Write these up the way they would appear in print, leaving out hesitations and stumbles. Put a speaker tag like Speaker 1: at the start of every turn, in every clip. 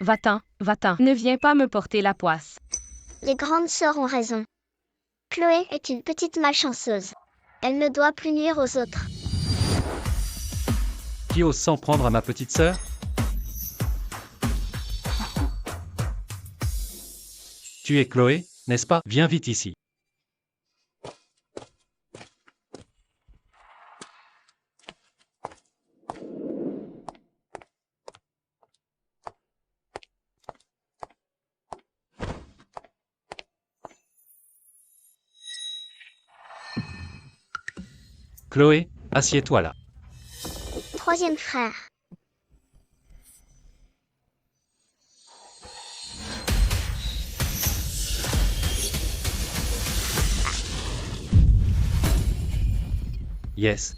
Speaker 1: Va-t'en, va-t'en. Ne viens pas me porter la poisse.
Speaker 2: Les grandes sœurs ont raison. Chloé est une petite malchanceuse. Elle ne doit plus nuire aux autres.
Speaker 3: Qui ose s'en prendre à ma petite sœur? Tu es Chloé, n'est-ce pas? Viens vite ici. Chloé, assieds-toi là.
Speaker 2: Troisième frère.
Speaker 3: Yes.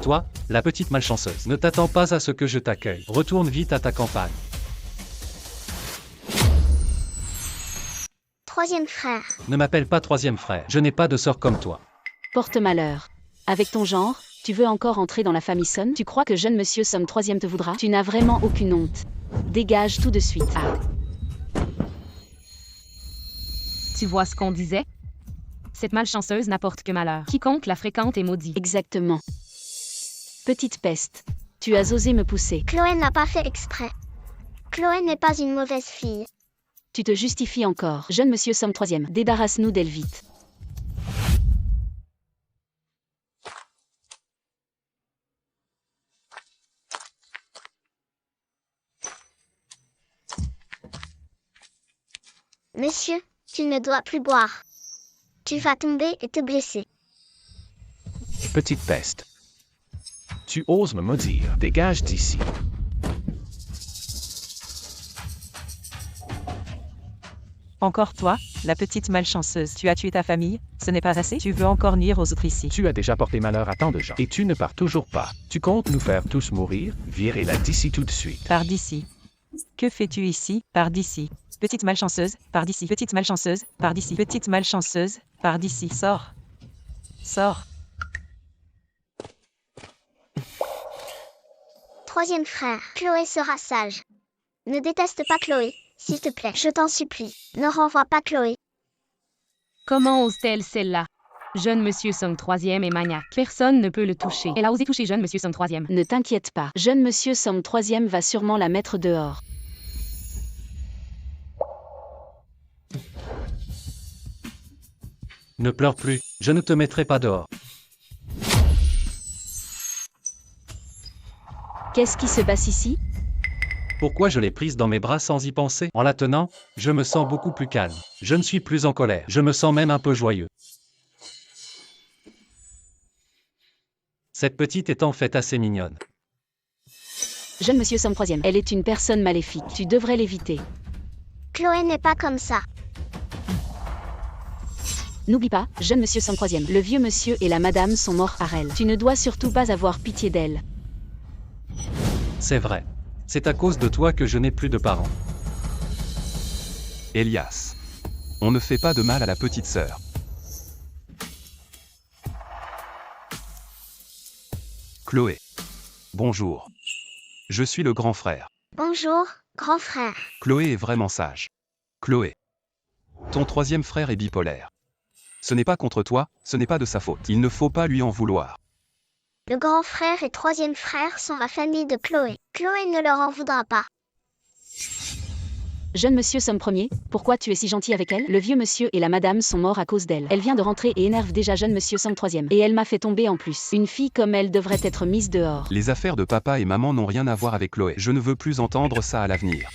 Speaker 3: Toi, la petite malchanceuse, ne t'attends pas à ce que je t'accueille. Retourne vite à ta campagne.
Speaker 2: Troisième frère.
Speaker 3: Ne m'appelle pas troisième frère. Je n'ai pas de sœur comme toi.
Speaker 4: Porte-malheur. Avec ton genre, tu veux encore entrer dans la famille Son? Tu crois que jeune monsieur Somme troisième te voudra? Tu n'as vraiment aucune honte. Dégage tout de suite. Ah.
Speaker 1: Tu vois ce qu'on disait? Cette malchanceuse n'apporte que malheur. Quiconque la fréquente est maudit.
Speaker 4: Exactement. Petite peste. Tu as osé me pousser.
Speaker 2: Chloé n'a pas fait exprès. Chloé n'est pas une mauvaise fille.
Speaker 4: Tu te justifies encore. Jeune monsieur Somme troisième, débarrasse-nous d'elle vite.
Speaker 2: Monsieur, tu ne dois plus boire. Tu vas tomber et te blesser.
Speaker 5: Petite peste. Tu oses me maudire. Dégage d'ici.
Speaker 6: Encore toi, la petite malchanceuse. Tu as tué ta famille, ce n'est pas assez? Tu veux encore nuire aux autres ici?
Speaker 5: Tu as déjà porté malheur à tant de gens. Et tu ne pars toujours pas. Tu comptes nous faire tous mourir? Virez-la d'ici tout de suite.
Speaker 6: Pars d'ici. Que fais-tu ici? Pars d'ici. Petite malchanceuse, pars d'ici. Petite malchanceuse, pars d'ici. Petite malchanceuse, pars d'ici. Sors. Sors.
Speaker 2: Troisième frère. Chloé sera sage. Ne déteste pas Chloé, s'il te plaît. Je t'en supplie. Ne renvoie pas Chloé.
Speaker 1: Comment ose-t-elle celle-là? Jeune monsieur Somme troisième est maniaque. Personne ne peut le toucher. Elle a osé toucher jeune monsieur Somme troisième.
Speaker 4: Ne t'inquiète pas. Jeune monsieur Somme troisième va sûrement la mettre dehors.
Speaker 3: Ne pleure plus, je ne te mettrai pas dehors.
Speaker 4: Qu'est-ce qui se passe ici?
Speaker 3: Pourquoi je l'ai prise dans mes bras sans y penser? En la tenant, je me sens beaucoup plus calme. Je ne suis plus en colère. Je me sens même un peu joyeux. Cette petite est en fait assez mignonne.
Speaker 4: Jeune monsieur Somme troisième, elle est une personne maléfique. Tu devrais l'éviter.
Speaker 2: Chloé n'est pas comme ça.
Speaker 4: N'oublie pas, jeune monsieur Somme troisième, le vieux monsieur et la madame sont morts à elle. Tu ne dois surtout pas avoir pitié d'elle.
Speaker 3: C'est vrai. C'est à cause de toi que je n'ai plus de parents.
Speaker 7: Elias. On ne fait pas de mal à la petite sœur. Chloé. Bonjour. Je suis le grand frère.
Speaker 2: Bonjour, grand frère.
Speaker 7: Chloé est vraiment sage. Chloé. Ton troisième frère est bipolaire. Ce n'est pas contre toi, ce n'est pas de sa faute. Il ne faut pas lui en vouloir.
Speaker 2: Le grand frère et troisième frère sont la famille de Chloé. Chloé ne leur en voudra pas.
Speaker 4: Jeune monsieur Somme premier, pourquoi tu es si gentil avec elle? Le vieux monsieur et la madame sont morts à cause d'elle. Elle vient de rentrer et énerve déjà jeune monsieur Somme troisième. Et elle m'a fait tomber en plus. Une fille comme elle devrait être mise dehors.
Speaker 7: Les affaires de papa et maman n'ont rien à voir avec Chloé. Je ne veux plus entendre ça à l'avenir.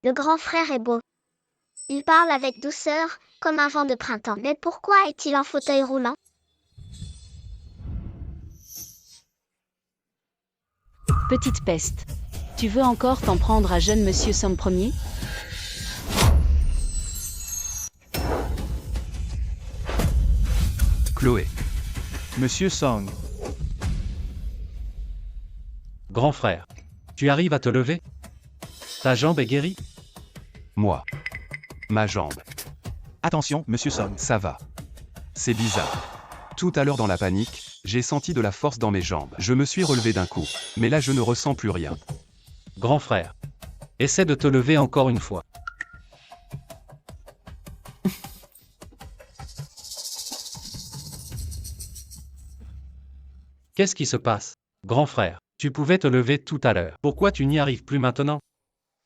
Speaker 2: Le grand frère est beau. Il parle avec douceur, comme un vent de printemps. Mais pourquoi est-il en fauteuil roulant?
Speaker 4: Petite peste. Tu veux encore t'en prendre à jeune monsieur Somme premier?
Speaker 7: Chloé.
Speaker 5: Monsieur Song.
Speaker 3: Grand frère. Tu arrives à te lever? Ta jambe est guérie?
Speaker 7: Moi. Ma jambe.
Speaker 5: Attention, monsieur Song.
Speaker 7: Ça va. C'est bizarre. Tout à l'heure dans la panique, J'ai senti de la force dans mes jambes. Je me suis relevé d'un coup. Mais là je ne ressens plus rien.
Speaker 3: Grand frère. Essaie de te lever encore une fois. Qu'est-ce qui se passe? Grand frère, tu pouvais te lever tout à l'heure. Pourquoi tu n'y arrives plus maintenant?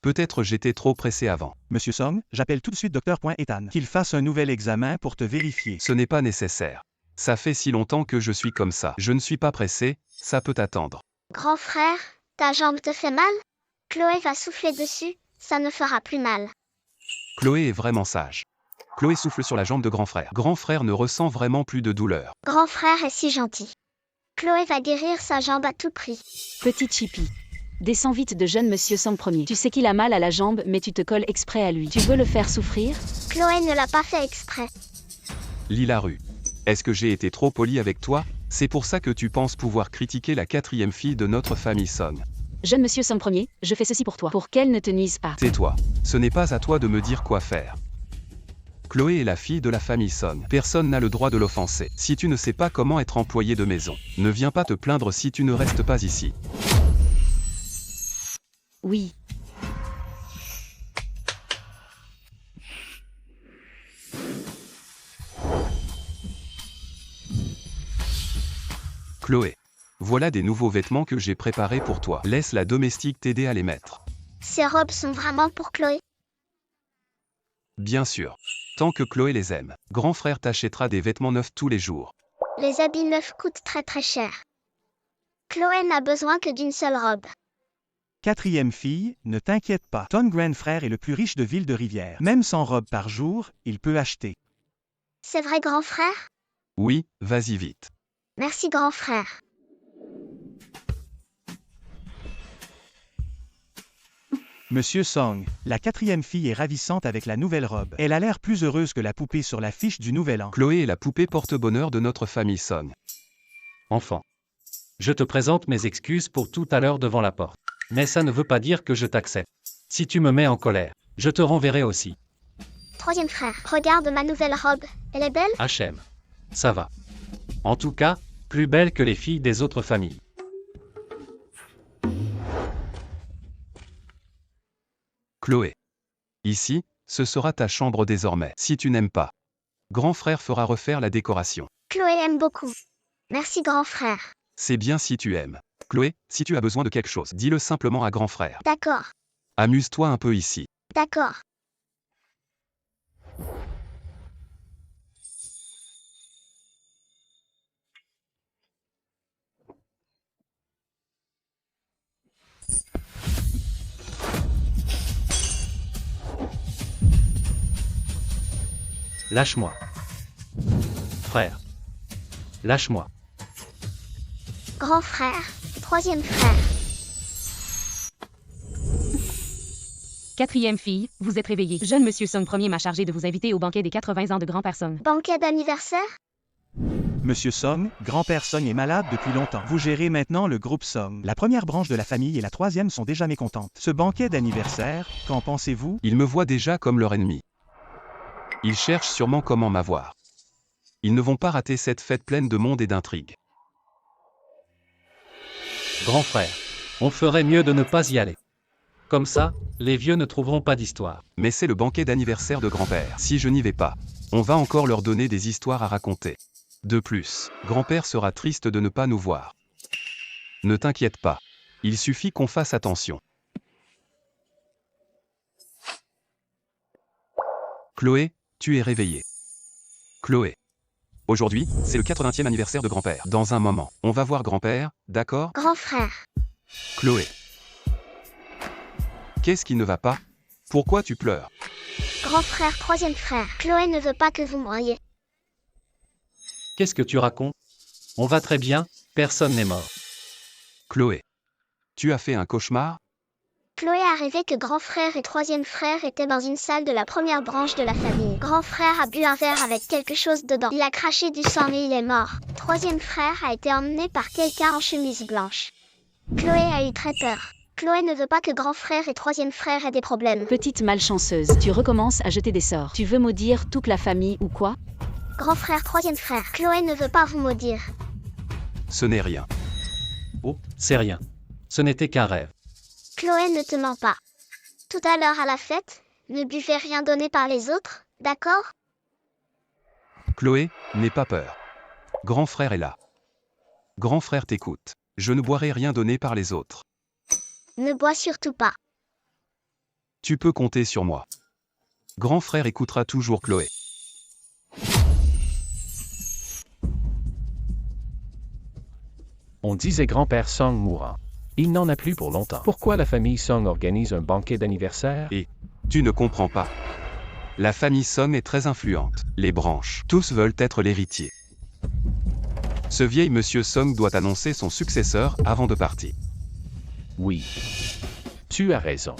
Speaker 7: Peut-être j'étais trop pressé avant.
Speaker 8: Monsieur Song, j'appelle tout de suite Dr. Ethan. Qu'il fasse un nouvel examen pour te vérifier.
Speaker 7: Ce n'est pas nécessaire. Ça fait si longtemps que je suis comme ça. Je ne suis pas pressé, ça peut attendre.
Speaker 2: Grand frère, ta jambe te fait mal? Chloé va souffler dessus, ça ne fera plus mal.
Speaker 7: Chloé est vraiment sage. Chloé souffle sur la jambe de grand frère. Grand frère ne ressent vraiment plus de douleur.
Speaker 2: Grand frère est si gentil. Chloé va guérir sa jambe à tout prix.
Speaker 4: Petite Chippy. Descends vite de jeune monsieur Song Ier. Tu sais qu'il a mal à la jambe, mais tu te colles exprès à lui. Tu veux le faire souffrir?
Speaker 2: Chloé ne l'a pas fait exprès.
Speaker 7: Lila Rue. Est-ce que j'ai été trop poli avec toi? C'est pour ça que tu penses pouvoir critiquer la 4e fille de notre famille Song.
Speaker 4: Jeune monsieur Song Ier, je fais ceci pour toi, pour qu'elle ne te nuise pas.
Speaker 7: Tais-toi. Ce n'est pas à toi de me dire quoi faire. Chloé est la fille de la famille Song. Personne n'a le droit de l'offenser. Si tu ne sais pas comment être employé de maison, ne viens pas te plaindre si tu ne restes pas ici.
Speaker 4: Oui.
Speaker 7: Chloé. Voilà des nouveaux vêtements que j'ai préparés pour toi. Laisse la domestique t'aider à les mettre.
Speaker 2: Ces robes sont vraiment pour Chloé.
Speaker 7: Bien sûr. Tant que Chloé les aime, grand frère t'achètera des vêtements neufs tous les jours.
Speaker 2: Les habits neufs coûtent très très cher. Chloé n'a besoin que d'une seule robe.
Speaker 8: 4e fille, ne t'inquiète pas. Ton grand frère est le plus riche de Ville de Rivière. Même 100 robes par jour, il peut acheter.
Speaker 2: C'est vrai, grand frère?
Speaker 7: Oui, vas-y vite.
Speaker 2: Merci, grand frère.
Speaker 8: Monsieur Song, la 4e fille est ravissante avec la nouvelle robe. Elle a l'air plus heureuse que la poupée sur l'affiche du Nouvel An.
Speaker 7: Chloé est la poupée porte-bonheur de notre famille Song.
Speaker 3: Enfant. Je te présente mes excuses pour tout à l'heure devant la porte. Mais ça ne veut pas dire que je t'accepte. Si tu me mets en colère, je te renverrai aussi.
Speaker 2: 3e frère, regarde ma nouvelle robe. Elle est belle?
Speaker 3: HM. Ça va. En tout cas, plus belle que les filles des autres familles.
Speaker 7: Chloé. Ici, ce sera ta chambre désormais. Si tu n'aimes pas, grand frère fera refaire la décoration.
Speaker 2: Chloé aime beaucoup. Merci, grand frère.
Speaker 7: C'est bien si tu aimes. Chloé, si tu as besoin de quelque chose, dis-le simplement à grand frère.
Speaker 2: D'accord,
Speaker 7: Amuse-toi un peu ici.
Speaker 2: d'accord.
Speaker 3: Lâche-moi. Frère. Lâche-moi.
Speaker 2: Grand frère, 3e frère.
Speaker 1: 4e fille, vous êtes réveillée. Jeune monsieur Song Ier m'a chargé de vous inviter au banquet des 80 ans de grandes personnes.
Speaker 2: Banquet d'anniversaire?
Speaker 8: Monsieur Song, grand-père Song est malade depuis longtemps. Vous gérez maintenant le groupe Song. La première branche de la famille et la 3e sont déjà mécontentes. Ce banquet d'anniversaire, qu'en pensez-vous?
Speaker 7: Ils me voient déjà comme leur ennemi. Ils cherchent sûrement comment m'avoir. Ils ne vont pas rater cette fête pleine de monde et d'intrigues.
Speaker 3: Grand frère. On ferait mieux de ne pas y aller. Comme ça, les vieux ne trouveront pas d'histoire.
Speaker 7: Mais c'est le banquet d'anniversaire de grand-père. Si je n'y vais pas, on va encore leur donner des histoires à raconter. De plus, grand-père sera triste de ne pas nous voir. Ne t'inquiète pas. Il suffit qu'on fasse attention. Chloé, tu es réveillée. Chloé. Aujourd'hui, c'est le 80e anniversaire de grand-père. Dans un moment, on va voir grand-père, d'accord?
Speaker 2: Grand frère.
Speaker 7: Chloé. Qu'est-ce qui ne va pas? Pourquoi tu pleures?
Speaker 2: Grand frère, 3e frère. Chloé ne veut pas que vous mouriez.
Speaker 3: Qu'est-ce que tu racontes? On va très bien, personne n'est mort.
Speaker 7: Chloé. Tu as fait un cauchemar?
Speaker 2: Chloé a rêvé que grand frère et 3e frère étaient dans une salle de la première branche de la famille. Grand frère a bu un verre avec quelque chose dedans. Il a craché du sang et il est mort. 3e frère a été emmené par quelqu'un en chemise blanche. Chloé a eu très peur. Chloé ne veut pas que grand frère et 3e frère aient des problèmes.
Speaker 4: Petite malchanceuse, tu recommences à jeter des sorts. Tu veux maudire toute la famille ou quoi?
Speaker 2: Grand frère, 3e frère. Chloé ne veut pas vous maudire.
Speaker 7: Ce n'est rien.
Speaker 3: Oh, c'est rien. Ce n'était qu'un rêve.
Speaker 2: Chloé ne te ment pas. Tout à l'heure à la fête, ne buvez rien donné par les autres, d'accord?
Speaker 7: Chloé, n'aie pas peur. Grand frère est là. Grand frère t'écoute. Je ne boirai rien donné par les autres.
Speaker 2: Ne bois surtout pas.
Speaker 7: Tu peux compter sur moi. Grand frère écoutera toujours Chloé.
Speaker 5: On disait grand-père Song mourant. Il n'en a plus pour longtemps. Pourquoi la famille Song organise un banquet d'anniversaire?
Speaker 7: Et tu ne comprends pas. La famille Song est très influente. Les branches, tous veulent être l'héritier. Ce vieil monsieur Song doit annoncer son successeur avant de partir.
Speaker 5: Oui. Tu as raison.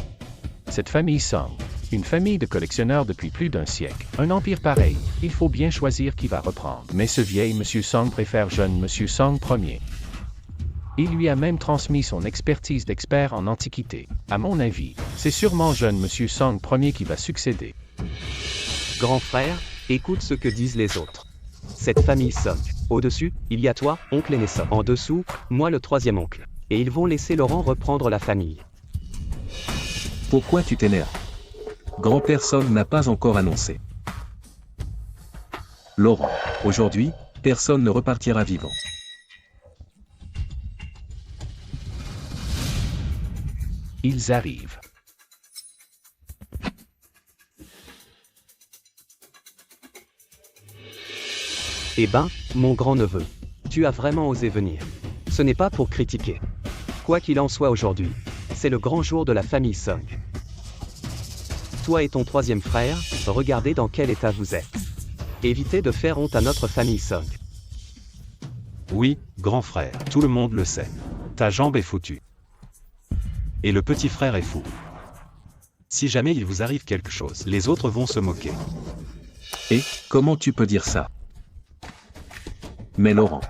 Speaker 5: Cette famille Song, une famille de collectionneurs depuis plus d'un siècle, un empire pareil, il faut bien choisir qui va reprendre. Mais ce vieil monsieur Song préfère jeune monsieur Song Ier. Il lui a même transmis son expertise d'expert en antiquité. À mon avis, c'est sûrement jeune monsieur Song Ier qui va succéder.
Speaker 9: Grand frère, écoute ce que disent les autres. Cette famille Song. Au-dessus, il y a toi, oncle aîné Song. En dessous, moi le troisième oncle. Et ils vont laisser Laurent reprendre la famille.
Speaker 10: Pourquoi tu t'énerves? Grand-père Song n'a pas encore annoncé. Laurent, aujourd'hui, personne ne repartira vivant.
Speaker 5: Ils arrivent.
Speaker 9: Eh ben, mon grand-neveu, tu as vraiment osé venir. Ce n'est pas pour critiquer. Quoi qu'il en soit aujourd'hui, c'est le grand jour de la famille Song. Toi et ton troisième frère, regardez dans quel état vous êtes. Évitez de faire honte à notre famille Song.
Speaker 3: Oui, grand frère, tout le monde le sait. Ta jambe est foutue. Et le petit frère est fou. Si jamais il vous arrive quelque chose, les autres vont se moquer.
Speaker 10: Et, comment tu peux dire ça? Mais Laurent,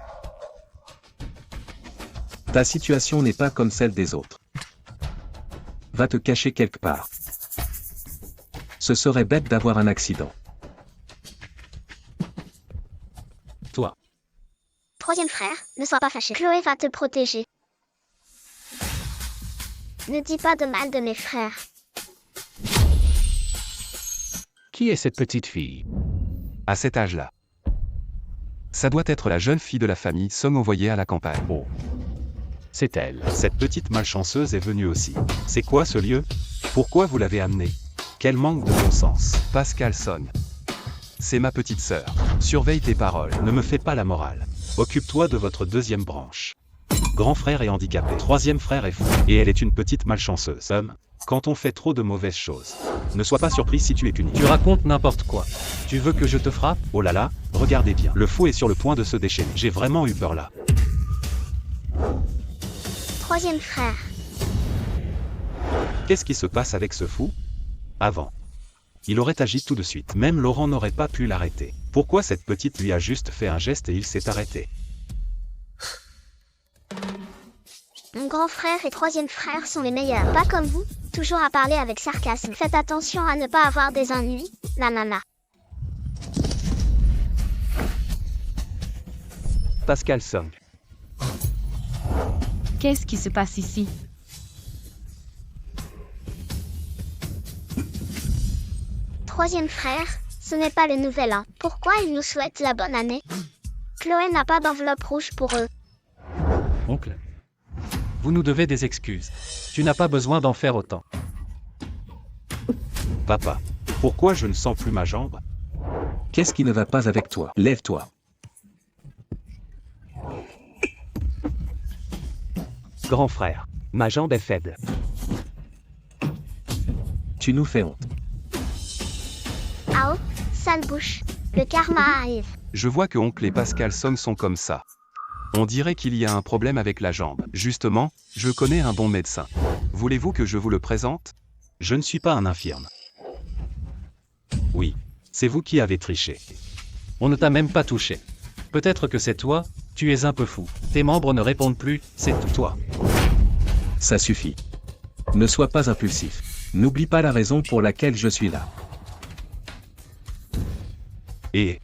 Speaker 10: ta situation n'est pas comme celle des autres. Va te cacher quelque part. Ce serait bête d'avoir un accident.
Speaker 3: Toi.
Speaker 2: Troisième frère, ne sois pas fâché. Chloé va te protéger. Ne dis pas de mal de mes frères.
Speaker 5: Qui est cette petite fille?
Speaker 7: À cet âge-là. Ça doit être la jeune fille de la famille Song envoyée à la campagne.
Speaker 5: Oh. C'est elle.
Speaker 3: Cette petite malchanceuse est venue aussi. C'est quoi ce lieu? Pourquoi vous l'avez amenée? Quel manque de bon sens.
Speaker 7: Pascal Song. C'est ma petite sœur. Surveille tes paroles.
Speaker 3: Ne me fais pas la morale. Occupe-toi de votre deuxième branche. Grand frère est handicapé. Troisième frère est fou. Et elle est une petite malchanceuse. Quand on fait trop de mauvaises choses, ne sois pas surpris si tu es puni. Tu racontes n'importe quoi. Tu veux que je te frappe? Oh là là, regardez bien. Le fou est sur le point de se déchaîner. J'ai vraiment eu peur là.
Speaker 2: Troisième frère.
Speaker 3: Qu'est-ce qui se passe avec ce fou? Avant. Il aurait agi tout de suite. Même Laurent n'aurait pas pu l'arrêter. Pourquoi cette petite lui a juste fait un geste et il s'est arrêté?
Speaker 2: Mon grand frère et troisième frère sont les meilleurs. Pas comme vous, toujours à parler avec sarcasme. Faites attention à ne pas avoir des ennuis, la nana.
Speaker 9: Pascal Song.
Speaker 1: Qu'est-ce qui se passe ici?
Speaker 2: Troisième frère, ce n'est pas le nouvel an. Pourquoi ils nous souhaitent la bonne année? Chloé n'a pas d'enveloppe rouge pour eux.
Speaker 3: Oncle, vous nous devez des excuses. Tu n'as pas besoin d'en faire autant. Papa, pourquoi je ne sens plus ma jambe?
Speaker 10: Qu'est-ce qui ne va pas avec toi? Lève-toi.
Speaker 9: Grand frère, ma jambe est faible.
Speaker 10: Tu nous fais honte.
Speaker 2: Ah oh, sale bouche. Le karma arrive.
Speaker 7: Je vois que oncle et Pascal Song sont comme ça. On dirait qu'il y a un problème avec la jambe. Justement, je connais un bon médecin. Voulez-vous que je vous le présente?
Speaker 3: Je ne suis pas un infirme. Oui, c'est vous qui avez triché. On ne t'a même pas touché. Peut-être que c'est toi, tu es un peu fou. Tes membres ne répondent plus, c'est toi.
Speaker 10: Ça suffit. Ne sois pas impulsif. N'oublie pas la raison pour laquelle je suis là.
Speaker 3: Et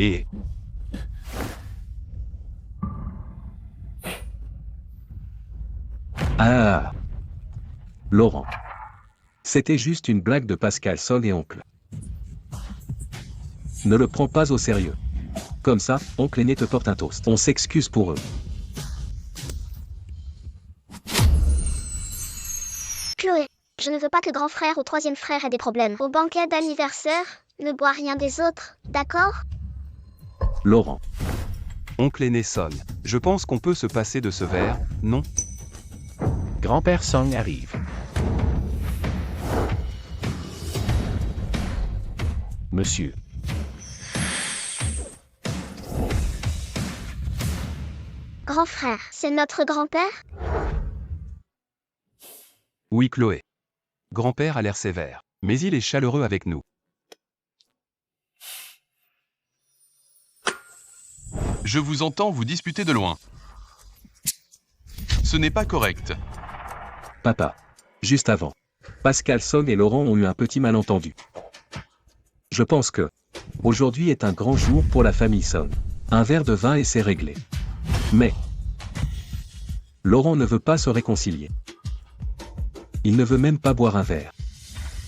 Speaker 3: Et...
Speaker 10: Ah. Laurent. C'était juste une blague de Pascal Song et oncle. Ne le prends pas au sérieux. Comme ça, oncle aîné te porte un toast. On s'excuse pour eux.
Speaker 2: Chloé, je ne veux pas que grand frère ou troisième frère ait des problèmes. Au banquet d'anniversaire, ne bois rien des autres, d'accord?
Speaker 10: Laurent.
Speaker 7: Oncle aîné Song, je pense qu'on peut se passer de ce verre, non?
Speaker 5: Grand-père Song arrive. Monsieur.
Speaker 2: Grand frère, c'est notre grand-père?
Speaker 7: Oui, Chloé. Grand-père a l'air sévère, mais il est chaleureux avec nous.
Speaker 11: Je vous entends vous disputer de loin. Ce n'est pas correct.
Speaker 10: Papa. Juste avant. Pascal Song et Laurent ont eu un petit malentendu. Je pense que aujourd'hui est un grand jour pour la famille Song. Un verre de vin et c'est réglé. Mais Laurent ne veut pas se réconcilier. Il ne veut même pas boire un verre.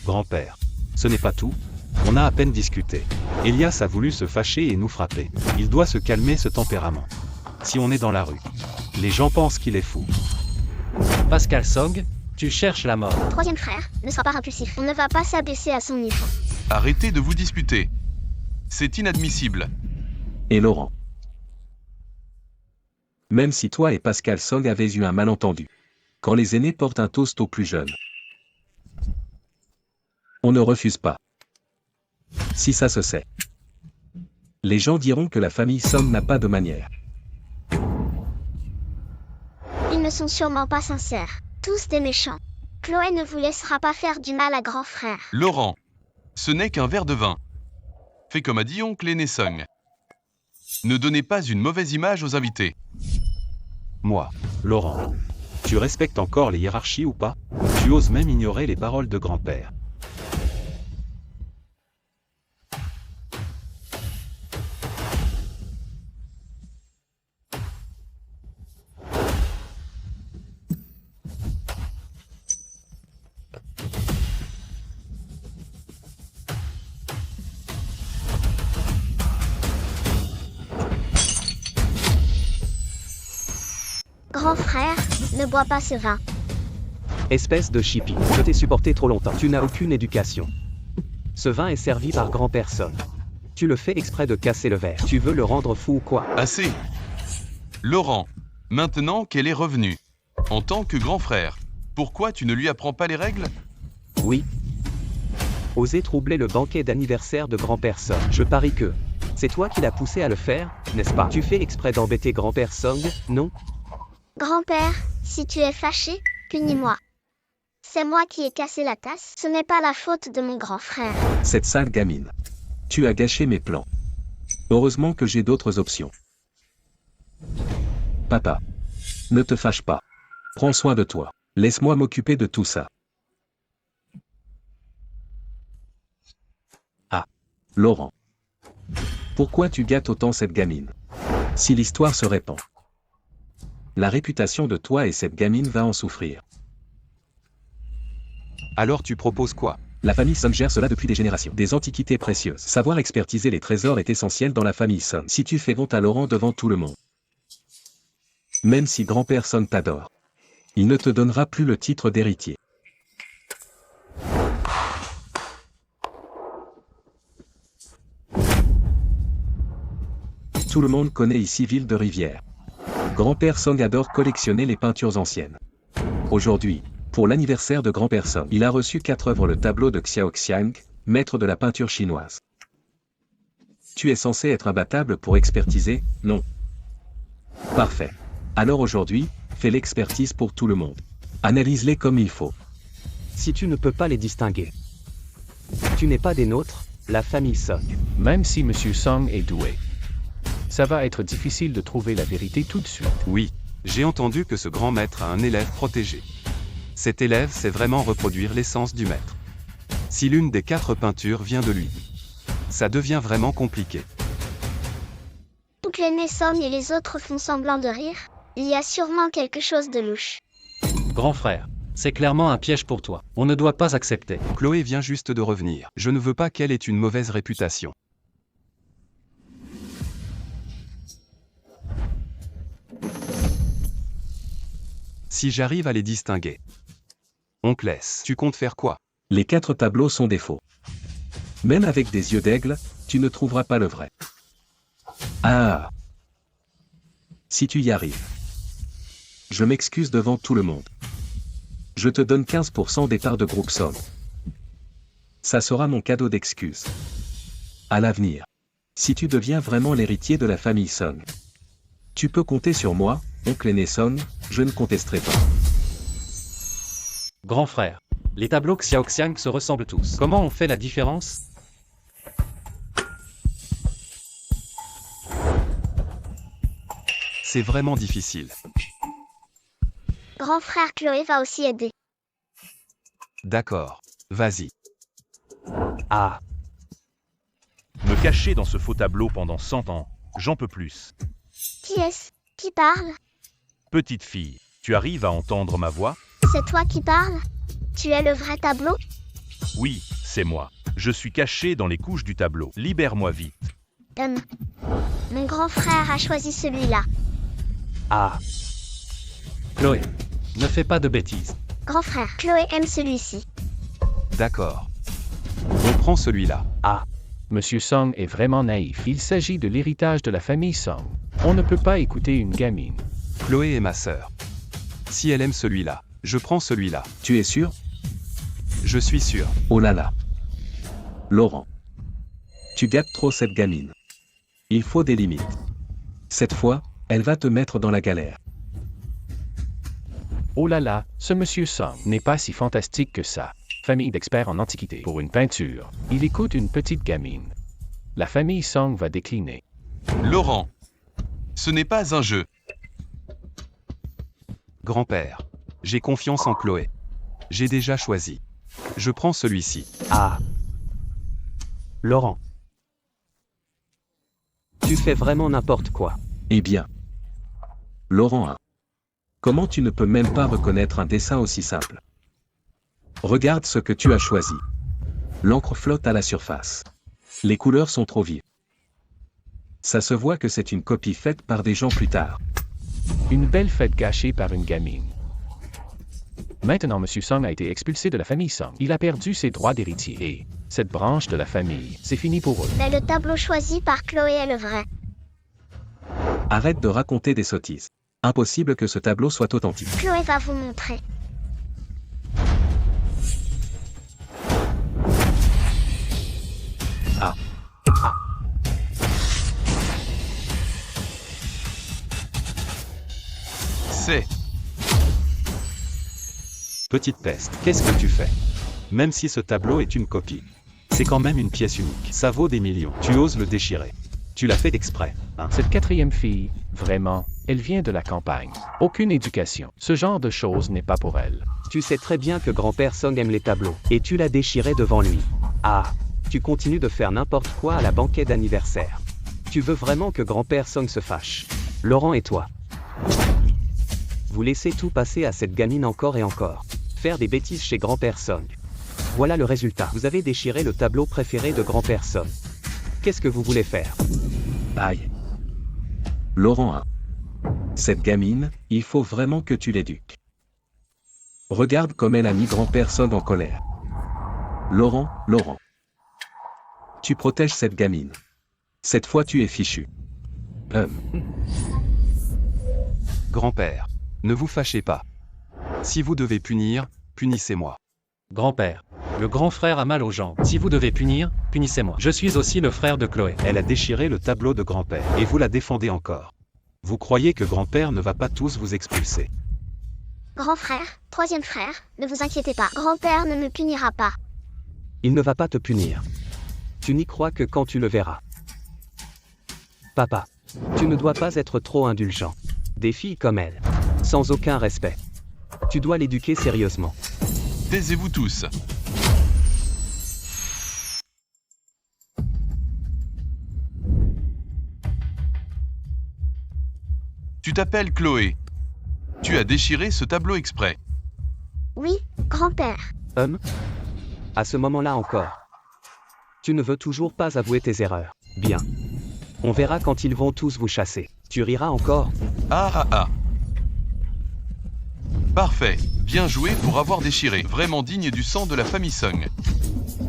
Speaker 3: Grand-père. Ce n'est pas tout. On a à peine discuté. Elias a voulu se fâcher et nous frapper. Il doit se calmer ce tempérament. Si on est dans la rue, les gens pensent qu'il est fou.
Speaker 12: Pascal Song, tu cherches la mort.
Speaker 2: Troisième frère, ne sois pas impulsif. On ne va pas s'abaisser à son niveau.
Speaker 11: Arrêtez de vous disputer. C'est inadmissible.
Speaker 10: Et Laurent. Même si toi et Pascal Song avez eu un malentendu. Quand les aînés portent un toast aux plus jeunes, on ne refuse pas. Si ça se sait. Les gens diront que la famille Song n'a pas de manière.
Speaker 2: Ils ne sont sûrement pas sincères. Tous des méchants. Chloé ne vous laissera pas faire du mal à grand frère.
Speaker 11: Laurent, ce n'est qu'un verre de vin. Fais comme a dit oncle aîné Song. Ne donnez pas une mauvaise image aux invités.
Speaker 3: Moi, Laurent. Tu respectes encore les hiérarchies ou pas? Tu oses même ignorer les paroles de grand-père.
Speaker 2: Grand frère, ne bois pas ce vin.
Speaker 9: Espèce de chippie, je t'ai supporté trop longtemps. Tu n'as aucune éducation. Ce vin est servi par grand-père Song. Tu le fais exprès de casser le verre. Tu veux le rendre fou ou quoi?
Speaker 11: Assez. Laurent, maintenant qu'elle est revenue, en tant que grand frère, pourquoi tu ne lui apprends pas les règles?
Speaker 9: Oui. Oser troubler le banquet d'anniversaire de grand-père Song. Je parie que c'est toi qui l'as poussé à le faire, n'est-ce pas? Tu fais exprès d'embêter grand-père Song, non?
Speaker 2: Grand-père, si tu es fâché, punis-moi. C'est moi qui ai cassé la tasse, ce n'est pas la faute de mon grand frère.
Speaker 10: Cette sale gamine. Tu as gâché mes plans. Heureusement que j'ai d'autres options. Papa. Ne te fâche pas. Prends soin de toi. Laisse-moi m'occuper de tout ça. Ah. Laurent. Pourquoi tu gâtes autant cette gamine? Si l'histoire se répand, la réputation de toi et cette gamine va en souffrir.
Speaker 7: Alors tu proposes quoi?
Speaker 10: La famille Song gère cela depuis des générations. Des antiquités précieuses. Savoir expertiser les trésors est essentiel dans la famille Song. Si tu fais honte à Laurent devant tout le monde, même si grand-père Song t'adore, il ne te donnera plus le titre d'héritier. Tout le monde connaît ici Ville de Rivière. Grand-père Song adore collectionner les peintures anciennes. Aujourd'hui, pour l'anniversaire de grand-père Song, il a reçu 4 œuvres, le tableau de Xiao Xiang, maître de la peinture chinoise. Tu es censé être imbattable pour expertiser, non? Parfait. Alors aujourd'hui, fais l'expertise pour tout le monde. Analyse-les comme il faut.
Speaker 9: Si tu ne peux pas les distinguer, tu n'es pas des nôtres, la famille Song.
Speaker 5: Même si Monsieur Song est doué, ça va être difficile de trouver la vérité tout de suite.
Speaker 7: Oui, j'ai entendu que ce grand maître a un élève protégé. Cet élève sait vraiment reproduire l'essence du maître. Si l'une des 4 peintures vient de lui, ça devient vraiment compliqué.
Speaker 2: oncle aîné Song et les autres font semblant de rire. Il y a sûrement quelque chose de louche.
Speaker 12: Grand frère, c'est clairement un piège pour toi. On ne doit pas accepter.
Speaker 7: Chloé vient juste de revenir. Je ne veux pas qu'elle ait une mauvaise réputation. Si j'arrive à les distinguer. Oncle S, tu comptes faire quoi?
Speaker 10: Les 4 tableaux sont des faux. Même avec des yeux d'aigle, tu ne trouveras pas le vrai. Ah! Si tu y arrives. Je m'excuse devant tout le monde. Je te donne 15% des parts de groupe Song. Ça sera mon cadeau d'excuse. À l'avenir. Si tu deviens vraiment l'héritier de la famille Song. Tu peux compter sur moi, oncle aîné Song, je ne contesterai pas.
Speaker 12: Grand frère, les tableaux Xiaoxiang se ressemblent tous. Comment on fait la différence?
Speaker 7: C'est vraiment difficile.
Speaker 2: Grand frère Chloé va aussi aider.
Speaker 7: D'accord. Vas-y.
Speaker 9: Ah,
Speaker 13: Me cacher dans ce faux tableau pendant 100 ans, j'en peux plus.
Speaker 2: Qui est-ce qui parle?
Speaker 13: Petite fille, tu arrives à entendre ma voix?
Speaker 2: C'est toi qui parles? Tu es le vrai tableau?
Speaker 13: Oui, c'est moi. Je suis caché dans les couches du tableau. Libère-moi vite.
Speaker 2: Mon grand frère a choisi celui-là.
Speaker 9: ah,
Speaker 12: Chloé, ne fais pas de bêtises.
Speaker 2: Grand frère, Chloé aime celui-ci.
Speaker 7: D'accord. On prend celui-là.
Speaker 9: ah,
Speaker 5: Monsieur Song est vraiment naïf. Il s'agit de l'héritage de la famille Song. On ne peut pas écouter une gamine.
Speaker 7: Chloé est ma sœur. Si elle aime celui-là, je prends celui-là.
Speaker 10: Tu es sûr?
Speaker 7: Je suis sûr.
Speaker 10: Oh là là. Laurent. Tu gâtes trop cette gamine. Il faut des limites. Cette fois, elle va te mettre dans la galère.
Speaker 5: Oh là là, ce monsieur Song n'est pas si fantastique que ça. Famille d'experts en antiquité. Pour une peinture, il écoute une petite gamine. La famille Song va décliner.
Speaker 11: Laurent, ce n'est pas un jeu.
Speaker 7: Grand-père. J'ai confiance en Chloé. J'ai déjà choisi. Je prends celui-ci.
Speaker 9: ah. Laurent. Tu fais vraiment n'importe quoi.
Speaker 10: Eh bien. Laurent 1. Comment tu ne peux même pas reconnaître un dessin aussi simple? Regarde ce que tu as choisi. L'encre flotte à la surface. Les couleurs sont trop vives. Ça se voit que c'est une copie faite par des gens plus tard.
Speaker 5: Une belle fête gâchée par une gamine. Maintenant, Monsieur Song a été expulsé de la famille Song. Il a perdu ses droits d'héritier. Et cette branche de la famille, c'est fini pour eux.
Speaker 2: Mais le tableau choisi par Chloé est le vrai.
Speaker 10: Arrête de raconter des sottises. Impossible que ce tableau soit authentique.
Speaker 2: Chloé va vous montrer.
Speaker 10: Ah.
Speaker 11: C'est.
Speaker 3: Petite peste, qu'est-ce que tu fais? Même si ce tableau est une copie, c'est quand même une pièce unique. Ça vaut des millions. Tu oses le déchirer. Tu l'as fait exprès, hein?
Speaker 5: Cette quatrième fille, vraiment, elle vient de la campagne. Aucune éducation. Ce genre de choses n'est pas pour elle.
Speaker 9: Tu sais très bien que grand-père Song aime les tableaux. Et tu l'as déchiré devant lui. Ah, tu continues de faire n'importe quoi à la banquette d'anniversaire. Tu veux vraiment que grand-père Song se fâche. Laurent et toi. Vous laissez tout passer à cette gamine encore et encore. Faire des bêtises chez grand-père Song. Voilà le résultat. Vous avez déchiré le tableau préféré de grand-père Song. Qu'est-ce que vous voulez faire?
Speaker 10: Aïe. Laurent 1. Cette gamine, il faut vraiment que tu l'éduques. Regarde comme elle a mis grand-père Song en colère. Laurent. Tu protèges cette gamine. Cette fois tu es fichu.
Speaker 7: Grand-père. Ne vous fâchez pas. Si vous devez punir, punissez-moi.
Speaker 12: Grand-père, le grand frère a mal aux jambes. Si vous devez punir, punissez-moi. Je suis aussi le frère de Chloé.
Speaker 3: Elle a déchiré le tableau de grand-père, et vous la défendez encore. Vous croyez que grand-père ne va pas tous vous expulser?
Speaker 2: Grand frère, troisième frère, ne vous inquiétez pas. Grand-père ne me punira pas.
Speaker 9: Il ne va pas te punir. Tu n'y crois que quand tu le verras. Papa, tu ne dois pas être trop indulgent. Des filles comme elle, sans aucun respect. Tu dois l'éduquer sérieusement.
Speaker 11: Taisez-vous tous. Tu t'appelles Chloé. Tu as déchiré ce tableau exprès.
Speaker 2: Oui, grand-père.
Speaker 9: À ce moment-là encore. Tu ne veux toujours pas avouer tes erreurs. Bien. On verra quand ils vont tous vous chasser. Tu riras encore.
Speaker 11: Ah ah ah. Parfait. Bien joué pour avoir déchiré. Vraiment digne du sang de la famille Sung.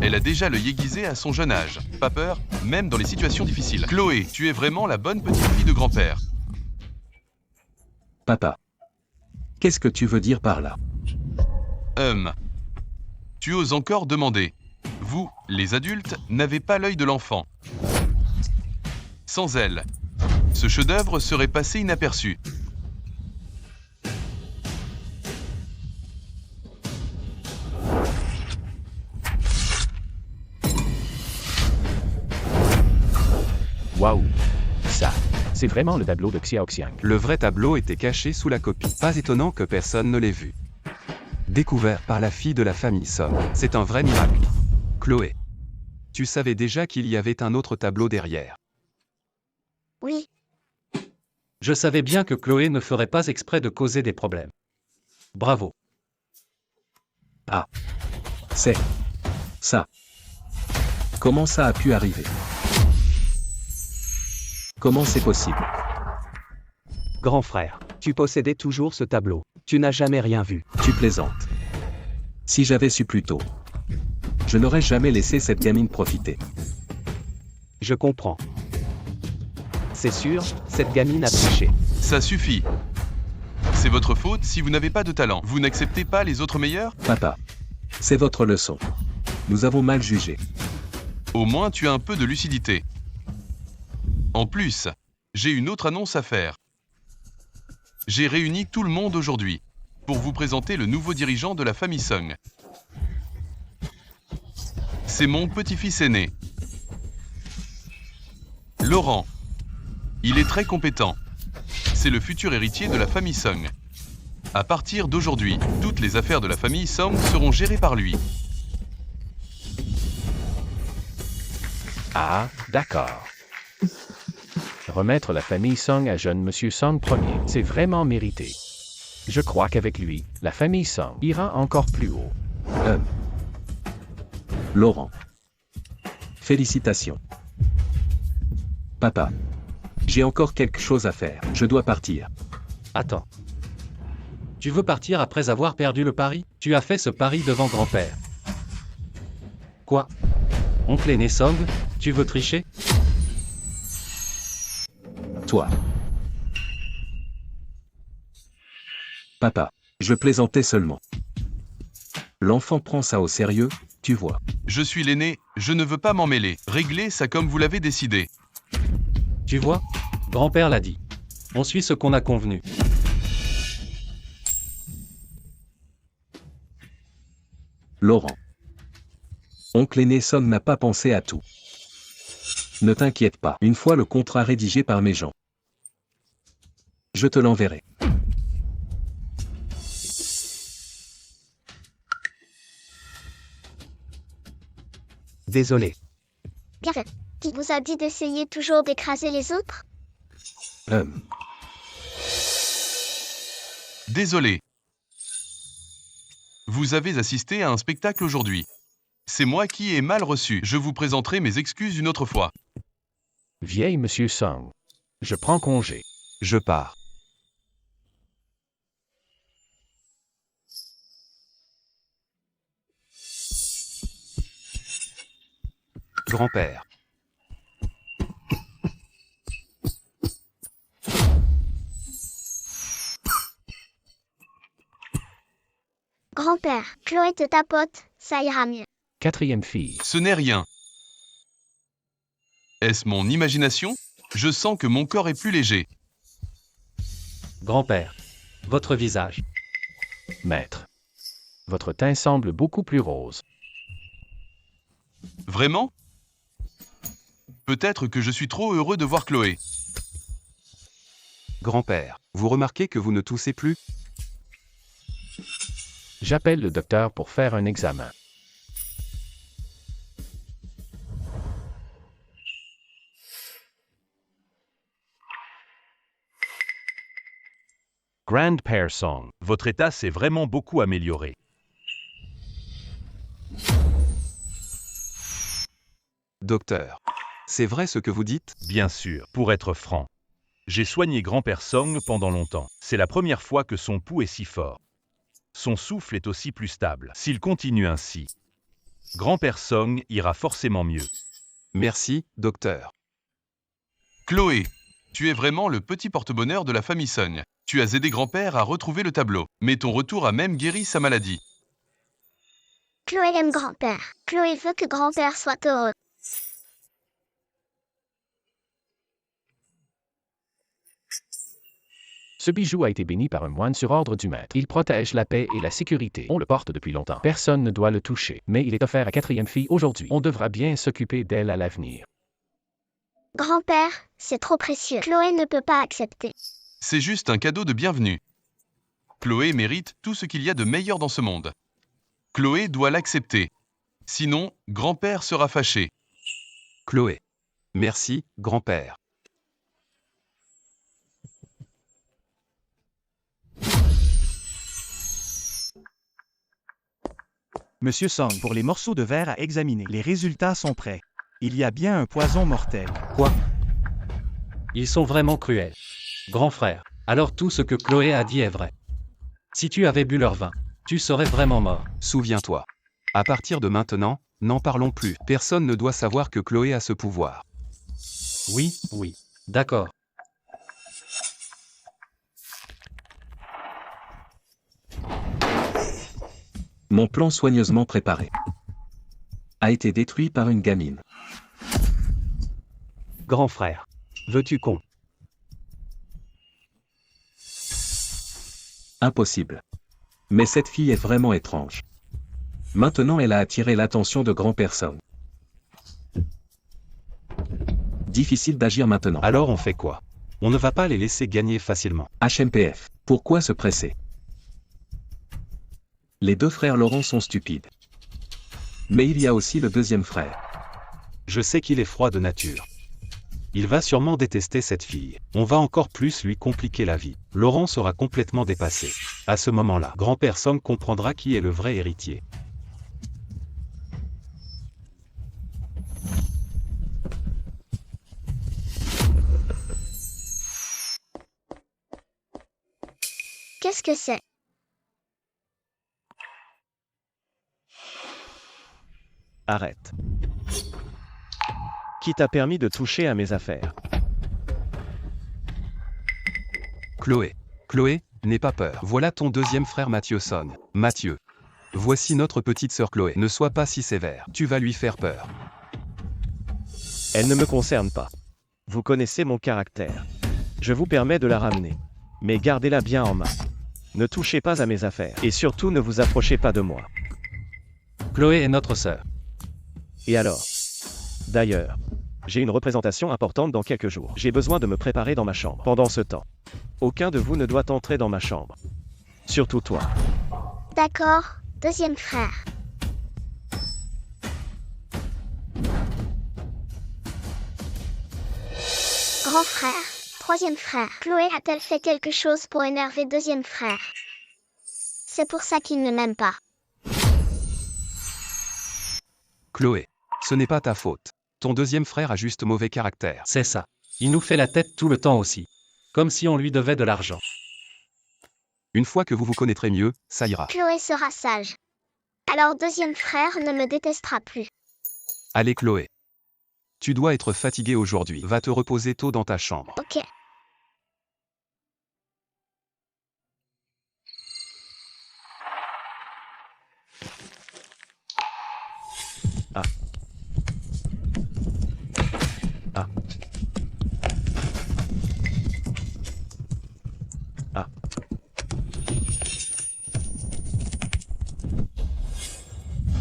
Speaker 11: Elle a déjà l'œil aiguisé à son jeune âge. Pas peur, même dans les situations difficiles. Chloé, tu es vraiment la bonne petite fille de grand-père.
Speaker 10: Papa. Qu'est-ce que tu veux dire par là?
Speaker 11: Tu oses encore demander. Vous, les adultes, n'avez pas l'œil de l'enfant. Sans elle, ce chef-d'œuvre serait passé inaperçu.
Speaker 5: Waouh! Ça, c'est vraiment le tableau de Xiaoxiang.
Speaker 7: Le vrai tableau était caché sous la copie. Pas étonnant que personne ne l'ait vu. Découvert par la fille de la famille Song. C'est un vrai miracle. Chloé. Tu savais déjà qu'il y avait un autre tableau derrière.
Speaker 2: Oui,
Speaker 12: Je savais bien que Chloé ne ferait pas exprès de causer des problèmes. Bravo.
Speaker 10: C'est ça. Comment ça a pu arriver? Comment c'est possible?
Speaker 9: Grand frère, tu possédais toujours ce tableau. Tu n'as jamais rien vu.
Speaker 10: Tu plaisantes. Si j'avais su plus tôt, je n'aurais jamais laissé cette gamine profiter.
Speaker 9: Je comprends. C'est sûr, cette gamine a triché.
Speaker 11: Ça suffit. C'est votre faute si vous n'avez pas de talent. Vous n'acceptez pas les autres meilleurs?
Speaker 10: Papa, c'est votre leçon. Nous avons mal jugé.
Speaker 11: Au moins tu as un peu de lucidité. En plus, j'ai une autre annonce à faire. J'ai réuni tout le monde aujourd'hui pour vous présenter le nouveau dirigeant de la famille Sung. C'est mon petit-fils aîné, Laurent. Il est très compétent. C'est le futur héritier de la famille Sung. À partir d'aujourd'hui, toutes les affaires de la famille Sung seront gérées par lui.
Speaker 5: Ah, d'accord. Remettre la famille Song à jeune Monsieur Song Ier, c'est vraiment mérité. Je crois qu'avec lui, la famille Song ira encore plus haut.
Speaker 10: Laurent. Félicitations. Papa. J'ai encore quelque chose à faire. Je dois partir.
Speaker 12: Attends. Tu veux partir après avoir perdu le pari? Tu as fait ce pari devant grand-père. Quoi? Oncle aîné Song, tu veux tricher?
Speaker 10: Toi. Papa. Je plaisantais seulement. L'enfant prend ça au sérieux, tu vois.
Speaker 11: Je suis l'aîné, je ne veux pas m'en mêler. Réglez ça comme vous l'avez décidé.
Speaker 12: Tu vois? Grand-père l'a dit. On suit ce qu'on a convenu.
Speaker 10: Laurent. Oncle aîné Song n'a pas pensé à tout. Ne t'inquiète pas, une fois le contrat rédigé par mes gens, je te l'enverrai.
Speaker 9: Désolé.
Speaker 2: bien fait. Qui vous a dit d'essayer toujours d'écraser les autres?
Speaker 11: Désolé. Vous avez assisté à un spectacle aujourd'hui. C'est moi qui ai mal reçu. Je vous présenterai mes excuses une autre fois.
Speaker 5: Vieille Monsieur Song. Je prends congé.
Speaker 7: Je pars. Grand-père.
Speaker 2: Grand-père, Chloé te tapote, ça ira mieux.
Speaker 5: Quatrième fille.
Speaker 11: Ce n'est rien. Est-ce mon imagination? Je sens que mon corps est plus léger.
Speaker 12: Grand-père. Votre visage.
Speaker 5: Maître. Votre teint semble beaucoup plus rose.
Speaker 11: Vraiment? Peut-être que je suis trop heureux de voir Chloé.
Speaker 7: Grand-père, vous remarquez que vous ne toussez plus?
Speaker 5: J'appelle le docteur pour faire un examen.
Speaker 13: Grandpère Song, votre état s'est vraiment beaucoup amélioré.
Speaker 7: Docteur, c'est vrai ce que vous dites?
Speaker 13: Bien sûr, pour être franc. J'ai soigné Grand-Père Song pendant longtemps. C'est la première fois que son pouls est si fort. Son souffle est aussi plus stable. S'il continue ainsi, Grand-Père Song ira forcément mieux.
Speaker 7: Merci, docteur.
Speaker 11: Chloé, tu es vraiment le petit porte-bonheur de la famille Song. Tu as aidé grand-père à retrouver le tableau, mais ton retour a même guéri sa maladie.
Speaker 2: Chloé aime grand-père. Chloé veut que grand-père soit heureux.
Speaker 5: Ce bijou a été béni par un moine sur ordre du maître. Il protège la paix et la sécurité. On le porte depuis longtemps. Personne ne doit le toucher. Mais il est offert à quatrième fille aujourd'hui. On devra bien s'occuper d'elle à l'avenir.
Speaker 2: Grand-père, c'est trop précieux. Chloé ne peut pas accepter.
Speaker 11: C'est juste un cadeau de bienvenue. Chloé mérite tout ce qu'il y a de meilleur dans ce monde. Chloé doit l'accepter. Sinon, grand-père sera fâché.
Speaker 7: Chloé. Merci, grand-père.
Speaker 8: Monsieur Song, pour les morceaux de verre à examiner, les résultats sont prêts. Il y a bien un poison mortel.
Speaker 12: Quoi? Ils sont vraiment cruels. Grand frère, alors tout ce que Chloé a dit est vrai. Si tu avais bu leur vin, tu serais vraiment mort.
Speaker 7: Souviens-toi. À partir de maintenant, n'en parlons plus. Personne ne doit savoir que Chloé a ce pouvoir.
Speaker 12: Oui, d'accord.
Speaker 10: Mon plan soigneusement préparé a été détruit par une gamine.
Speaker 9: Grand frère, veux-tu qu'on...
Speaker 10: Impossible. Mais cette fille est vraiment étrange. Maintenant elle a attiré l'attention de grand-père Song. Difficile d'agir maintenant.
Speaker 3: Alors on fait quoi? On ne va pas les laisser gagner facilement.
Speaker 10: HMPF, pourquoi se presser? Les deux frères Laurent sont stupides. Mais il y a aussi le deuxième frère.
Speaker 3: Je sais qu'il est froid de nature. Il va sûrement détester cette fille. On va encore plus lui compliquer la vie. Laurent sera complètement dépassé. À ce moment-là, grand-père Song comprendra qui est le vrai héritier.
Speaker 2: Qu'est-ce que c'est?
Speaker 14: Arrête. Qui t'a permis de toucher à mes affaires?
Speaker 7: Chloé, n'aie pas peur. Voilà ton deuxième frère Mathieu Song. Mathieu. Voici notre petite sœur Chloé. Ne sois pas si sévère. Tu vas lui faire peur.
Speaker 14: Elle ne me concerne pas. Vous connaissez mon caractère. Je vous permets de la ramener. Mais gardez-la bien en main. Ne touchez pas à mes affaires. Et surtout ne vous approchez pas de moi.
Speaker 12: Chloé est notre sœur.
Speaker 14: Et alors? D'ailleurs, j'ai une représentation importante dans quelques jours. J'ai besoin de me préparer dans ma chambre. Pendant ce temps, aucun de vous ne doit entrer dans ma chambre. Surtout toi.
Speaker 2: D'accord, deuxième frère. Grand frère, troisième frère. Chloé a-t-elle fait quelque chose pour énerver deuxième frère? C'est pour ça qu'il ne m'aime pas.
Speaker 7: Chloé, ce n'est pas ta faute. Ton deuxième frère a juste mauvais caractère.
Speaker 12: C'est ça. Il nous fait la tête tout le temps aussi. Comme si on lui devait de l'argent.
Speaker 7: Une fois que vous vous connaîtrez mieux, ça ira.
Speaker 2: Chloé sera sage. Alors deuxième frère ne me détestera plus.
Speaker 7: Allez Chloé. Tu dois être fatiguée aujourd'hui. Va te reposer tôt dans ta chambre.
Speaker 2: Ok.
Speaker 14: Ah. Ah. Ah.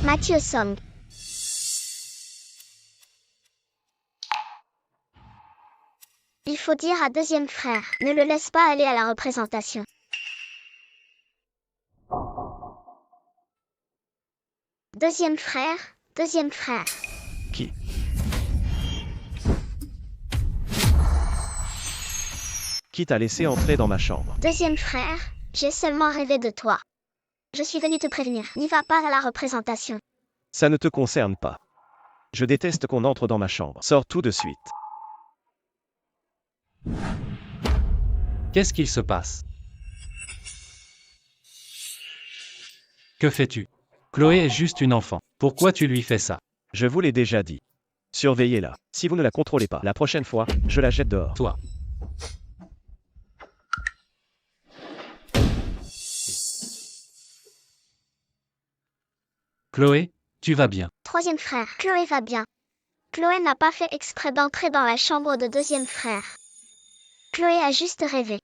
Speaker 2: Mathieu Song. Il faut dire à deuxième frère, ne le laisse pas aller à la représentation. Deuxième frère, deuxième frère.
Speaker 14: Qui? Qui t'a laissé entrer dans ma chambre?
Speaker 2: Deuxième frère, j'ai seulement rêvé de toi. Je suis venu te prévenir. N'y va pas à la représentation.
Speaker 14: Ça ne te concerne pas. Je déteste qu'on entre dans ma chambre. Sors tout de suite.
Speaker 12: Qu'est-ce qu'il se passe? Que fais-tu? Chloé est juste une enfant. Pourquoi tu lui fais ça?
Speaker 14: Je vous l'ai déjà dit. Surveillez-la. Si vous ne la contrôlez pas, la prochaine fois, je la jette dehors.
Speaker 12: Toi. Chloé, tu vas bien.
Speaker 2: Troisième frère, Chloé va bien. Chloé n'a pas fait exprès d'entrer dans la chambre de deuxième frère. Chloé a juste rêvé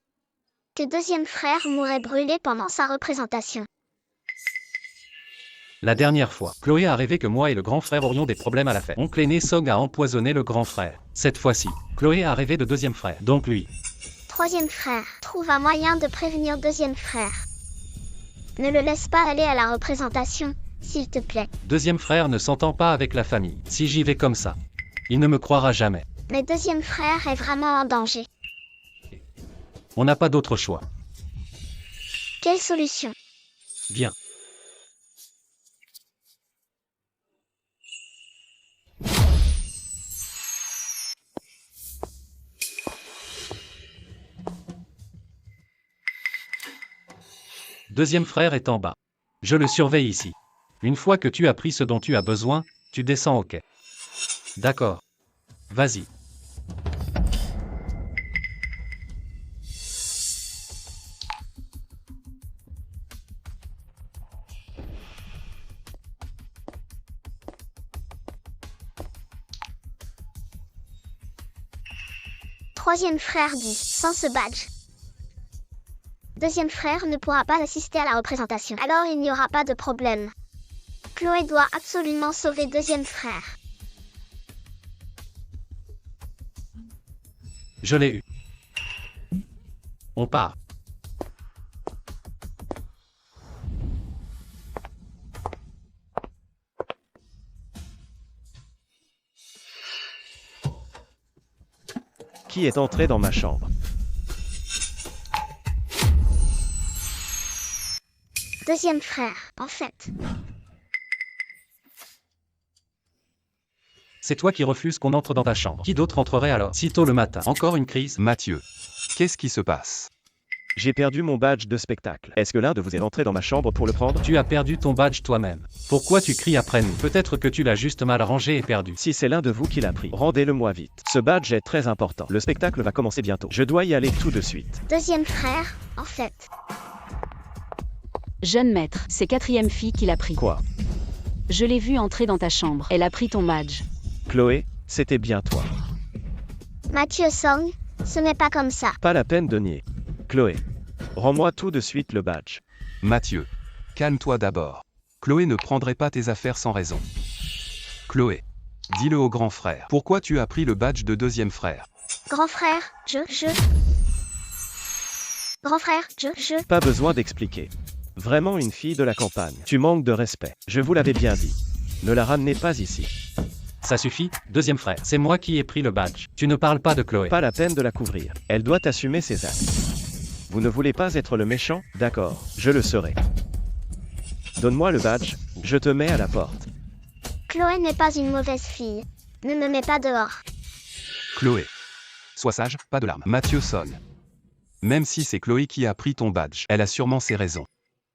Speaker 2: que deuxième frère mourrait brûlé pendant sa représentation.
Speaker 12: La dernière fois, Chloé a rêvé que moi et le grand frère aurions des problèmes à la fête. Oncle aîné Song a empoisonné le grand frère. Cette fois-ci, Chloé a rêvé de deuxième frère. Donc lui.
Speaker 2: Troisième frère, trouve un moyen de prévenir deuxième frère. Ne le laisse pas aller à la représentation, s'il te plaît.
Speaker 12: Deuxième frère ne s'entend pas avec la famille. Si j'y vais comme ça, il ne me croira jamais.
Speaker 2: Mais deuxième frère est vraiment en danger.
Speaker 12: On n'a pas d'autre choix.
Speaker 2: Quelle solution?
Speaker 12: Viens. Deuxième frère est en bas. Je le surveille ici. Une fois que tu as pris ce dont tu as besoin, tu descends au quai. D'accord. Vas-y.
Speaker 2: Troisième frère dit, sans ce badge. Deuxième frère ne pourra pas assister à la représentation. Alors il n'y aura pas de problème. Chloé doit absolument sauver deuxième frère.
Speaker 12: Je l'ai eu. On part.
Speaker 14: Qui est entré dans ma chambre?
Speaker 2: Deuxième frère, en fait.
Speaker 12: C'est toi qui refuses qu'on entre dans ta chambre. Qui d'autre entrerait alors? Si tôt le matin. Encore une crise?
Speaker 7: Mathieu, qu'est-ce qui se passe?
Speaker 14: J'ai perdu mon badge de spectacle. Est-ce que l'un de vous est entré dans ma chambre pour le prendre?
Speaker 12: Tu as perdu ton badge toi-même. Pourquoi tu cries après nous? Peut-être que tu l'as juste mal rangé et perdu.
Speaker 14: Si c'est l'un de vous qui l'a pris, rendez-le-moi vite. Ce badge est très important. Le spectacle va commencer bientôt. Je dois y aller tout de suite.
Speaker 2: Deuxième frère, en fait.
Speaker 4: Jeune maître, c'est quatrième fille qui l'a pris.
Speaker 14: Quoi?
Speaker 4: Je l'ai vue entrer dans ta chambre. Elle a pris ton badge.
Speaker 14: Chloé, c'était bien toi.
Speaker 2: Mathieu Song, ce n'est pas comme ça.
Speaker 14: Pas la peine de nier. Chloé, rends-moi tout de suite le badge.
Speaker 7: Mathieu, calme-toi d'abord. Chloé ne prendrait pas tes affaires sans raison. Chloé, dis-le au grand frère. Pourquoi tu as pris le badge de deuxième frère?
Speaker 2: Grand frère, Grand frère,
Speaker 14: Pas besoin d'expliquer. Vraiment une fille de la campagne. Tu manques de respect. Je vous l'avais bien dit. Ne la ramenez pas ici.
Speaker 12: Ça suffit, deuxième frère. C'est moi qui ai pris le badge. Tu ne parles pas de Chloé.
Speaker 14: Pas la peine de la couvrir. Elle doit assumer ses actes. Vous ne voulez pas être le méchant? D'accord, je le serai. Donne-moi le badge, je te mets à la porte.
Speaker 2: Chloé n'est pas une mauvaise fille. Ne me mets pas dehors.
Speaker 7: Chloé, sois sage, pas de larmes. Mathieu Song. Même si c'est Chloé qui a pris ton badge, elle a sûrement ses raisons.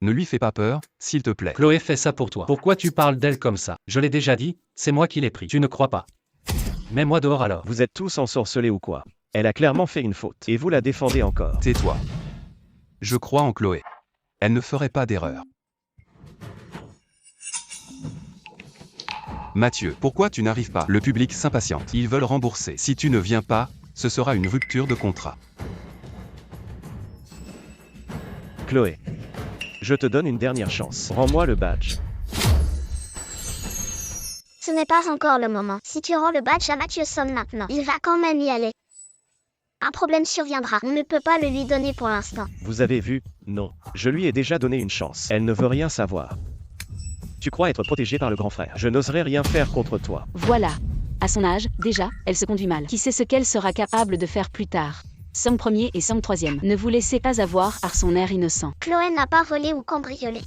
Speaker 7: Ne lui fais pas peur, s'il te plaît.
Speaker 12: Chloé fait ça pour toi. Pourquoi tu parles d'elle comme ça? Je l'ai déjà dit, c'est moi qui l'ai pris. Tu ne crois pas? Mets-moi dehors alors.
Speaker 14: Vous êtes tous ensorcelés ou quoi? Elle a clairement fait une faute. Et vous la défendez encore.
Speaker 7: Tais-toi. Je crois en Chloé. Elle ne ferait pas d'erreur. Mathieu, pourquoi tu n'arrives pas? Le public s'impatiente. Ils veulent rembourser. Si tu ne viens pas, ce sera une rupture de contrat.
Speaker 14: Chloé, je te donne une dernière chance. Rends-moi le badge.
Speaker 2: Ce n'est pas encore le moment. Si tu rends le badge à Mathieu Song maintenant, il va quand même y aller. Un problème surviendra. On ne peut pas le lui donner pour l'instant.
Speaker 14: Vous avez vu? Non. Je lui ai déjà donné une chance. Elle ne veut rien savoir. Tu crois être protégé par le grand frère. Je n'oserais rien faire contre toi.
Speaker 4: Voilà. À son âge, déjà, elle se conduit mal. Qui sait ce qu'elle sera capable de faire plus tard? Somme premier et Somme troisième. Ne vous laissez pas avoir par son air innocent.
Speaker 2: Chloé n'a pas volé ou cambriolé.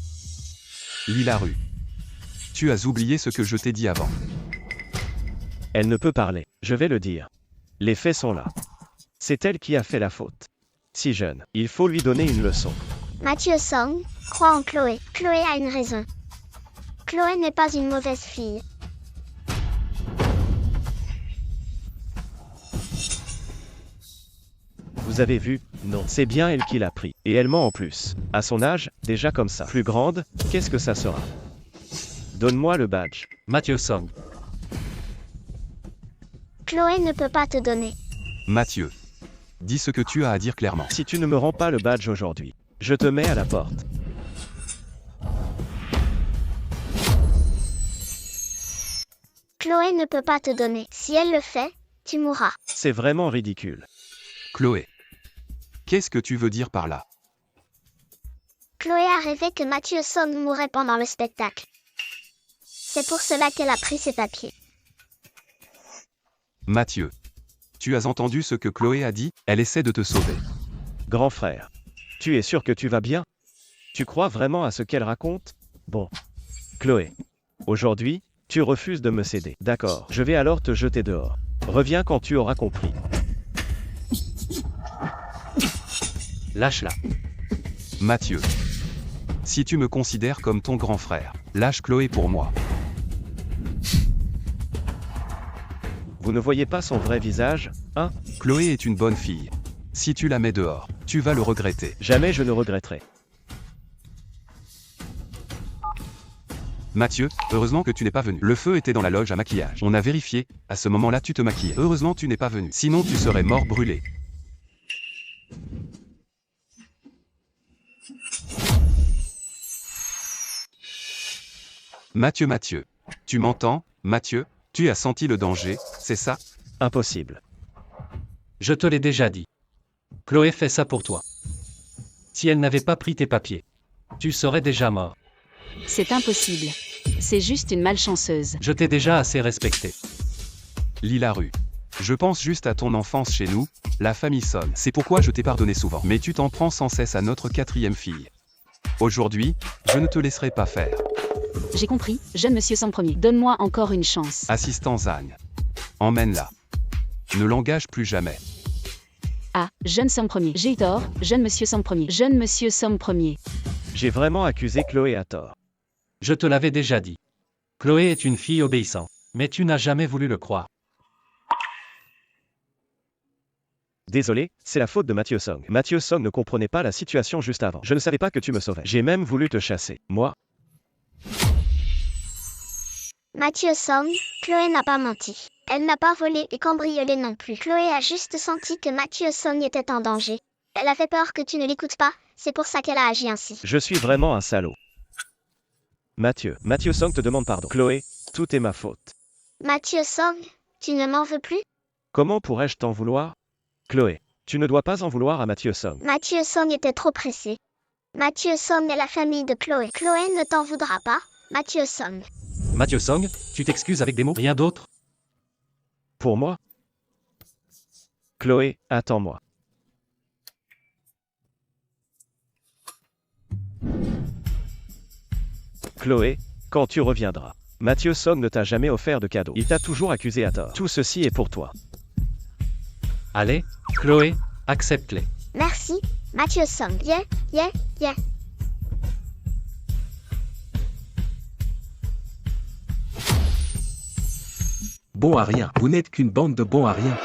Speaker 7: Lilarue. Tu as oublié ce que je t'ai dit avant.
Speaker 14: Elle ne peut parler. Je vais le dire. Les faits sont là. C'est elle qui a fait la faute. Si jeune, il faut lui donner une leçon.
Speaker 2: Mathieu Song croit en Chloé. Chloé a une raison. Chloé n'est pas une mauvaise fille.
Speaker 14: Vous avez vu? Non. C'est bien elle qui l'a pris. Et elle ment en plus. À son âge, déjà comme ça. Plus grande, qu'est-ce que ça sera? Donne-moi le badge.
Speaker 12: Mathieu Song.
Speaker 2: Chloé ne peut pas te donner.
Speaker 7: Mathieu. Dis ce que tu as à dire clairement.
Speaker 14: Si tu ne me rends pas le badge aujourd'hui, je te mets à la porte.
Speaker 2: Chloé ne peut pas te donner. Si elle le fait, tu mourras.
Speaker 14: C'est vraiment ridicule.
Speaker 7: Chloé. Qu'est-ce que tu veux dire par là?
Speaker 2: Chloé a rêvé que Mathieu Song mourrait pendant le spectacle. C'est pour cela qu'elle a pris ses papiers.
Speaker 7: Mathieu. Tu as entendu ce que Chloé a dit? Elle essaie de te sauver.
Speaker 14: Grand frère. Tu es sûr que tu vas bien? Tu crois vraiment à ce qu'elle raconte? Bon. Chloé. Aujourd'hui, tu refuses de me céder. D'accord. Je vais alors te jeter dehors. Reviens quand tu auras compris.
Speaker 12: Lâche-la.
Speaker 7: Mathieu. Si tu me considères comme ton grand frère, lâche Chloé pour moi.
Speaker 14: Vous ne voyez pas son vrai visage, hein?
Speaker 7: Chloé est une bonne fille. Si tu la mets dehors, tu vas le regretter.
Speaker 14: Jamais je ne regretterai.
Speaker 7: Mathieu, heureusement que tu n'es pas venu. Le feu était dans la loge à maquillage. On a vérifié, à ce moment-là tu te maquillais. Heureusement tu n'es pas venu. Sinon tu serais mort brûlé. Mathieu. Tu m'entends, Mathieu? Tu as senti le danger, c'est ça?
Speaker 14: Impossible.
Speaker 12: Je te l'ai déjà dit. Chloé fait ça pour toi. Si elle n'avait pas pris tes papiers, tu serais déjà mort.
Speaker 4: C'est impossible. C'est juste une malchanceuse.
Speaker 12: Je t'ai déjà assez respecté.
Speaker 7: Lilarue. Je pense juste à ton enfance chez nous, la famille Song. C'est pourquoi je t'ai pardonné souvent. Mais tu t'en prends sans cesse à notre quatrième fille. Aujourd'hui, je ne te laisserai pas faire.
Speaker 4: J'ai compris, jeune monsieur Song premier. Donne-moi encore une chance.
Speaker 7: Assistant Zhang. Emmène-la. Ne l'engage plus jamais.
Speaker 4: Ah, jeune Song premier. J'ai eu tort, jeune monsieur Song premier. Jeune monsieur Song premier.
Speaker 14: J'ai vraiment accusé Chloé à tort.
Speaker 12: Je te l'avais déjà dit. Chloé est une fille obéissante, mais tu n'as jamais voulu le croire.
Speaker 14: Désolé, c'est la faute de Mathieu Song. Mathieu Song ne comprenait pas la situation juste avant. Je ne savais pas que tu me sauvais. J'ai même voulu te chasser. Moi.
Speaker 2: Mathieu Song, Chloé n'a pas menti. Elle n'a pas volé et cambriolé non plus. Chloé a juste senti que Mathieu Song était en danger. Elle a fait peur que tu ne l'écoutes pas, c'est pour ça qu'elle a agi ainsi.
Speaker 14: Je suis vraiment un salaud. Mathieu Song te demande pardon. Chloé, tout est ma faute.
Speaker 2: Mathieu Song, tu ne m'en veux plus?
Speaker 14: Comment pourrais-je t'en vouloir? Chloé, tu ne dois pas en vouloir à Mathieu Song.
Speaker 2: Mathieu Song était trop pressé. Mathieu Song est la famille de Chloé. Chloé ne t'en voudra pas, Mathieu Song.
Speaker 12: Mathieu Song, tu t'excuses avec des mots, rien d'autre?
Speaker 14: Pour moi? Chloé, attends-moi. Chloé, quand tu reviendras. Mathieu Song ne t'a jamais offert de cadeau. Il t'a toujours accusé à tort. Tout ceci est pour toi.
Speaker 12: Allez, Chloé, accepte-les.
Speaker 2: Merci, Mathieu Song. Yeah.
Speaker 10: Bon à rien, vous n'êtes qu'une bande de bons à rien.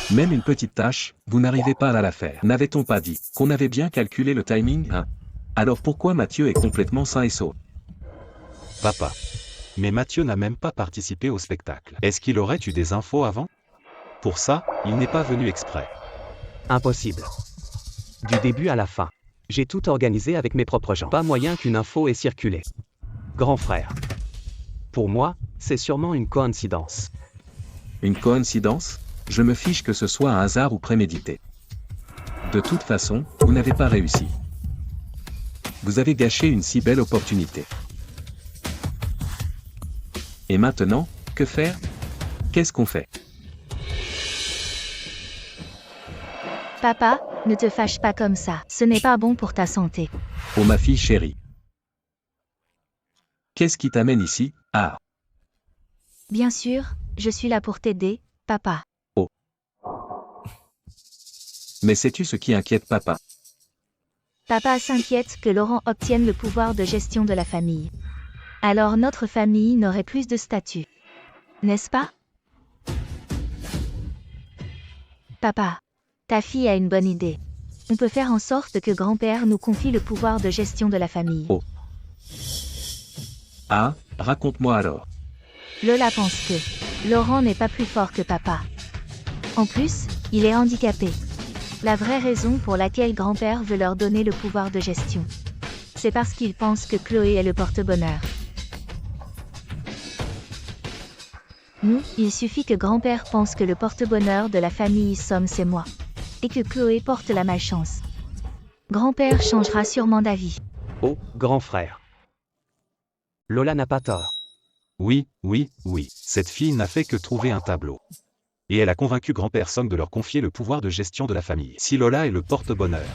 Speaker 10: Même une petite tâche, vous n'arrivez pas à la faire. N'avait-on pas dit qu'on avait bien calculé le timing, hein? Alors pourquoi Mathieu est complètement sain et sauf?
Speaker 3: Papa. Mais Mathieu n'a même pas participé au spectacle. Est-ce qu'il aurait eu des infos avant? Pour ça, il n'est pas venu exprès.
Speaker 9: Impossible. Du début à la fin. J'ai tout organisé avec mes propres gens. Pas moyen qu'une info ait circulé. Grand frère. Pour moi, c'est sûrement une coïncidence.
Speaker 10: Une coïncidence? Je me fiche que ce soit un hasard ou prémédité. De toute façon, vous n'avez pas réussi. Vous avez gâché une si belle opportunité. Et maintenant, que faire? Qu'est-ce qu'on fait?
Speaker 15: Papa, ne te fâche pas comme ça. Ce n'est pas bon pour ta santé.
Speaker 10: Oh ma fille chérie. Qu'est-ce qui t'amène ici? Ah.
Speaker 15: Bien sûr, je suis là pour t'aider, papa.
Speaker 10: Oh. Mais sais-tu ce qui inquiète papa?
Speaker 15: Papa s'inquiète que Laurent obtienne le pouvoir de gestion de la famille. Alors notre famille n'aurait plus de statut. N'est-ce pas? Papa, ta fille a une bonne idée. On peut faire en sorte que grand-père nous confie le pouvoir de gestion de la famille.
Speaker 10: Oh. Ah, raconte-moi alors.
Speaker 15: Lola pense que Laurent n'est pas plus fort que papa. En plus, il est handicapé. La vraie raison pour laquelle grand-père veut leur donner le pouvoir de gestion, c'est parce qu'il pense que Chloé est le porte-bonheur. Nous, il suffit que grand-père pense que le porte-bonheur de la famille Somme c'est moi. Et que Chloé porte la malchance. Grand-père changera sûrement d'avis.
Speaker 9: Oh, grand frère. Lola n'a pas tort.
Speaker 3: Oui, cette fille n'a fait que trouver un tableau. Et elle a convaincu grand-père Song de leur confier le pouvoir de gestion de la famille. Si Lola est le porte-bonheur,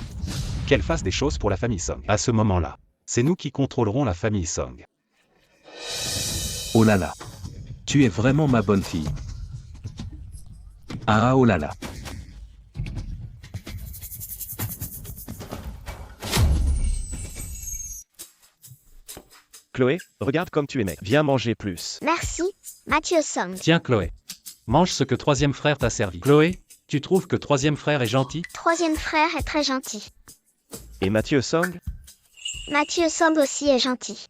Speaker 3: qu'elle fasse des choses pour la famille Song. À ce moment-là, c'est nous qui contrôlerons la famille Song.
Speaker 10: Oh là là. Tu es vraiment ma bonne fille. Ah oh là là.
Speaker 14: Chloé, regarde comme tu es mec. Viens manger plus.
Speaker 2: Merci, Mathieu Song.
Speaker 12: Tiens Chloé. Mange ce que troisième frère t'a servi. Chloé, tu trouves que troisième frère est gentil?
Speaker 2: Troisième frère est très gentil.
Speaker 14: Et Mathieu Song?
Speaker 2: Mathieu Song aussi est gentil.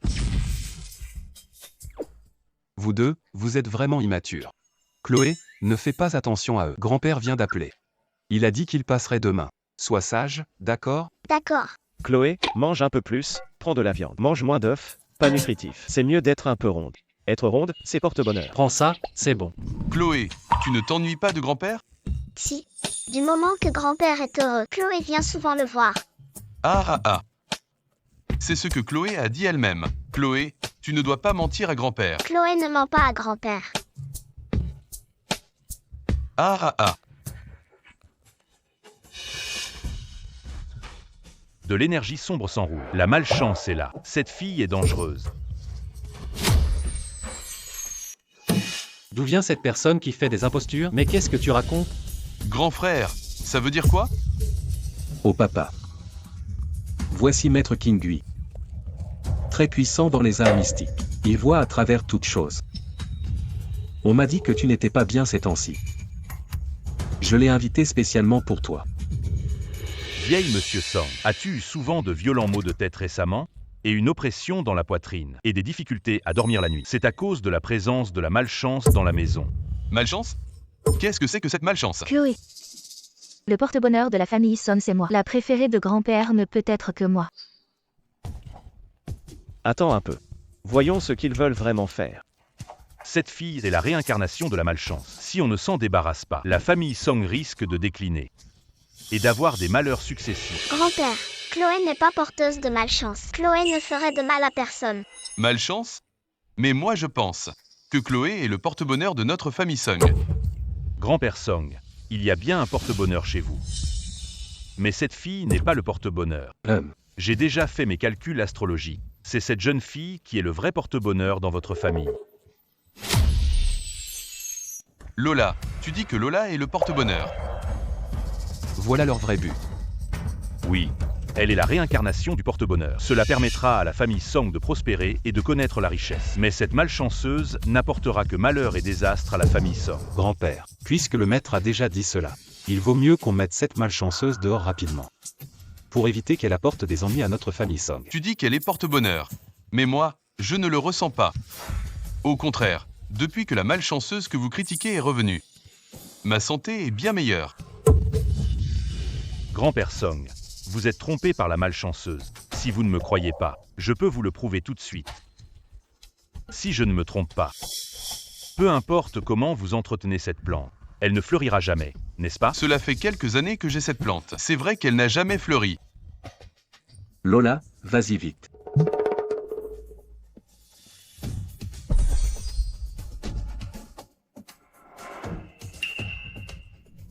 Speaker 7: Vous deux, vous êtes vraiment immatures. Chloé, ne fais pas attention à eux. Grand-père vient d'appeler. Il a dit qu'il passerait demain. Sois sage, d'accord?
Speaker 2: D'accord.
Speaker 14: Chloé, mange un peu plus, prends de la viande. Mange moins d'œufs, pas nutritif. C'est mieux d'être un peu ronde. Être ronde, c'est porte-bonheur.
Speaker 12: Prends ça, c'est bon.
Speaker 11: Chloé, tu ne t'ennuies pas de grand-père?
Speaker 2: Si. Du moment que grand-père est heureux, Chloé vient souvent le voir.
Speaker 11: Ah. C'est ce que Chloé a dit elle-même. Chloé, tu ne dois pas mentir à grand-père.
Speaker 2: Chloé ne ment pas à grand-père.
Speaker 11: Ah.
Speaker 13: De l'énergie sombre s'enroule. La malchance est là. Cette fille est dangereuse.
Speaker 12: D'où vient cette personne qui fait des impostures? Mais qu'est-ce que tu racontes?
Speaker 11: Grand frère, ça veut dire quoi?
Speaker 10: Oh papa. Voici Maître Kingui. Très puissant dans les arts mystiques. Il voit à travers toutes choses. On m'a dit que tu n'étais pas bien ces temps-ci. Je l'ai invité spécialement pour toi.
Speaker 13: Vieille Monsieur Song, as-tu eu souvent de violents maux de tête récemment? Et une oppression dans la poitrine, et des difficultés à dormir la nuit. C'est à cause de la présence de la malchance dans la maison.
Speaker 11: Malchance? Qu'est-ce que c'est que cette malchance?
Speaker 15: Chloé. Le porte-bonheur de la famille Somme c'est moi. La préférée de grand-père ne peut être que moi.
Speaker 14: Attends un peu. Voyons ce qu'ils veulent vraiment faire.
Speaker 13: Cette fille est la réincarnation de la malchance. Si on ne s'en débarrasse pas, la famille Song risque de décliner. Et d'avoir des malheurs successifs.
Speaker 2: Grand-père, Chloé n'est pas porteuse de malchance. Chloé ne ferait de mal à personne.
Speaker 11: Malchance? Mais moi je pense que Chloé est le porte-bonheur de notre famille Song.
Speaker 13: Grand-père Song, il y a bien un porte-bonheur chez vous. Mais cette fille n'est pas le porte-bonheur. J'ai déjà fait mes calculs astrologiques. C'est cette jeune fille qui est le vrai porte-bonheur dans votre famille.
Speaker 11: Lola, tu dis que Lola est le porte-bonheur.
Speaker 7: Voilà leur vrai but.
Speaker 13: Oui, elle est la réincarnation du porte-bonheur. Cela permettra à la famille Song de prospérer et de connaître la richesse. Mais cette malchanceuse n'apportera que malheur et désastre à la famille Song.
Speaker 3: Grand-père, puisque le maître a déjà dit cela, il vaut mieux qu'on mette cette malchanceuse dehors rapidement. Pour éviter qu'elle apporte des ennuis à notre famille Song.
Speaker 11: Tu dis qu'elle est porte-bonheur. Mais moi, je ne le ressens pas. Au contraire, depuis que la malchanceuse que vous critiquez est revenue, ma santé est bien meilleure.
Speaker 13: Grand-père Song, vous êtes trompé par la malchanceuse. Si vous ne me croyez pas, je peux vous le prouver tout de suite. Si je ne me trompe pas, peu importe comment vous entretenez cette plante, elle ne fleurira jamais, n'est-ce pas?
Speaker 11: Cela fait quelques années que j'ai cette plante. C'est vrai qu'elle n'a jamais fleuri.
Speaker 10: Lola, vas-y vite.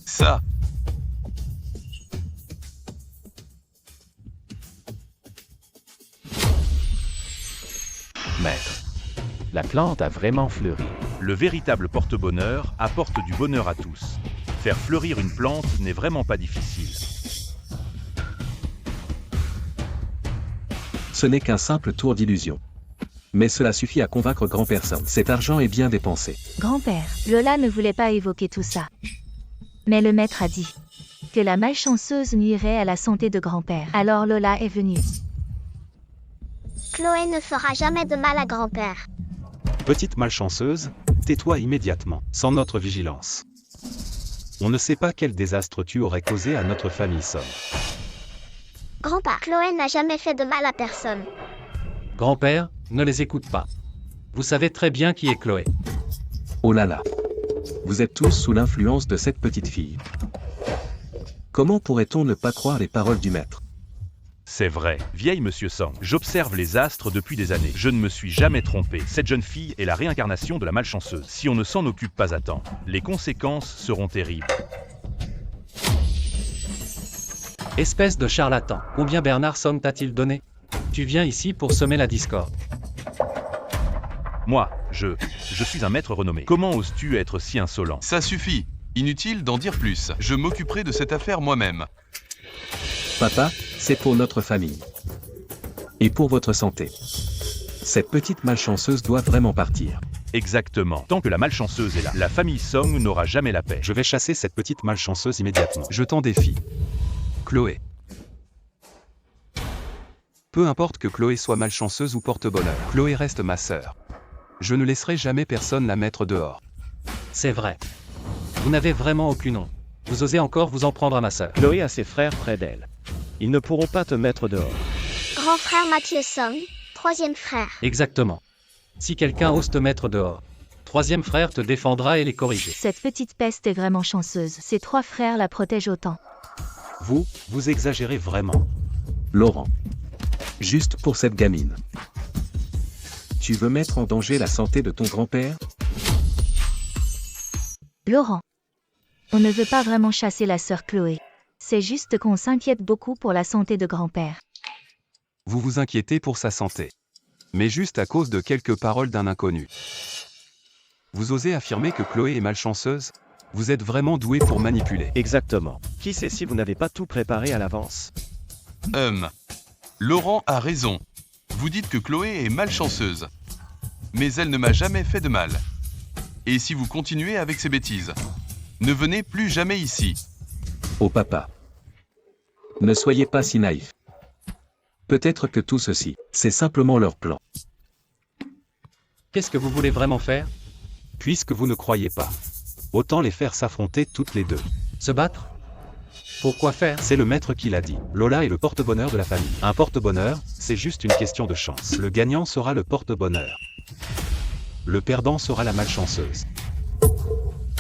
Speaker 11: Ça.
Speaker 5: Maître. La plante a vraiment fleuri.
Speaker 13: Le véritable porte-bonheur apporte du bonheur à tous. Faire fleurir une plante n'est vraiment pas difficile.
Speaker 10: Ce n'est qu'un simple tour d'illusion. Mais cela suffit à convaincre grand-père Song. Cet argent est bien dépensé.
Speaker 15: Grand-père, Lola ne voulait pas évoquer tout ça. Mais le maître a dit que la malchanceuse nuirait à la santé de grand-père. Alors Lola est venue.
Speaker 2: Chloé ne fera jamais de mal à grand-père.
Speaker 3: Petite malchanceuse, tais-toi immédiatement, sans notre vigilance. On ne sait pas quel désastre tu aurais causé à notre famille Song.
Speaker 2: Grand-père, Chloé n'a jamais fait de mal à personne.
Speaker 12: Grand-père, ne les écoute pas. Vous savez très bien qui est Chloé.
Speaker 10: Oh là là. Vous êtes tous sous l'influence de cette petite fille. Comment pourrait-on ne pas croire les paroles du maître?
Speaker 13: C'est vrai, vieille Monsieur Song. J'observe les astres depuis des années. Je ne me suis jamais trompé. Cette jeune fille est la réincarnation de la malchanceuse. Si on ne s'en occupe pas à temps, les conséquences seront terribles.
Speaker 12: Espèce de charlatan. Combien Bernard Song t'a-t-il donné? Tu viens ici pour semer la discorde.
Speaker 13: Moi, je suis un maître renommé. Comment oses-tu être si insolent?
Speaker 11: Ça suffit. Inutile d'en dire plus. Je m'occuperai de cette affaire moi-même.
Speaker 10: Papa, c'est pour notre famille. Et pour votre santé. Cette petite malchanceuse doit vraiment partir.
Speaker 13: Exactement. Tant que la malchanceuse est là, la famille Song n'aura jamais la paix.
Speaker 3: Je vais chasser cette petite malchanceuse immédiatement.
Speaker 7: Je t'en défie. Chloé. Peu importe que Chloé soit malchanceuse ou porte-bonheur, Chloé reste ma sœur. Je ne laisserai jamais personne la mettre dehors.
Speaker 12: C'est vrai. Vous n'avez vraiment aucune honte. Vous osez encore vous en prendre à ma sœur.
Speaker 14: Chloé a ses frères près d'elle. Ils ne pourront pas te mettre dehors.
Speaker 2: Grand frère Mathieu Song, troisième frère.
Speaker 12: Exactement. Si quelqu'un ose te mettre dehors, troisième frère te défendra et les corriger.
Speaker 15: Cette petite peste est vraiment chanceuse. Ses 3 frères la protègent autant.
Speaker 3: Vous exagérez vraiment.
Speaker 10: Laurent. Juste pour cette gamine. Tu veux mettre en danger la santé de ton grand-père?
Speaker 15: Laurent. On ne veut pas vraiment chasser la sœur Chloé. C'est juste qu'on s'inquiète beaucoup pour la santé de grand-père.
Speaker 7: Vous vous inquiétez pour sa santé. Mais juste à cause de quelques paroles d'un inconnu. Vous osez affirmer que Chloé est malchanceuse? Vous êtes vraiment doué pour manipuler.
Speaker 14: Exactement. Qui sait si vous n'avez pas tout préparé à l'avance?
Speaker 11: Laurent a raison. Vous dites que Chloé est malchanceuse. Mais elle ne m'a jamais fait de mal. Et si vous continuez avec ces bêtises, ne venez plus jamais ici.
Speaker 10: Oh papa. Ne soyez pas si naïf. Peut-être que tout ceci, c'est simplement leur plan.
Speaker 12: Qu'est-ce que vous voulez vraiment faire?
Speaker 3: Puisque vous ne croyez pas, autant les faire s'affronter toutes les deux.
Speaker 12: Se battre? Pourquoi faire?
Speaker 3: C'est le maître qui l'a dit. Lola est le porte-bonheur de la famille. Un porte-bonheur, c'est juste une question de chance. Le gagnant sera le porte-bonheur. Le perdant sera la malchanceuse.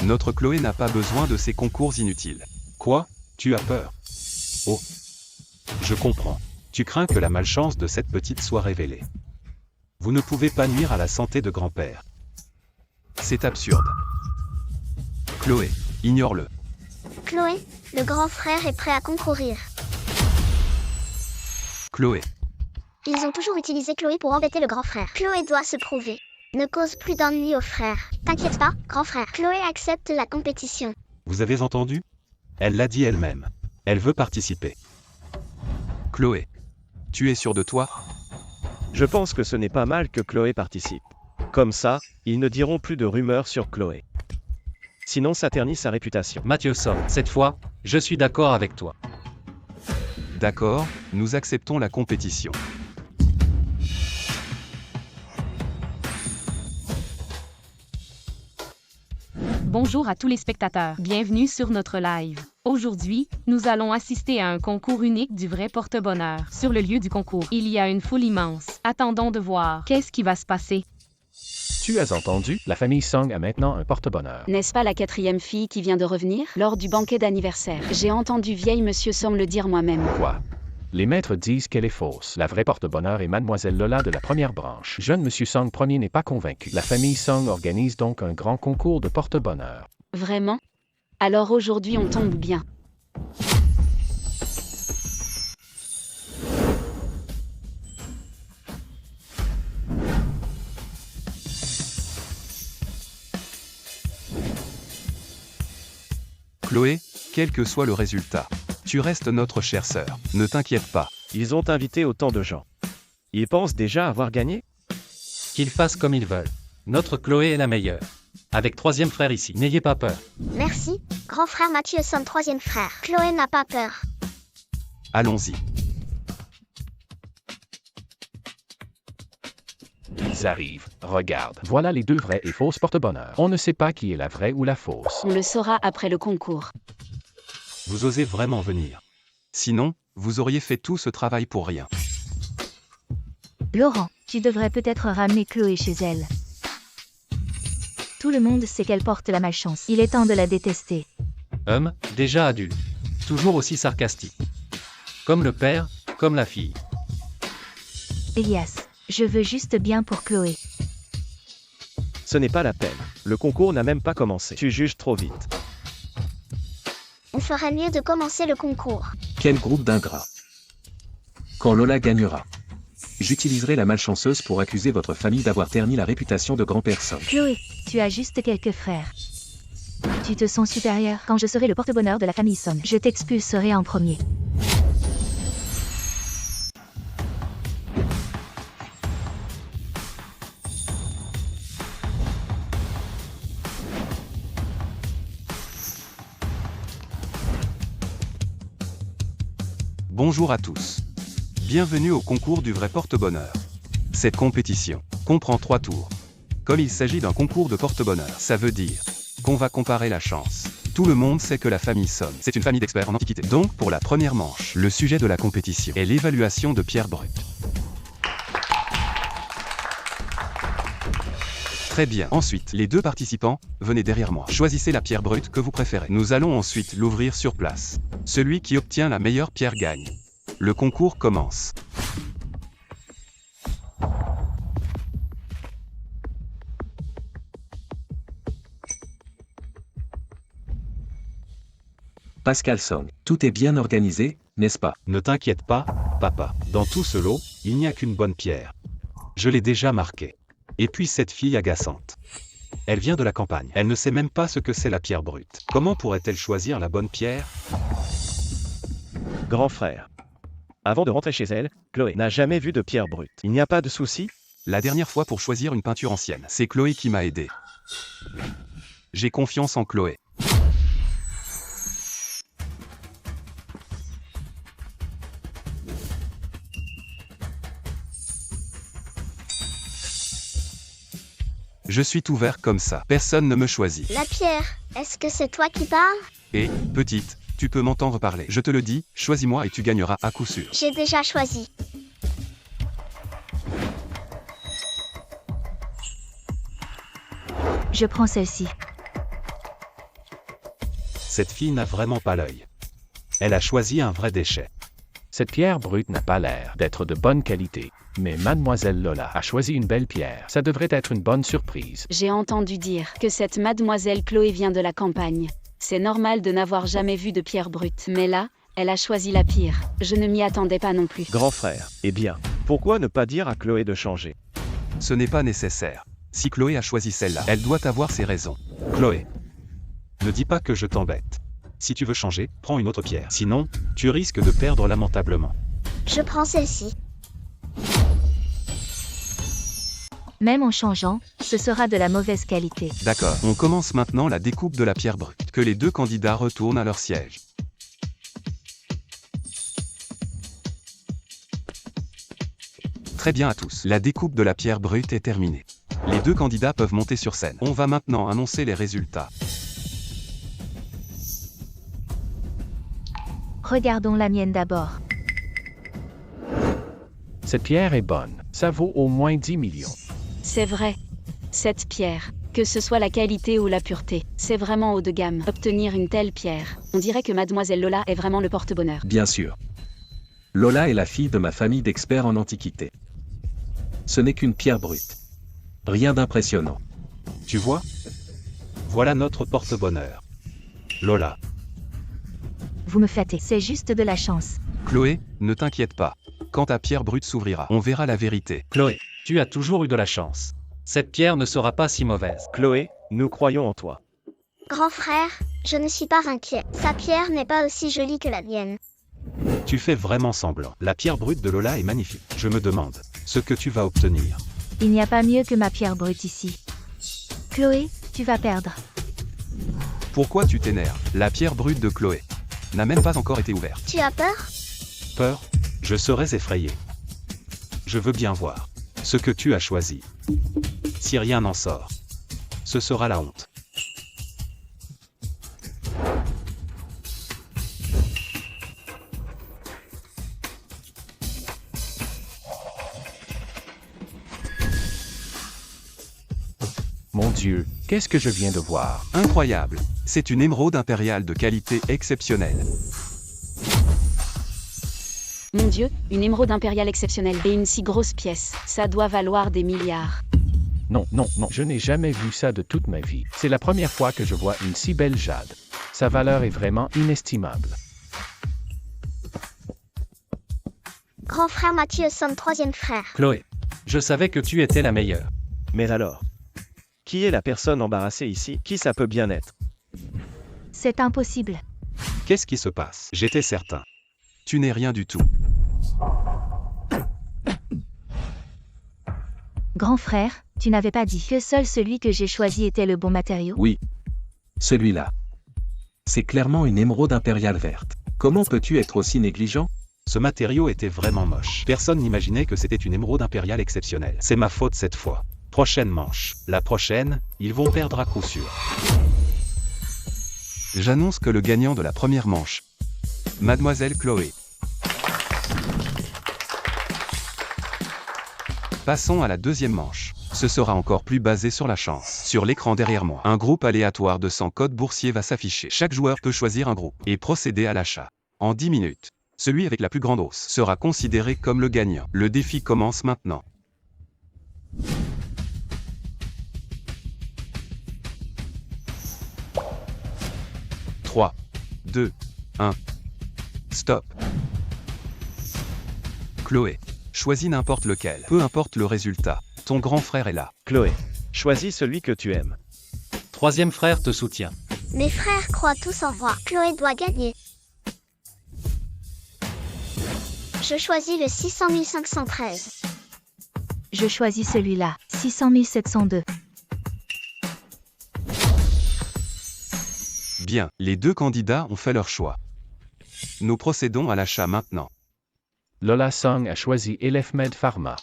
Speaker 7: Notre Chloé n'a pas besoin de ces concours inutiles.
Speaker 3: Quoi? Tu as peur? Oh. Je comprends. Tu crains que la malchance de cette petite soit révélée. Vous ne pouvez pas nuire à la santé de grand-père.
Speaker 7: C'est absurde. Chloé, ignore-le.
Speaker 2: Chloé, le grand frère est prêt à concourir.
Speaker 7: Chloé.
Speaker 2: Ils ont toujours utilisé Chloé pour embêter le grand frère. Chloé doit se prouver. Ne cause plus d'ennuis aux frères. T'inquiète pas, grand frère. Chloé accepte la compétition.
Speaker 3: Vous avez entendu? Elle l'a dit elle-même. Elle veut participer.
Speaker 7: Chloé. Tu es sûr de toi?
Speaker 14: Je pense que ce n'est pas mal que Chloé participe. Comme ça, ils ne diront plus de rumeurs sur Chloé. Sinon ça ternit sa réputation.
Speaker 12: Mathieu Song, cette fois, je suis d'accord avec toi.
Speaker 7: D'accord, nous acceptons la compétition.
Speaker 1: Bonjour à tous les spectateurs, bienvenue sur notre live. Aujourd'hui, nous allons assister à un concours unique du vrai porte-bonheur. Sur le lieu du concours, il y a une foule immense. Attendons de voir. Qu'est-ce qui va se passer?
Speaker 5: Tu as entendu? La famille Song a maintenant un porte-bonheur.
Speaker 4: N'est-ce pas la 4e fille qui vient de revenir? Lors du banquet d'anniversaire. J'ai entendu vieille Monsieur Song le dire moi-même.
Speaker 5: Quoi? Les maîtres disent qu'elle est fausse. La vraie porte-bonheur est Mademoiselle Lola de la première branche. Jeune Monsieur Song Ier n'est pas convaincu. La famille Song organise donc un grand concours de porte-bonheur.
Speaker 4: Vraiment? Alors aujourd'hui on tombe bien.
Speaker 7: Chloé, quel que soit le résultat, tu restes notre chère sœur. Ne t'inquiète pas.
Speaker 14: Ils ont invité autant de gens. Ils pensent déjà avoir gagné?
Speaker 12: Qu'ils fassent comme ils veulent. Notre Chloé est la meilleure. Avec troisième frère ici, n'ayez pas peur.
Speaker 2: Merci, grand frère Mathieu Somme troisième frère. Chloé n'a pas peur.
Speaker 7: Allons-y.
Speaker 5: Ils arrivent. Regarde. Voilà les deux vrais et fausses porte-bonheur. On ne sait pas qui est la vraie ou la fausse.
Speaker 4: On le saura après le concours.
Speaker 3: Vous osez vraiment venir.
Speaker 7: Sinon, vous auriez fait tout ce travail pour rien.
Speaker 15: Laurent, tu devrais peut-être ramener Chloé chez elle. Tout le monde sait qu'elle porte la malchance. Il est temps de la détester.
Speaker 12: Homme, déjà adulte. Toujours aussi sarcastique. Comme le père, comme la fille.
Speaker 15: Elias, je veux juste bien pour Chloé.
Speaker 14: Ce n'est pas la peine. Le concours n'a même pas commencé. Tu juges trop vite.
Speaker 2: On ferait mieux de commencer le concours.
Speaker 10: Quel groupe d'ingrats. Quand Lola gagnera, j'utiliserai la malchanceuse pour accuser votre famille d'avoir terni la réputation de grand-père Song.
Speaker 15: Chloé, tu as juste quelques frères. Tu te sens supérieur. Quand je serai le porte-bonheur de la famille Song, je t'expulserai en premier.
Speaker 7: Bonjour à tous. Bienvenue au concours du vrai porte-bonheur. Cette compétition comprend 3 tours. Comme il s'agit d'un concours de porte-bonheur, ça veut dire qu'on va comparer la chance. Tout le monde sait que la famille Somme, c'est une famille d'experts en antiquité. Donc, pour la première manche, le sujet de la compétition est l'évaluation de pierres brutes. Très bien. Ensuite, les 2 participants, venez derrière moi. Choisissez la pierre brute que vous préférez. Nous allons ensuite l'ouvrir sur place. Celui qui obtient la meilleure pierre gagne. Le concours commence.
Speaker 10: Pascal Song, tout est bien organisé, n'est-ce pas?
Speaker 3: Ne t'inquiète pas, papa. Dans tout ce lot, il n'y a qu'une bonne pierre. Je l'ai déjà marquée. Et puis cette fille agaçante. Elle vient de la campagne. Elle ne sait même pas ce que c'est la pierre brute. Comment pourrait-elle choisir la bonne pierre?
Speaker 14: Grand frère. Avant de rentrer chez elle, Chloé n'a jamais vu de pierre brute. Il n'y a pas de souci?
Speaker 7: La dernière fois pour choisir une peinture ancienne, c'est Chloé qui m'a aidé. J'ai confiance en Chloé. Je suis tout vert comme ça. Personne ne me choisit.
Speaker 2: La pierre, est-ce que c'est toi qui parles?
Speaker 7: Et, petite, tu peux m'entendre parler. Je te le dis, choisis-moi et tu gagneras à coup sûr.
Speaker 2: J'ai déjà choisi.
Speaker 15: Je prends celle-ci.
Speaker 3: Cette fille n'a vraiment pas l'œil. Elle a choisi un vrai déchet.
Speaker 5: Cette pierre brute n'a pas l'air d'être de bonne qualité. Mais mademoiselle Lola a choisi une belle pierre. Ça devrait être une bonne surprise.
Speaker 4: J'ai entendu dire que cette mademoiselle Chloé vient de la campagne. C'est normal de n'avoir jamais vu de pierre brute. Mais là, elle a choisi la pire. Je ne m'y attendais pas non plus.
Speaker 14: Grand frère. Eh bien, pourquoi ne pas dire à Chloé de changer?
Speaker 7: Ce n'est pas nécessaire. Si Chloé a choisi celle-là, elle doit avoir ses raisons. Chloé,
Speaker 3: ne dis pas que je t'embête. Si tu veux changer, prends une autre pierre. Sinon, tu risques de perdre lamentablement.
Speaker 2: Je prends celle-ci.
Speaker 15: Même en changeant, ce sera de la mauvaise qualité.
Speaker 7: D'accord. On commence maintenant la découpe de la pierre brute. Que les 2 candidats retournent à leur siège. Très bien à tous. La découpe de la pierre brute est terminée. Les 2 candidats peuvent monter sur scène. On va maintenant annoncer les résultats.
Speaker 15: Regardons la mienne d'abord.
Speaker 5: Cette pierre est bonne. Ça vaut au moins 10 millions.
Speaker 4: C'est vrai. Cette pierre, que ce soit la qualité ou la pureté, c'est vraiment haut de gamme. Obtenir une telle pierre, on dirait que mademoiselle Lola est vraiment le porte-bonheur.
Speaker 10: Bien sûr. Lola est la fille de ma famille d'experts en antiquité. Ce n'est qu'une pierre brute. Rien d'impressionnant.
Speaker 3: Tu vois? Voilà notre porte-bonheur. Lola.
Speaker 15: Vous me flattez, c'est juste de la chance.
Speaker 7: Chloé, ne t'inquiète pas. Quand ta pierre brute s'ouvrira, on verra la vérité.
Speaker 12: Chloé, tu as toujours eu de la chance. Cette pierre ne sera pas si mauvaise.
Speaker 14: Chloé, nous croyons en toi.
Speaker 2: Grand frère, je ne suis pas inquiet. Sa pierre n'est pas aussi jolie que la mienne.
Speaker 3: Tu fais vraiment semblant. La pierre brute de Lola est magnifique. Je me demande ce que tu vas obtenir.
Speaker 15: Il n'y a pas mieux que ma pierre brute ici. Chloé, tu vas perdre.
Speaker 7: Pourquoi tu t'énerves? La pierre brute de Chloé n'a même pas encore été ouverte.
Speaker 2: Tu as peur?
Speaker 3: Peur? Je serais effrayé. Je veux bien voir ce que tu as choisi. Si rien n'en sort, ce sera la honte.
Speaker 5: Mon Dieu, qu'est-ce que je viens de voir?
Speaker 7: Incroyable. C'est une émeraude impériale de qualité exceptionnelle.
Speaker 4: Mon Dieu, une émeraude impériale exceptionnelle et une si grosse pièce, ça doit valoir des milliards.
Speaker 5: Non, non, non, je n'ai jamais vu ça de toute ma vie. C'est la première fois que je vois une si belle jade. Sa valeur est vraiment inestimable.
Speaker 2: Grand frère Mathieu Somme, troisième frère.
Speaker 12: Chloé, je savais que tu étais la meilleure.
Speaker 14: Mais alors? Qui est la personne embarrassée ici? Qui ça peut bien être?
Speaker 15: C'est impossible.
Speaker 3: Qu'est-ce qui se passe? J'étais certain.
Speaker 7: Tu n'es rien du tout.
Speaker 15: Grand frère, tu n'avais pas dit que seul celui que j'ai choisi était le bon matériau?
Speaker 10: Oui. Celui-là. C'est clairement une émeraude impériale verte. Comment peux-tu être aussi négligent?
Speaker 3: Ce matériau était vraiment moche. Personne n'imaginait que c'était une émeraude impériale exceptionnelle. C'est ma faute cette fois. Prochaine manche. La prochaine, ils vont perdre à coup sûr.
Speaker 7: J'annonce que le gagnant de la première manche, Mademoiselle Chloé. Passons à la deuxième manche. Ce sera encore plus basé sur la chance. Sur l'écran derrière moi, un groupe aléatoire de 100 codes boursiers va s'afficher. Chaque joueur peut choisir un groupe et procéder à l'achat. En 10 minutes, celui avec la plus grande hausse sera considéré comme le gagnant. Le défi commence maintenant. « 3, 2, 1... Stop. Chloé, choisis n'importe lequel, peu importe le résultat. Ton grand frère est là.
Speaker 14: Chloé, choisis celui que tu aimes.
Speaker 12: Troisième frère te soutient.
Speaker 2: Mes frères croient tous en moi. Chloé doit gagner. Je choisis le 600 513.
Speaker 15: Je choisis celui-là, 600 702.
Speaker 7: Bien, les deux candidats ont fait leur choix. Nous procédons à l'achat maintenant.
Speaker 5: Lola Song a choisi Elefmed Pharma.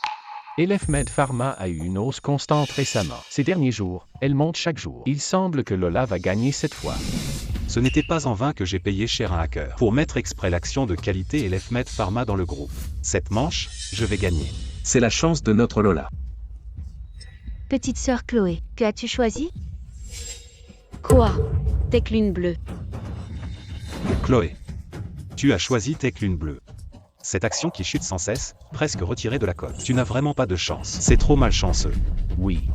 Speaker 5: Elefmed Pharma a eu une hausse constante récemment. Ces derniers jours, elle monte chaque jour. Il semble que Lola va gagner cette fois.
Speaker 3: Ce n'était pas en vain que j'ai payé cher un hacker pour mettre exprès l'action de qualité Elefmed Pharma dans le groupe. Cette manche, je vais gagner.
Speaker 10: C'est la chance de notre Lola.
Speaker 15: Petite sœur Chloé, que as-tu choisi?
Speaker 4: Quoi? Tech Lune Bleue.
Speaker 3: Chloé, tu as choisi Tech Lune Bleue. Cette action qui chute sans cesse, presque retirée de la cote. Tu n'as vraiment pas de chance. C'est trop malchanceux.
Speaker 5: Oui.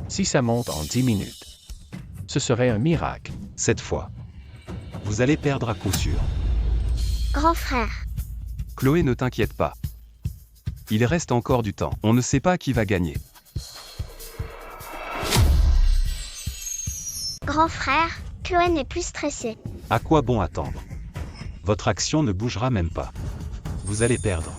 Speaker 5: Si ça monte en 10 minutes, ce serait un miracle.
Speaker 3: Cette fois, vous allez perdre à coup sûr.
Speaker 2: Grand frère.
Speaker 7: Chloé, ne t'inquiète pas. Il reste encore du temps. On ne sait pas qui va gagner.
Speaker 2: Grand frère, Chloé n'est plus stressée.
Speaker 3: À quoi bon attendre? Votre action ne bougera même pas. Vous allez perdre.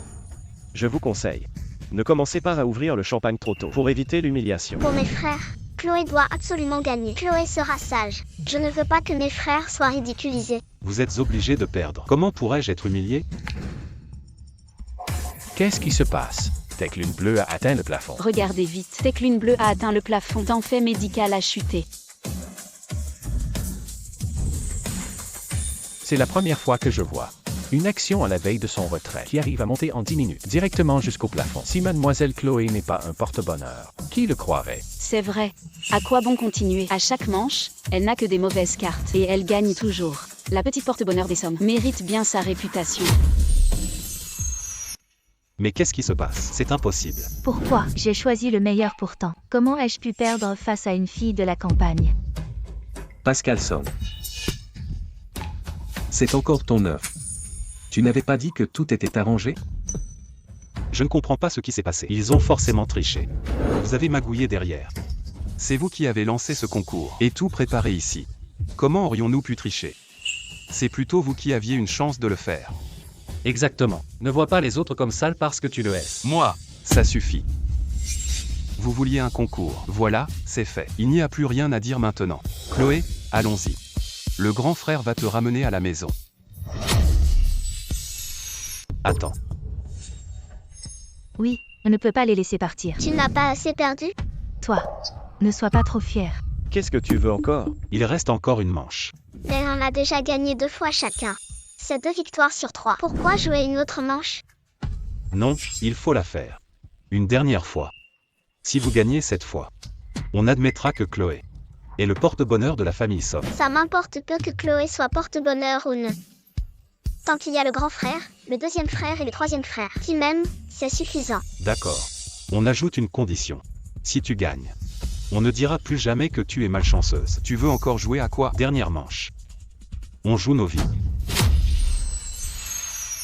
Speaker 14: Je vous conseille. Ne commencez pas à ouvrir le champagne trop tôt pour éviter l'humiliation.
Speaker 2: Pour mes frères, Chloé doit absolument gagner. Chloé sera sage. Je ne veux pas que mes frères soient ridiculisés.
Speaker 3: Vous êtes obligé de perdre. Comment pourrais-je être humilié?
Speaker 5: Qu'est-ce qui se passe? Tech Lune Bleue a atteint le plafond.
Speaker 4: Regardez vite, Tech Lune Bleue a atteint le plafond. Temps fait médical a chuté.
Speaker 5: C'est la première fois que je vois une action à la veille de son retrait qui arrive à monter en 10 minutes, directement jusqu'au plafond. Si Mademoiselle Chloé n'est pas un porte-bonheur, qui le croirait?
Speaker 4: C'est vrai. À quoi bon continuer? À chaque manche, elle n'a que des mauvaises cartes et elle gagne toujours. La petite porte-bonheur des sommes mérite bien sa réputation.
Speaker 3: Mais qu'est-ce qui se passe? C'est impossible.
Speaker 15: Pourquoi? J'ai choisi le meilleur pourtant. Comment ai-je pu perdre face à une fille de la campagne?
Speaker 10: Pascal Song. C'est encore ton œuf. Tu n'avais pas dit que tout était arrangé?
Speaker 3: Je ne comprends pas ce qui s'est passé. Ils ont forcément triché. Vous avez magouillé derrière.
Speaker 7: C'est vous qui avez lancé ce concours et tout préparé ici. Comment aurions-nous pu tricher? C'est plutôt vous qui aviez une chance de le faire.
Speaker 12: Exactement. Ne vois pas les autres comme sales parce que tu le es.
Speaker 11: Moi,
Speaker 7: Ça suffit. Vous vouliez un concours. Voilà, c'est fait. Il n'y a plus rien à dire maintenant. Chloé, allons-y. Le grand frère va te ramener à la maison.
Speaker 3: Attends.
Speaker 15: Oui, on ne peut pas les laisser partir.
Speaker 2: Tu n'as pas assez perdu?
Speaker 15: Toi, ne sois pas trop fier.
Speaker 14: Qu'est-ce que tu veux encore?
Speaker 3: Il reste encore une manche.
Speaker 2: Mais on a déjà gagné 2 fois chacun. C'est 2 victoires sur 3. Pourquoi jouer une autre manche?
Speaker 3: Non, il faut la faire. Une dernière fois. Si vous gagnez cette fois, on admettra que Chloé est le porte-bonheur de la famille Song.
Speaker 2: Ça m'importe peu que Chloé soit porte-bonheur ou non. Tant qu'il y a le grand frère, le deuxième frère et le troisième frère qui m'aiment, c'est suffisant.
Speaker 3: D'accord. On ajoute une condition. Si tu gagnes, on ne dira plus jamais que tu es malchanceuse.
Speaker 7: Tu veux encore jouer à quoi?
Speaker 3: Dernière manche. On joue nos vies.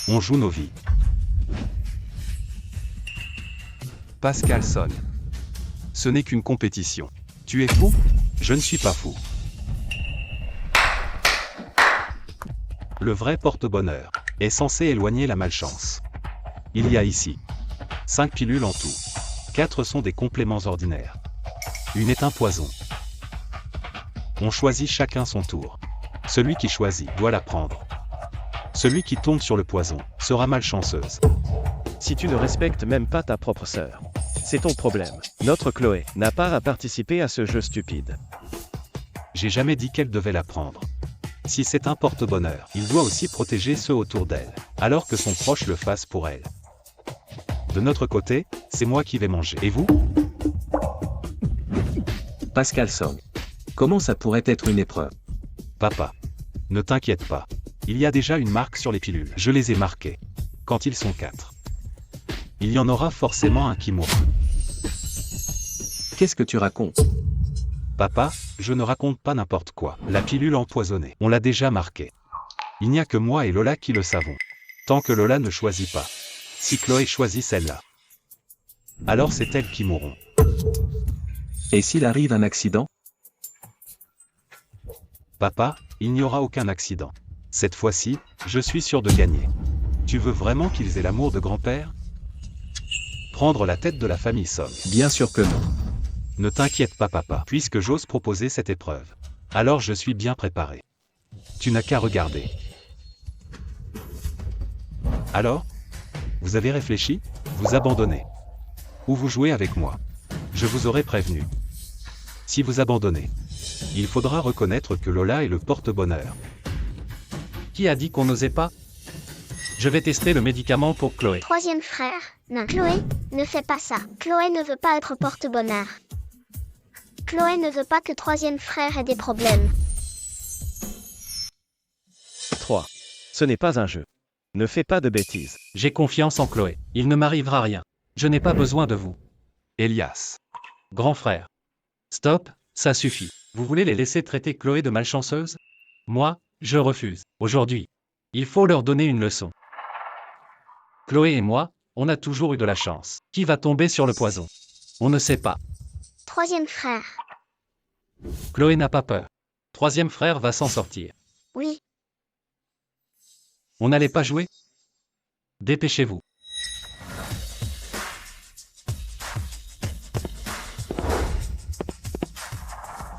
Speaker 3: On joue nos vies.
Speaker 7: Pascal sonne. Ce n'est qu'une compétition. Tu es fou?
Speaker 3: Je ne suis pas fou. Le vrai porte-bonheur est censé éloigner la malchance. Il y a ici 5 pilules en tout. 4 sont des compléments ordinaires. Une est un poison. On choisit chacun son tour. Celui qui choisit doit la prendre. Celui qui tombe sur le poison sera malchanceuse.
Speaker 14: Si tu ne respectes même pas ta propre sœur, c'est ton problème. Notre Chloé n'a pas à participer à ce jeu stupide.
Speaker 3: J'ai jamais dit qu'elle devait la prendre. Si c'est un porte-bonheur, il doit aussi protéger ceux autour d'elle, alors que son proche le fasse pour elle. De notre côté, c'est moi qui vais manger. Et vous?
Speaker 10: Pascal Song. Comment ça pourrait être une épreuve?
Speaker 3: Papa, ne t'inquiète pas. Il y a déjà une marque sur les pilules. Je les ai marquées. Quand ils sont 4. Il y en aura forcément un qui mourra.
Speaker 10: Qu'est-ce que tu racontes?
Speaker 3: Papa, je ne raconte pas n'importe quoi. La pilule empoisonnée, on l'a déjà marquée. Il n'y a que moi et Lola qui le savons. Tant que Lola ne choisit pas. Si Chloé choisit celle-là, alors c'est elles qui mourront.
Speaker 10: Et s'il arrive un accident?
Speaker 3: Papa, il n'y aura aucun accident. Cette fois-ci, je suis sûr de gagner. Tu veux vraiment qu'ils aient l'amour de grand-père? Prendre la tête de la famille Song.
Speaker 10: Bien sûr que non.
Speaker 3: Ne t'inquiète pas papa, puisque j'ose proposer cette épreuve. Alors je suis bien préparé. Tu n'as qu'à regarder. Alors? Vous avez réfléchi? Vous abandonnez? Ou vous jouez avec moi? Je vous aurais prévenu. Si vous abandonnez, il faudra reconnaître que Lola est le porte-bonheur.
Speaker 12: Qui a dit qu'on n'osait pas? Je vais tester le médicament pour Chloé.
Speaker 2: Troisième frère, non. Chloé, ne fais pas ça. Chloé ne veut pas être porte-bonheur. Chloé ne veut pas que troisième frère ait des problèmes.
Speaker 14: 3. Ce n'est pas un jeu. Ne fais pas de bêtises.
Speaker 12: J'ai confiance en Chloé. Il ne m'arrivera rien. Je n'ai pas besoin de vous.
Speaker 7: Elias.
Speaker 12: Grand frère. Stop, ça suffit. Vous voulez les laisser traiter Chloé de malchanceuse? Moi, je refuse. Aujourd'hui, il faut leur donner une leçon. Chloé et moi, on a toujours eu de la chance. Qui va tomber sur le poison? On ne sait pas.
Speaker 2: Troisième frère.
Speaker 12: Chloé n'a pas peur. Troisième frère va s'en sortir.
Speaker 2: Oui.
Speaker 12: On n'allait pas jouer? Dépêchez-vous.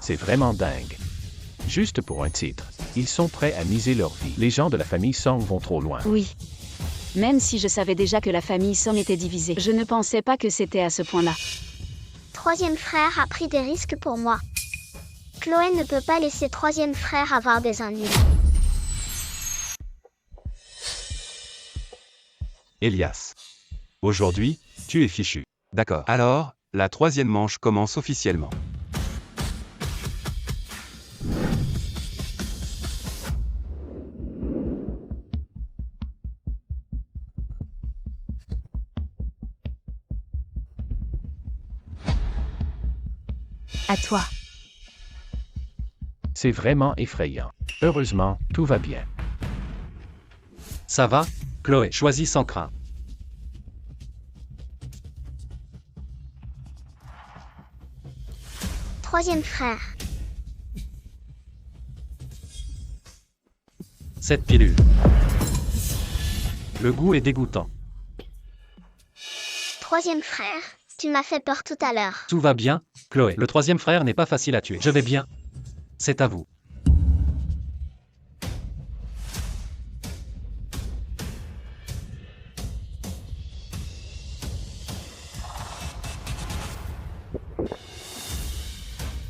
Speaker 5: C'est vraiment dingue. Juste pour un titre, ils sont prêts à miser leur vie. Les gens de la famille Song vont trop loin.
Speaker 4: Oui. Même si je savais déjà que la famille Song était divisée, je ne pensais pas que c'était à ce point-là.
Speaker 2: Troisième frère a pris des risques pour moi. Chloé ne peut pas laisser troisième frère avoir des ennuis.
Speaker 3: Elias. Aujourd'hui, tu es fichu.
Speaker 7: D'accord. Alors, la troisième manche commence officiellement.
Speaker 15: À toi.
Speaker 5: C'est vraiment effrayant. Heureusement, tout va bien.
Speaker 12: Ça va, Chloé, choisis sans crainte.
Speaker 2: Troisième frère.
Speaker 12: Cette pilule. Le goût est dégoûtant.
Speaker 2: Troisième frère. Tu m'as fait peur tout à l'heure.
Speaker 12: Tout va bien, Chloé. Le troisième frère n'est pas facile à tuer. Je vais bien. C'est à vous.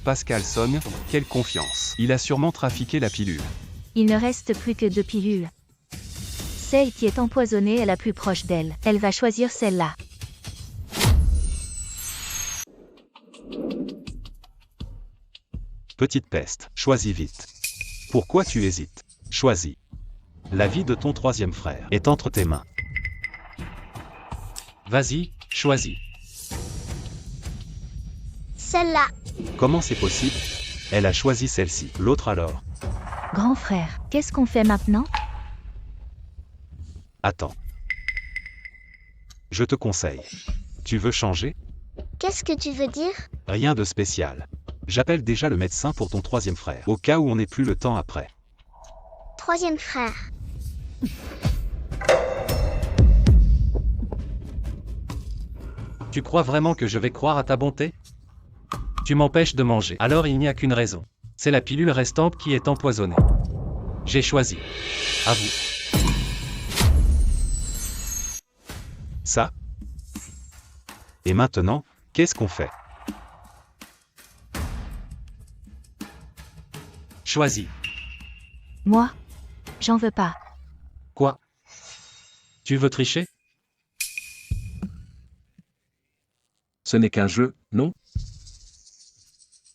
Speaker 7: Pascal Song, quelle confiance. Il a sûrement trafiqué la pilule.
Speaker 15: Il ne reste plus que 2 pilules. Celle qui est empoisonnée est la plus proche d'elle. Elle va choisir celle-là.
Speaker 3: Petite peste, choisis vite. Pourquoi tu hésites? Choisis. La vie de ton troisième frère est entre tes mains.
Speaker 12: Vas-y, choisis.
Speaker 2: Celle-là.
Speaker 3: Comment c'est possible? Elle a choisi celle-ci. L'autre alors?
Speaker 15: Grand frère, qu'est-ce qu'on fait maintenant?
Speaker 3: Attends. Je te conseille. Tu veux changer?
Speaker 2: Qu'est-ce que tu veux dire?
Speaker 3: Rien de spécial. J'appelle déjà le médecin pour ton troisième frère, au cas où on n'ait plus le temps après.
Speaker 2: Troisième frère.
Speaker 12: Tu crois vraiment que je vais croire à ta bonté? Tu m'empêches de manger. Alors il n'y a qu'une raison. C'est la pilule restante qui est empoisonnée. J'ai choisi. À vous.
Speaker 3: Ça? Et maintenant, qu'est-ce qu'on fait?
Speaker 12: Choisis.
Speaker 15: Moi? J'en veux pas.
Speaker 12: Quoi? Tu veux tricher?
Speaker 10: Ce n'est qu'un jeu, non?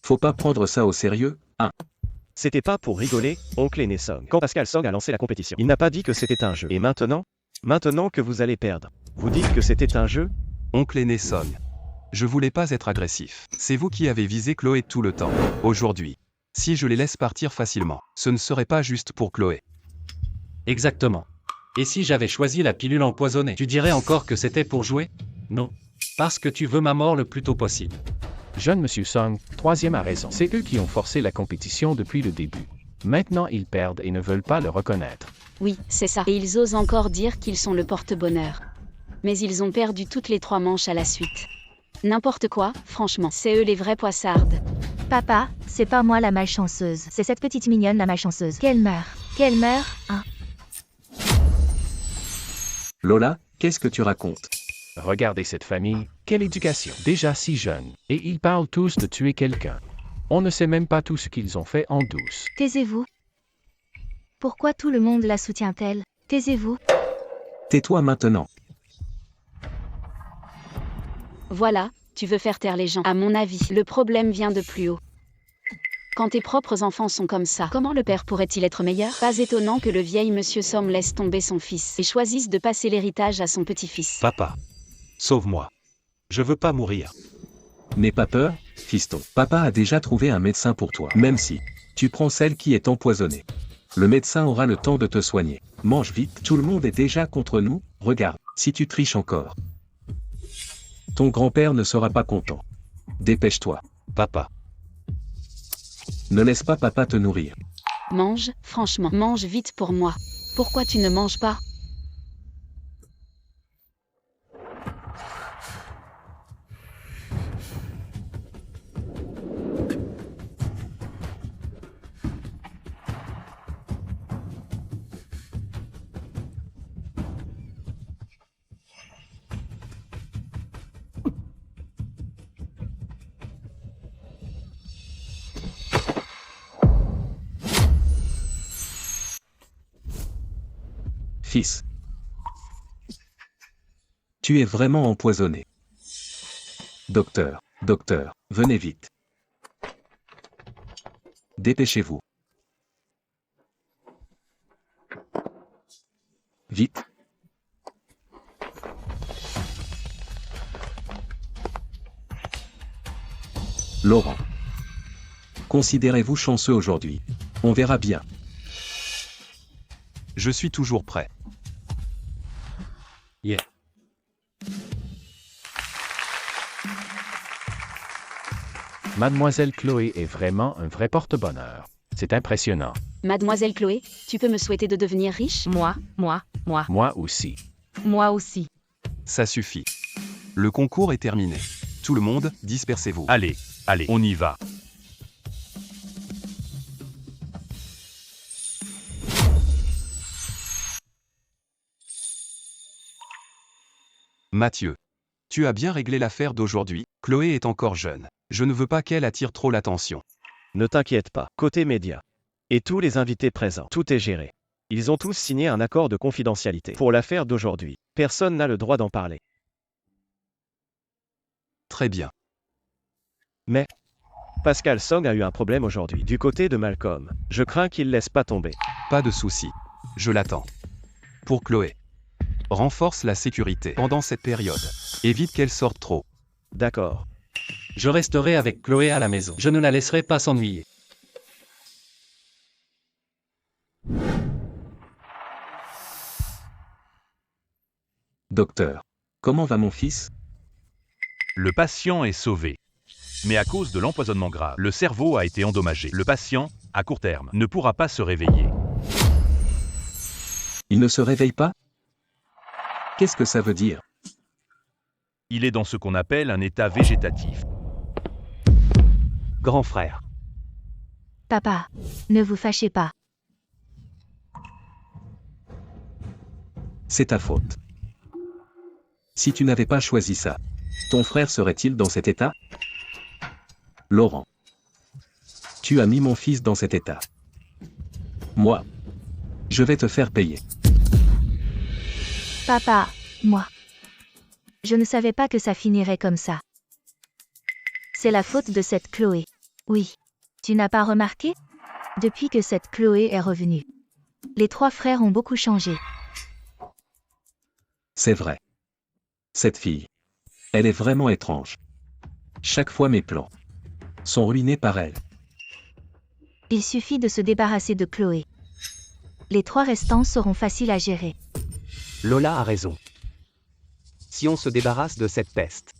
Speaker 10: Faut pas prendre ça au sérieux, hein?
Speaker 14: C'était pas pour rigoler, oncle Aîné Song. Quand Pascal Song a lancé la compétition, il n'a pas dit que c'était un jeu. Et maintenant? Maintenant que vous allez perdre. Vous dites que c'était un jeu?
Speaker 7: Oncle Aîné Song. Je voulais pas être agressif. C'est vous qui avez visé Chloé tout le temps. Aujourd'hui. Si je les laisse partir facilement, ce ne serait pas juste pour Chloé.
Speaker 12: Exactement. Et si j'avais choisi la pilule empoisonnée, tu dirais encore que c'était pour jouer? Non. Parce que tu veux ma mort le plus tôt possible.
Speaker 5: Jeune Monsieur Song, troisième a raison. C'est eux qui ont forcé la compétition depuis le début. Maintenant ils perdent et ne veulent pas le reconnaître.
Speaker 4: Oui, c'est ça. Et ils osent encore dire qu'ils sont le porte-bonheur. Mais ils ont perdu toutes les 3 manches à la suite. N'importe quoi, franchement, c'est eux les vrais poissardes.
Speaker 15: Papa, c'est pas moi la malchanceuse. C'est cette petite mignonne la malchanceuse. Qu'elle meurt. Qu'elle meurt, hein.
Speaker 10: Lola, qu'est-ce que tu racontes?
Speaker 5: Regardez cette famille, quelle éducation. Déjà si jeune. Et ils parlent tous de tuer quelqu'un. On ne sait même pas tout ce qu'ils ont fait en douce.
Speaker 15: Taisez-vous. Pourquoi tout le monde la soutient-elle? Taisez-vous.
Speaker 10: Tais-toi maintenant.
Speaker 4: Voilà, tu veux faire taire les gens. À mon avis, le problème vient de plus haut. Quand tes propres enfants sont comme ça, comment le père pourrait-il être meilleur? Pas étonnant que le vieil monsieur Somme laisse tomber son fils et choisisse de passer l'héritage à son petit-fils.
Speaker 3: Papa. Sauve-moi. Je veux pas mourir.
Speaker 10: N'aie pas peur, fiston. Papa a déjà trouvé un médecin pour toi. Même si tu prends celle qui est empoisonnée. Le médecin aura le temps de te soigner. Mange vite, tout le monde est déjà contre nous. Regarde, si tu triches encore. Ton grand-père ne sera pas content. Dépêche-toi.
Speaker 3: Papa.
Speaker 10: Ne laisse pas papa te nourrir.
Speaker 4: Mange, franchement, mange vite pour moi. Pourquoi tu ne manges pas?
Speaker 10: Fils. Tu es vraiment empoisonné. Docteur, venez vite. Dépêchez-vous. Vite. Laurent. Considérez-vous chanceux aujourd'hui. On verra bien.
Speaker 7: Je suis toujours prêt.
Speaker 12: Yeah.
Speaker 5: Mademoiselle Chloé est vraiment un vrai porte-bonheur. C'est impressionnant.
Speaker 4: Mademoiselle Chloé, tu peux me souhaiter de devenir riche?
Speaker 1: Moi
Speaker 5: Moi aussi.
Speaker 1: moi aussi.
Speaker 7: Ça suffit. Le concours est terminé. Tout le monde, dispersez-vous.
Speaker 13: Allez, on y va.
Speaker 7: Mathieu. Tu as bien réglé l'affaire d'aujourd'hui. Chloé est encore jeune. Je ne veux pas qu'elle attire trop l'attention.
Speaker 14: Ne t'inquiète pas, côté média. Et tous les invités présents, tout est géré. Ils ont tous signé un accord de confidentialité. Pour l'affaire d'aujourd'hui, personne n'a le droit d'en parler.
Speaker 7: Très bien.
Speaker 14: Mais Pascal Song a eu un problème aujourd'hui. Du côté de Malcolm, je crains qu'il laisse pas tomber.
Speaker 7: Pas de souci. Je l'attends. Pour Chloé. Renforce la sécurité pendant cette période. Évite qu'elle sorte trop.
Speaker 14: D'accord.
Speaker 12: Je resterai avec Chloé à la maison. Je ne la laisserai pas s'ennuyer.
Speaker 10: Docteur. Comment va mon fils?
Speaker 13: Le patient est sauvé. Mais à cause de l'empoisonnement grave, le cerveau a été endommagé. Le patient, à court terme, ne pourra pas se réveiller.
Speaker 10: Il ne se réveille pas? Qu'est-ce que ça veut dire?
Speaker 13: Il est dans ce qu'on appelle un état végétatif.
Speaker 9: Grand frère.
Speaker 15: Papa, ne vous fâchez pas.
Speaker 10: C'est ta faute. Si tu n'avais pas choisi ça, ton frère serait-il dans cet état? Laurent. Tu as mis mon fils dans cet état. Moi. Je vais te faire payer.
Speaker 15: Papa, moi. Je ne savais pas que ça finirait comme ça. C'est la faute de cette Chloé. Oui. Tu n'as pas remarqué? Depuis que cette Chloé est revenue. Les trois frères ont beaucoup changé.
Speaker 10: C'est vrai. Cette fille. Elle est vraiment étrange. Chaque fois mes plans sont ruinés par elle.
Speaker 15: Il suffit de se débarrasser de Chloé. Les trois restants seront faciles à gérer.
Speaker 9: Lola a raison. Si on se débarrasse de cette peste,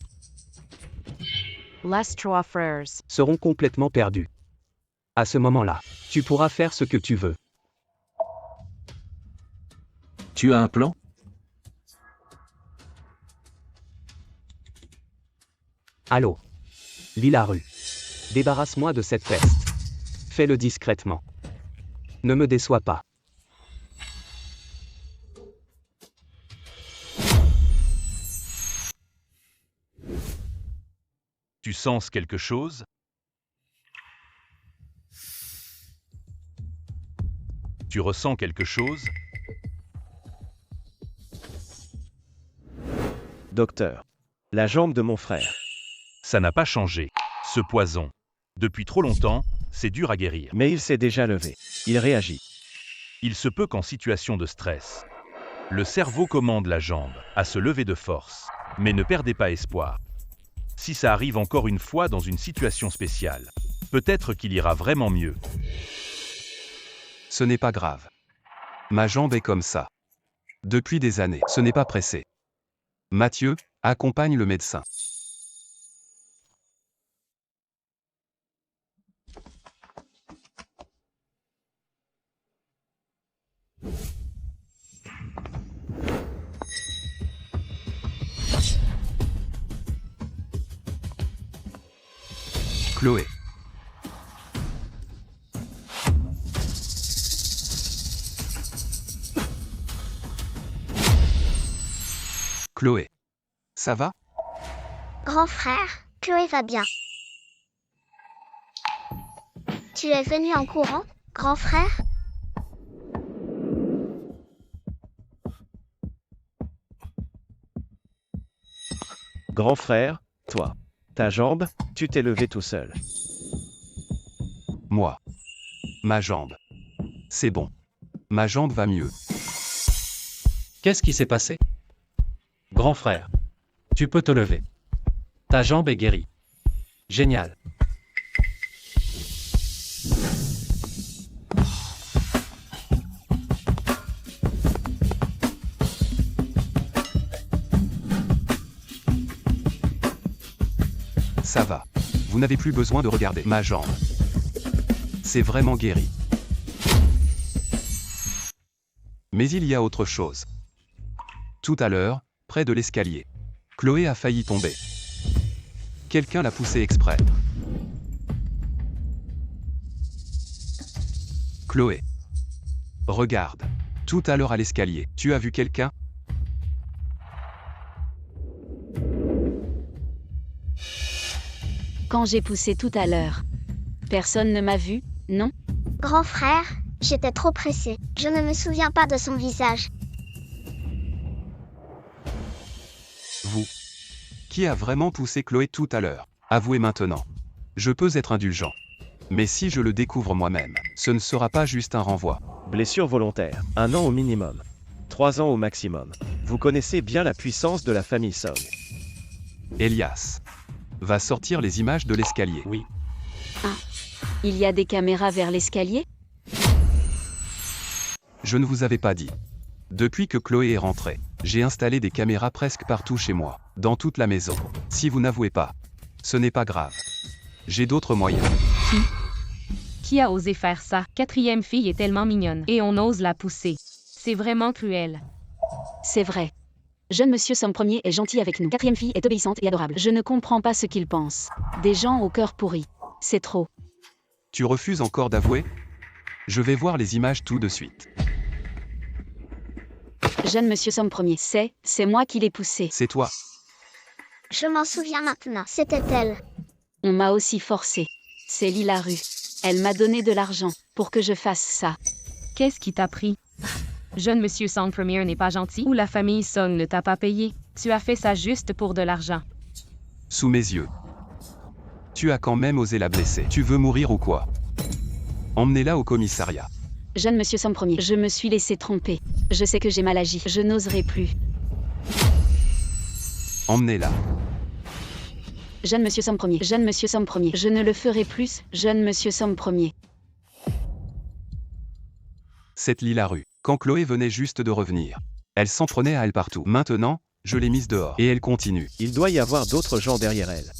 Speaker 1: Les trois frères.
Speaker 9: seront complètement perdus. À ce moment-là, tu pourras faire ce que tu veux.
Speaker 10: Tu as un plan?
Speaker 9: Allô? Lis la rue. Débarrasse-moi de cette peste. Fais-le discrètement. Ne me déçois pas.
Speaker 13: Tu sens quelque chose? Tu ressens quelque chose?
Speaker 14: Docteur. La jambe de mon frère.
Speaker 13: Ça n'a pas changé. Ce poison. Depuis trop longtemps, c'est dur à guérir.
Speaker 14: Mais il s'est déjà levé. Il réagit.
Speaker 13: Il se peut qu'en situation de stress, le cerveau commande la jambe à se lever de force. Mais ne perdez pas espoir. Si ça arrive encore une fois dans une situation spéciale, peut-être qu'il ira vraiment mieux.
Speaker 7: Ce n'est pas grave. Ma jambe est comme ça. Depuis des années, ce n'est pas pressé. Mathieu, accompagne le médecin. Chloé. Chloé. Ça va?
Speaker 2: Grand frère, Chloé va bien. Tu es venu en courant, grand frère?
Speaker 14: Grand frère, toi. Ta jambe, tu t'es levé tout seul.
Speaker 7: Moi. Ma jambe. C'est bon. Ma jambe va mieux.
Speaker 12: Qu'est-ce qui s'est passé? Grand frère. Tu peux te lever. Ta jambe est guérie. Génial.
Speaker 7: Ça va. Vous n'avez plus besoin de regarder ma jambe. C'est vraiment guéri. Mais il y a autre chose. Tout à l'heure, près de l'escalier, Chloé a failli tomber. Quelqu'un l'a poussée exprès. Chloé. Regarde. Tout à l'heure à l'escalier, tu as vu quelqu'un?
Speaker 4: Quand j'ai poussé tout à l'heure. Personne ne m'a vu, non?
Speaker 2: Grand frère, j'étais trop pressée. Je ne me souviens pas de son visage.
Speaker 7: Vous. Qui a vraiment poussé Chloé tout à l'heure? Avouez maintenant. Je peux être indulgent. Mais si je le découvre moi-même, ce ne sera pas juste un renvoi.
Speaker 14: Blessure volontaire, 1 an au minimum. 3 ans au maximum. Vous connaissez bien la puissance de la famille Song.
Speaker 7: Elias. Va sortir les images de l'escalier.
Speaker 12: Oui.
Speaker 4: Ah. Il y a des caméras vers l'escalier?
Speaker 7: Je ne vous avais pas dit. Depuis que Chloé est rentrée, j'ai installé des caméras presque partout chez moi, dans toute la maison. Si vous n'avouez pas, ce n'est pas grave. J'ai d'autres moyens.
Speaker 1: Qui a osé faire ça? 4e fille est tellement mignonne. Et on ose la pousser. C'est vraiment cruel.
Speaker 4: C'est vrai. Jeune monsieur Somme Premier est gentil avec nous. 4e fille est obéissante et adorable. Je ne comprends pas ce qu'il pense. Des gens au cœur pourri. C'est trop.
Speaker 7: Tu refuses encore d'avouer? Je vais voir les images tout de suite.
Speaker 4: Jeune monsieur Somme Premier, c'est moi qui l'ai poussé.
Speaker 7: C'est toi.
Speaker 2: Je m'en souviens maintenant. C'était elle.
Speaker 4: On m'a aussi forcé. C'est Lila Rue. Elle m'a donné de l'argent pour que je fasse ça.
Speaker 1: Qu'est-ce qui t'a pris? Jeune monsieur Song Premier n'est pas gentil ou la famille Song ne t'a pas payé? Tu as fait ça juste pour de l'argent.
Speaker 7: Sous mes yeux. Tu as quand même osé la blesser. Tu veux mourir ou quoi? Emmenez-la au commissariat.
Speaker 4: Jeune monsieur Somme Premier, je me suis laissé tromper. Je sais que j'ai mal agi. Je n'oserai plus.
Speaker 7: Emmenez-la.
Speaker 4: Jeune monsieur Somme Premier, jeune monsieur Somme Premier. Je ne le ferai plus, jeune monsieur Somme Premier.
Speaker 7: Cette Lila Rue. Quand Chloé venait juste de revenir, elle s'en prenait à elle partout. Maintenant, je l'ai mise dehors. Et elle continue.
Speaker 14: Il doit y avoir d'autres gens derrière elle.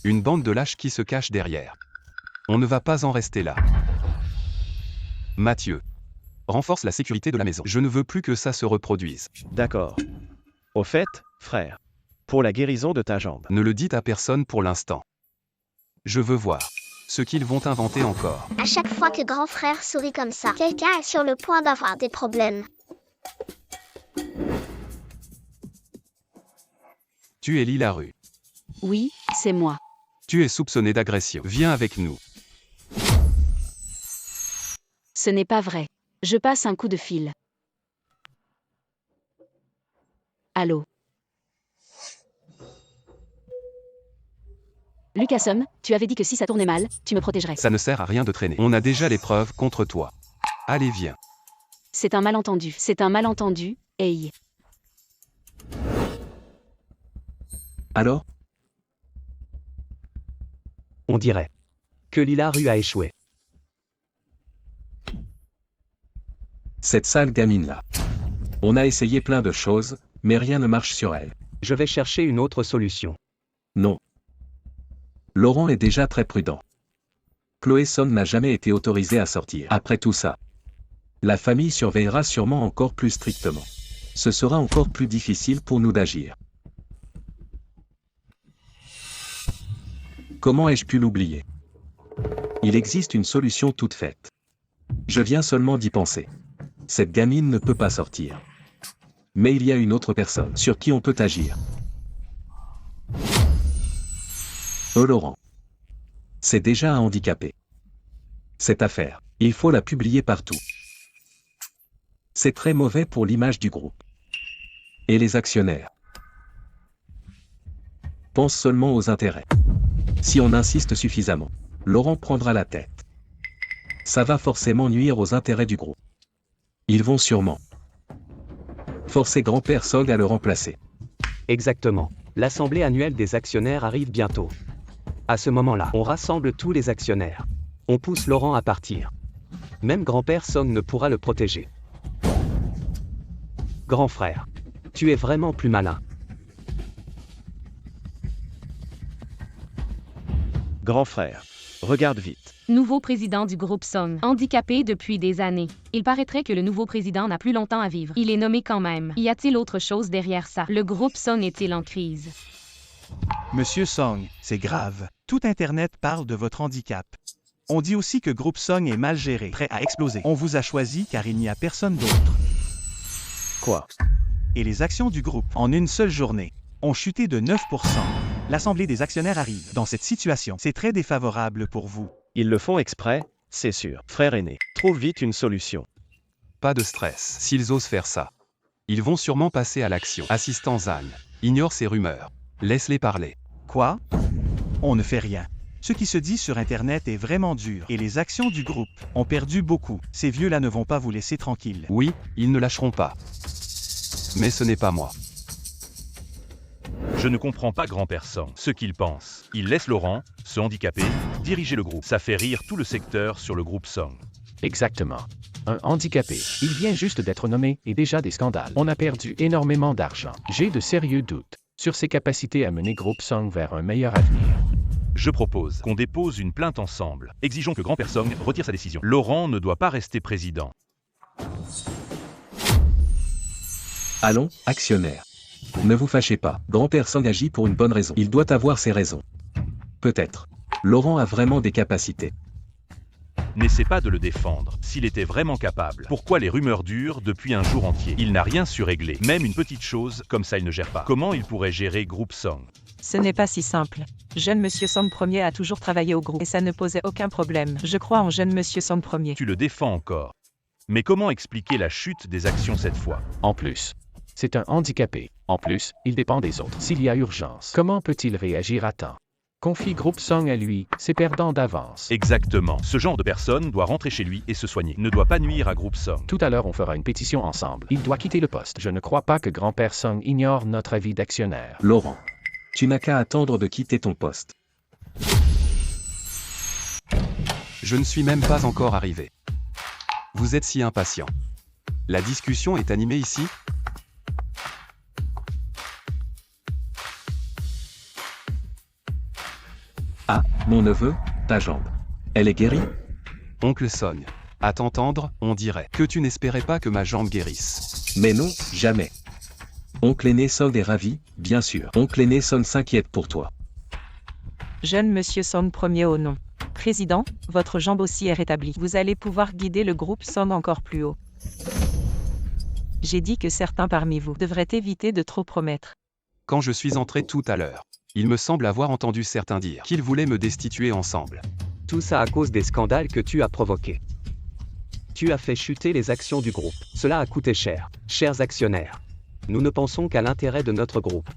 Speaker 7: Une bande de lâches qui se cache derrière. On ne va pas en rester là. Mathieu. Renforce la sécurité de la maison. Je ne veux plus que ça se reproduise.
Speaker 14: D'accord. Au fait, frère. Pour la guérison de ta jambe.
Speaker 7: Ne le dites à personne pour l'instant. Je veux voir ce qu'ils vont inventer encore.
Speaker 2: À chaque fois que grand frère sourit comme ça, quelqu'un est sur le point d'avoir des problèmes.
Speaker 7: Tu es Lila Rue.
Speaker 4: Oui, c'est moi.
Speaker 7: Tu es soupçonné d'agression. Viens avec nous.
Speaker 4: Ce n'est pas vrai. Je passe un coup de fil. Allô? Lucas Somme, tu avais dit que si ça tournait mal, tu me protégerais.
Speaker 7: Ça ne sert à rien de traîner. On a déjà les preuves contre toi. Allez, viens.
Speaker 4: C'est un malentendu. C'est un malentendu, hey.
Speaker 10: Alors?
Speaker 9: On dirait que Lila Rue a échoué.
Speaker 10: Cette sale gamine-là. On a essayé plein de choses, mais rien ne marche sur elle.
Speaker 9: Je vais chercher une autre solution.
Speaker 10: Non. Laurent est déjà très prudent. Chloé Song n'a jamais été autorisée à sortir. Après tout ça, la famille surveillera sûrement encore plus strictement. Ce sera encore plus difficile pour nous d'agir. Comment ai-je pu l'oublier? Il existe une solution toute faite. Je viens seulement d'y penser. Cette gamine ne peut pas sortir. Mais il y a une autre personne sur qui on peut agir. Laurent. C'est déjà un handicapé. Cette affaire, il faut la publier partout. C'est très mauvais pour l'image du groupe. Et les actionnaires. Pense seulement aux intérêts. Si on insiste suffisamment, Laurent prendra la tête. Ça va forcément nuire aux intérêts du groupe. Ils vont sûrement forcer grand-père Song à le remplacer.
Speaker 9: Exactement. L'assemblée annuelle des actionnaires arrive bientôt. À ce moment-là, on rassemble tous les actionnaires. On pousse Laurent à partir. Même grand-père Song ne pourra le protéger. Grand frère, tu es vraiment plus malin.
Speaker 14: Grand frère. Regarde vite.
Speaker 1: Nouveau président du groupe Song. Handicapé depuis des années. Il paraîtrait que le nouveau président n'a plus longtemps à vivre. Il est nommé quand même. Y a-t-il autre chose derrière ça? Le groupe Song est-il en crise?
Speaker 8: Monsieur Song, c'est grave. Tout Internet parle de votre handicap. On dit aussi que Groupe Song est mal géré, prêt à exploser. On vous a choisi car il n'y a personne d'autre.
Speaker 14: Quoi?
Speaker 8: Et les actions du groupe, en une seule journée, ont chuté de 9%. L'Assemblée des actionnaires arrive. Dans cette situation, c'est très défavorable pour vous.
Speaker 14: Ils le font exprès, c'est sûr. Frère aîné, trouve vite une solution.
Speaker 7: Pas de stress, s'ils osent faire ça. Ils vont sûrement passer à l'action. Assistant Zan, ignore ces rumeurs. Laisse-les parler.
Speaker 8: Quoi? On ne fait rien. Ce qui se dit sur Internet est vraiment dur, et les actions du groupe ont perdu beaucoup. Ces vieux-là ne vont pas vous laisser tranquille.
Speaker 7: Oui, ils ne lâcheront pas. Mais ce n'est pas moi.
Speaker 13: Je ne comprends pas Grand-Père Song ce qu'il pense. Il laisse Laurent, ce handicapé, diriger le groupe. Ça fait rire tout le secteur sur le groupe Song.
Speaker 5: Exactement. Un handicapé. Il vient juste d'être nommé et déjà des scandales. On a perdu énormément d'argent. J'ai de sérieux doutes sur ses capacités à mener Groupe Song vers un meilleur avenir.
Speaker 13: Je propose qu'on dépose une plainte ensemble. Exigeons que Grand-Père Song retire sa décision. Laurent ne doit pas rester président.
Speaker 10: Allons, actionnaires. Ne vous fâchez pas, Grand-Père Song agit pour une bonne raison. Il doit avoir ses raisons. Peut-être. Laurent a vraiment des capacités.
Speaker 13: N'essaie pas de le défendre. S'il était vraiment capable, pourquoi les rumeurs durent depuis un jour entier? Il n'a rien su régler. Même une petite chose, comme ça il ne gère pas. Comment il pourrait gérer Groupe Song?
Speaker 6: Ce n'est pas si simple. Jeune Monsieur Song Ier a toujours travaillé au groupe et ça ne posait aucun problème. Je crois en jeune Monsieur Song Ier.
Speaker 13: Tu le défends encore. Mais comment expliquer la chute des actions cette fois?
Speaker 5: En plus, c'est un handicapé. En plus, il dépend des autres. S'il y a urgence, comment peut-il réagir à temps? Confie Groupe Song à lui, c'est perdant d'avance.
Speaker 13: Exactement. Ce genre de personne doit rentrer chez lui et se soigner. Ne doit pas nuire à Groupe Song.
Speaker 5: Tout à l'heure, on fera une pétition ensemble. Il doit quitter le poste. Je ne crois pas que Grand-Père Song ignore notre avis d'actionnaire.
Speaker 10: Laurent, tu n'as qu'à attendre de quitter ton poste.
Speaker 7: Je ne suis même pas encore arrivé. Vous êtes si impatient. La discussion est animée ici?
Speaker 10: Ah, mon neveu, ta jambe. Elle est guérie?
Speaker 7: Oncle Song, à t'entendre, on dirait que tu n'espérais pas que ma jambe guérisse.
Speaker 10: Mais non, jamais. Oncle aîné Song est ravi, bien sûr. Oncle aîné Song s'inquiète pour toi.
Speaker 6: Jeune Monsieur Song Ier au nom. Président, votre jambe aussi est rétablie. Vous allez pouvoir guider le groupe Song encore plus haut. J'ai dit que certains parmi vous devraient éviter de trop promettre.
Speaker 7: Quand je suis entré tout à l'heure, il me semble avoir entendu certains dire qu'ils voulaient me destituer ensemble.
Speaker 9: Tout ça à cause des scandales que tu as provoqués. Tu as fait chuter les actions du groupe. Cela a coûté cher. Chers actionnaires, nous ne pensons qu'à l'intérêt de notre groupe.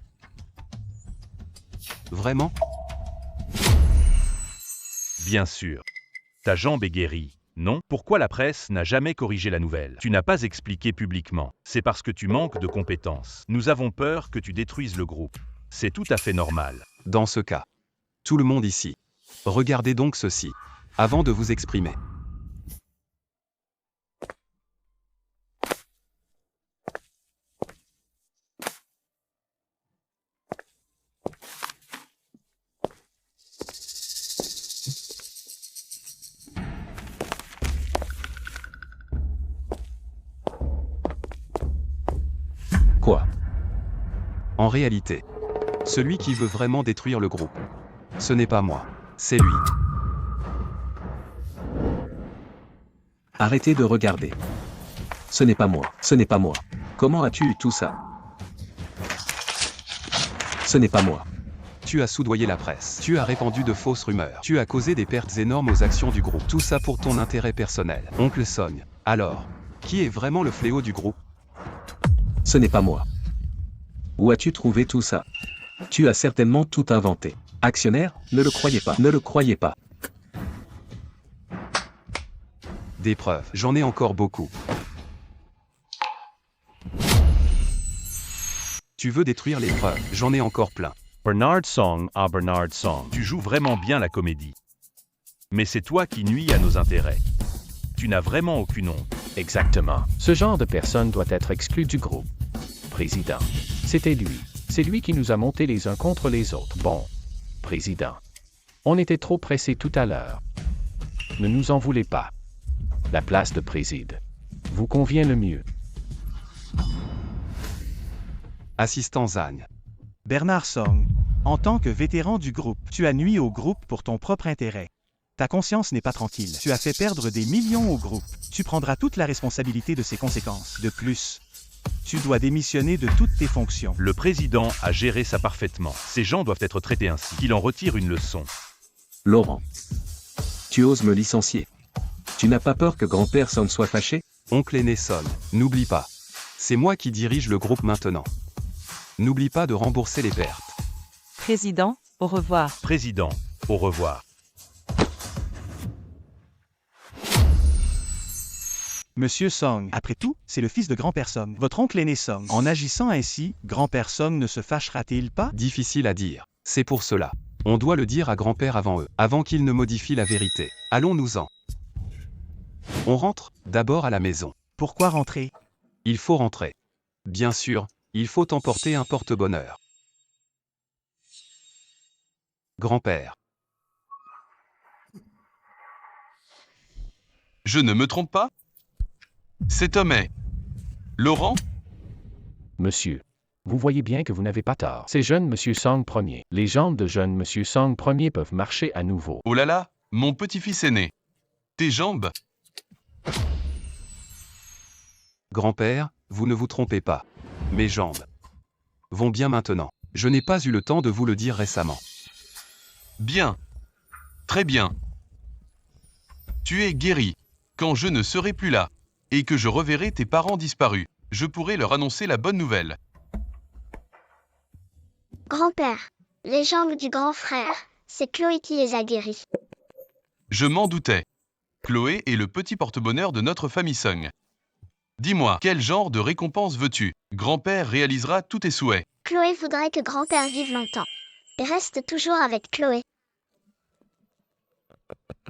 Speaker 7: Vraiment?
Speaker 13: Bien sûr. Ta jambe est guérie. Non? Pourquoi la presse n'a jamais corrigé la nouvelle? Tu n'as pas expliqué publiquement. C'est parce que tu manques de compétences. Nous avons peur que tu détruises le groupe. C'est tout à fait normal.
Speaker 7: Dans ce cas, tout le monde ici, regardez donc ceci, avant de vous exprimer.
Speaker 10: Quoi?
Speaker 7: En réalité, celui qui veut vraiment détruire le groupe, ce n'est pas moi, c'est lui.
Speaker 10: Arrêtez de regarder. Ce n'est pas moi, ce n'est pas moi. Comment as-tu eu tout ça? Ce n'est pas moi.
Speaker 7: Tu as soudoyé la presse, tu as répandu de fausses rumeurs, tu as causé des pertes énormes aux actions du groupe, tout ça pour ton intérêt personnel. Oncle Song, alors, qui est vraiment le fléau du groupe?
Speaker 10: Ce n'est pas moi. Où as-tu trouvé tout ça? Tu as certainement tout inventé. Actionnaire, ne le croyez pas, ne le croyez pas.
Speaker 7: Des preuves, j'en ai encore beaucoup. Tu veux détruire les preuves, j'en ai encore plein.
Speaker 13: Bernard Song à Bernard Song. Tu joues vraiment bien la comédie. Mais c'est toi qui nuis à nos intérêts. Tu n'as vraiment aucune honte.
Speaker 5: Exactement. Ce genre de personne doit être exclu du groupe. Président. C'était lui. C'est lui qui nous a montés les uns contre les autres. Bon. Président. On était trop pressés tout à l'heure. Ne nous en voulez pas. La place de préside vous convient le mieux.
Speaker 7: Assistant Zhang.
Speaker 8: Bernard Song, en tant que vétéran du groupe, tu as nui au groupe pour ton propre intérêt. Ta conscience n'est pas tranquille. Tu as fait perdre des millions au groupe. Tu prendras toute la responsabilité de ses conséquences. De plus, tu dois démissionner de toutes tes fonctions.
Speaker 13: Le président a géré ça parfaitement. Ces gens doivent être traités ainsi. Qu'il en retire une leçon.
Speaker 10: Laurent. Tu oses me licencier. Tu n'as pas peur que grand-père Son soit fâché?
Speaker 7: Oncle aîné Son, n'oublie pas. C'est moi qui dirige le groupe maintenant. N'oublie pas de rembourser les pertes.
Speaker 6: Président, au revoir.
Speaker 13: Président, au revoir.
Speaker 8: Monsieur Song, après tout, c'est le fils de grand-père Song, votre oncle aîné Song. En agissant ainsi, grand-père Song ne se fâchera-t-il pas?
Speaker 7: Difficile à dire. C'est pour cela. On doit le dire à grand-père avant eux, avant qu'il ne modifie la vérité. Allons-nous-en. On rentre, d'abord à la maison.
Speaker 8: Pourquoi rentrer?
Speaker 7: Il faut rentrer. Bien sûr, il faut emporter un porte-bonheur. Grand-père.
Speaker 11: Je ne me trompe pas? Cet homme est... Laurent?
Speaker 5: Monsieur, vous voyez bien que vous n'avez pas tort. C'est jeune Monsieur Song Ier. Les jambes de jeune Monsieur Song Ier peuvent marcher à nouveau.
Speaker 11: Oh là là, mon petit-fils aîné. Tes jambes?
Speaker 7: Grand-père, vous ne vous trompez pas. Mes jambes vont bien maintenant. Je n'ai pas eu le temps de vous le dire récemment.
Speaker 11: Bien. Très bien. Tu es guéri. Quand je ne serai plus là, et que je reverrai tes parents disparus, je pourrai leur annoncer la bonne nouvelle.
Speaker 2: Grand-père, les jambes du grand frère, c'est Chloé qui les a guéries.
Speaker 11: Je m'en doutais. Chloé est le petit porte-bonheur de notre famille Song. Dis-moi, quel genre de récompense veux-tu? Grand-père réalisera tous tes souhaits.
Speaker 2: Chloé voudrait que grand-père vive longtemps. Et reste toujours avec Chloé.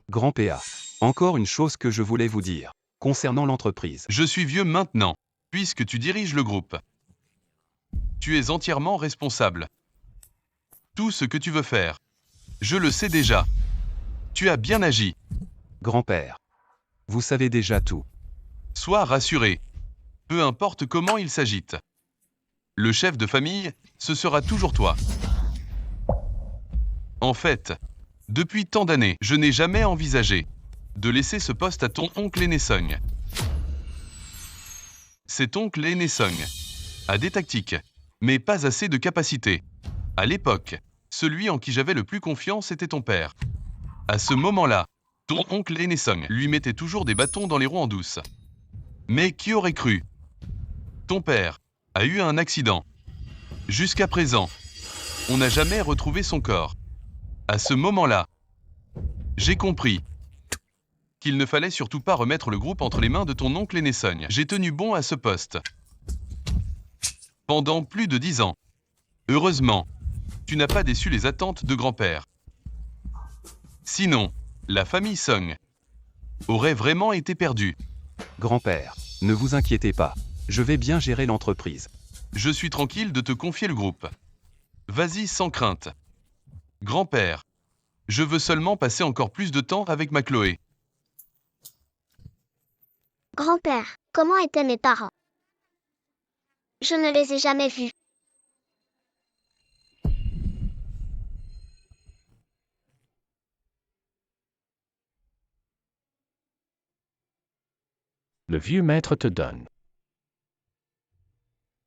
Speaker 7: Grand PA. Encore une chose que je voulais vous dire. Concernant l'entreprise.
Speaker 11: Je suis vieux maintenant, puisque tu diriges le groupe. Tu es entièrement responsable. Tout ce que tu veux faire. Je le sais déjà. Tu as bien agi.
Speaker 7: Grand-père. Vous savez déjà tout.
Speaker 11: Sois rassuré. Peu importe comment il s'agite. Le chef de famille, ce sera toujours toi. En fait, depuis tant d'années, je n'ai jamais envisagé de laisser ce poste à ton oncle aîné Song. Cet oncle aîné Song a des tactiques, mais pas assez de capacités. À l'époque, celui en qui j'avais le plus confiance était ton père. À ce moment-là, ton oncle aîné Song lui mettait toujours des bâtons dans les roues en douce. Mais qui aurait cru? Ton père a eu un accident. Jusqu'à présent, on n'a jamais retrouvé son corps. À ce moment-là, j'ai compris qu'il ne fallait surtout pas remettre le groupe entre les mains de ton oncle aîné Song. J'ai tenu bon à ce poste pendant plus de 10 ans. Heureusement, tu n'as pas déçu les attentes de grand-père. Sinon, la famille Song aurait vraiment été perdue.
Speaker 7: Grand-père, ne vous inquiétez pas. Je vais bien gérer l'entreprise.
Speaker 11: Je suis tranquille de te confier le groupe. Vas-y sans crainte. Grand-père, je veux seulement passer encore plus de temps avec ma Chloé.
Speaker 2: Grand-père, comment étaient mes parents? Je ne les ai jamais vus.
Speaker 5: Le vieux maître te donne.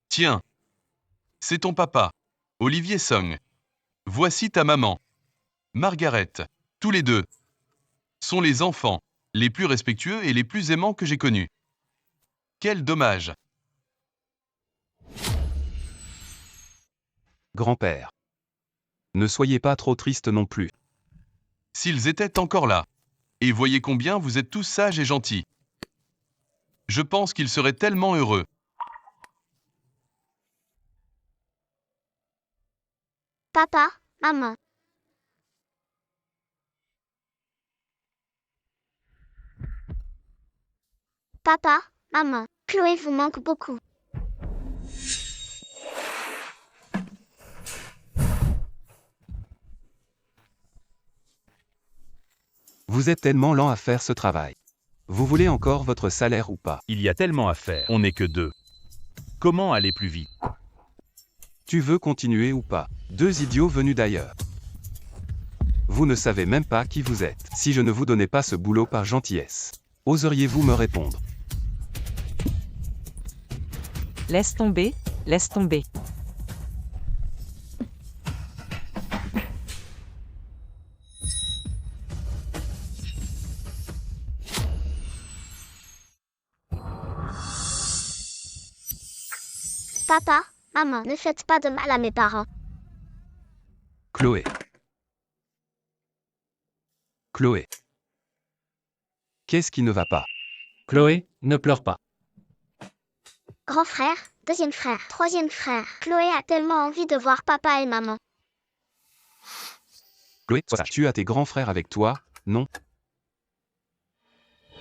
Speaker 11: Tiens, c'est ton papa, Olivier Song. Voici ta maman, Margaret. Tous les deux sont les enfants les plus respectueux et les plus aimants que j'ai connus. Quel dommage.
Speaker 7: Grand-père. Ne soyez pas trop triste non plus.
Speaker 11: S'ils étaient encore là, et voyez combien vous êtes tous sages et gentils. Je pense qu'ils seraient tellement heureux.
Speaker 2: Papa, maman. Papa, maman, Chloé vous manque beaucoup.
Speaker 7: Vous êtes tellement lent à faire ce travail. Vous voulez encore votre salaire ou pas?
Speaker 13: Il y a tellement à faire, on n'est que 2. Comment aller plus vite?
Speaker 7: Tu veux continuer ou pas? 2 idiots venus d'ailleurs. Vous ne savez même pas qui vous êtes. Si je ne vous donnais pas ce boulot par gentillesse, oseriez-vous me répondre?
Speaker 6: Laisse tomber, laisse tomber.
Speaker 2: Papa, maman, ne faites pas de mal à mes parents.
Speaker 7: Chloé. Chloé. Qu'est-ce qui ne va pas?
Speaker 12: Chloé, ne pleure pas.
Speaker 2: Grand frère, deuxième frère, troisième frère. Chloé a tellement envie de voir papa et maman.
Speaker 7: Chloé, tu as tes grands frères avec toi, non?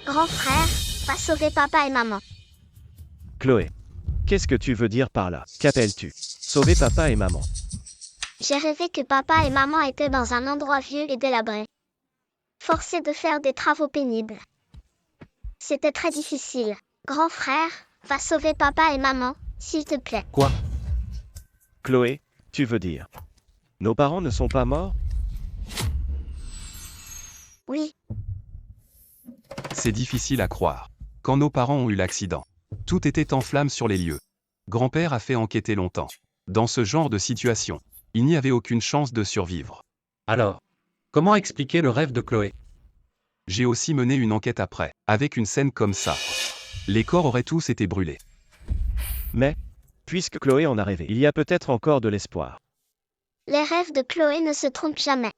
Speaker 2: Grand frère, va sauver papa et maman.
Speaker 14: Chloé. Qu'est-ce que tu veux dire par là? Qu'appelles-tu? Sauver papa et maman.
Speaker 2: J'ai rêvé que papa et maman étaient dans un endroit vieux et délabré, forcés de faire des travaux pénibles. C'était très difficile. Grand frère, va sauver papa et maman, s'il te plaît.
Speaker 14: Quoi? Chloé, tu veux dire? Nos parents ne sont pas morts?
Speaker 2: Oui.
Speaker 7: C'est difficile à croire. Quand nos parents ont eu l'accident, tout était en flammes sur les lieux. Grand-père a fait enquêter longtemps. Dans ce genre de situation, il n'y avait aucune chance de survivre.
Speaker 12: Alors, comment expliquer le rêve de Chloé?
Speaker 7: J'ai aussi mené une enquête après, avec une scène comme ça. Les corps auraient tous été brûlés.
Speaker 14: Mais, puisque Chloé en a rêvé, il y a peut-être encore de l'espoir.
Speaker 2: Les rêves de Chloé ne se trompent jamais.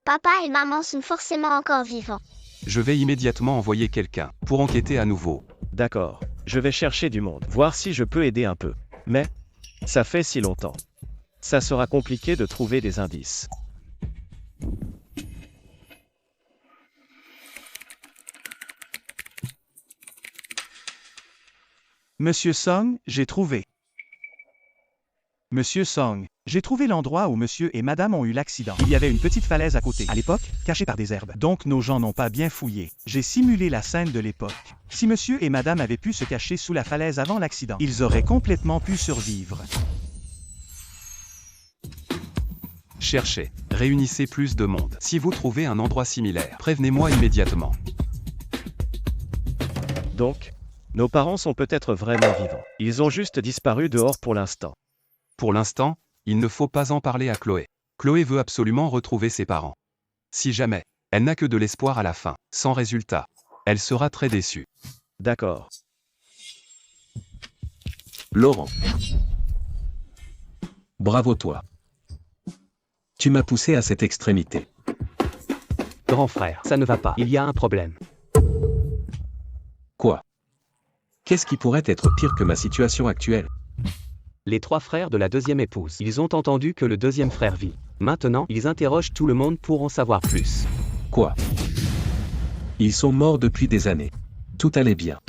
Speaker 2: Papa et maman sont forcément encore vivants.
Speaker 7: Je vais immédiatement envoyer quelqu'un pour enquêter à nouveau.
Speaker 14: D'accord, je vais chercher du monde, voir si je peux aider un peu. Mais, ça fait si longtemps. Ça sera compliqué de trouver des indices.
Speaker 8: Monsieur Song, j'ai trouvé. Monsieur Song, j'ai trouvé l'endroit où monsieur et madame ont eu l'accident. Il y avait une petite falaise à côté, à l'époque, cachée par des herbes. Donc nos gens n'ont pas bien fouillé. J'ai simulé la scène de l'époque. Si monsieur et madame avaient pu se cacher sous la falaise avant l'accident, ils auraient complètement pu survivre.
Speaker 7: Cherchez, réunissez plus de monde. Si vous trouvez un endroit similaire, prévenez-moi immédiatement.
Speaker 14: Donc, nos parents sont peut-être vraiment vivants. Ils ont juste disparu dehors pour l'instant.
Speaker 7: Pour l'instant, il ne faut pas en parler à Chloé. Chloé veut absolument retrouver ses parents. Si jamais, elle n'a que de l'espoir à la fin, sans résultat, elle sera très déçue.
Speaker 14: D'accord.
Speaker 10: Laurent. Bravo toi. Tu m'as poussé à cette extrémité.
Speaker 9: Grand frère, ça ne va pas. Il y a un problème.
Speaker 10: Quoi? Qu'est-ce qui pourrait être pire que ma situation actuelle?
Speaker 9: Les 3 frères de la deuxième épouse. Ils ont entendu que le deuxième frère vit. Maintenant, ils interrogent tout le monde pour en savoir plus.
Speaker 10: Quoi? Ils sont morts depuis des années. Tout allait bien.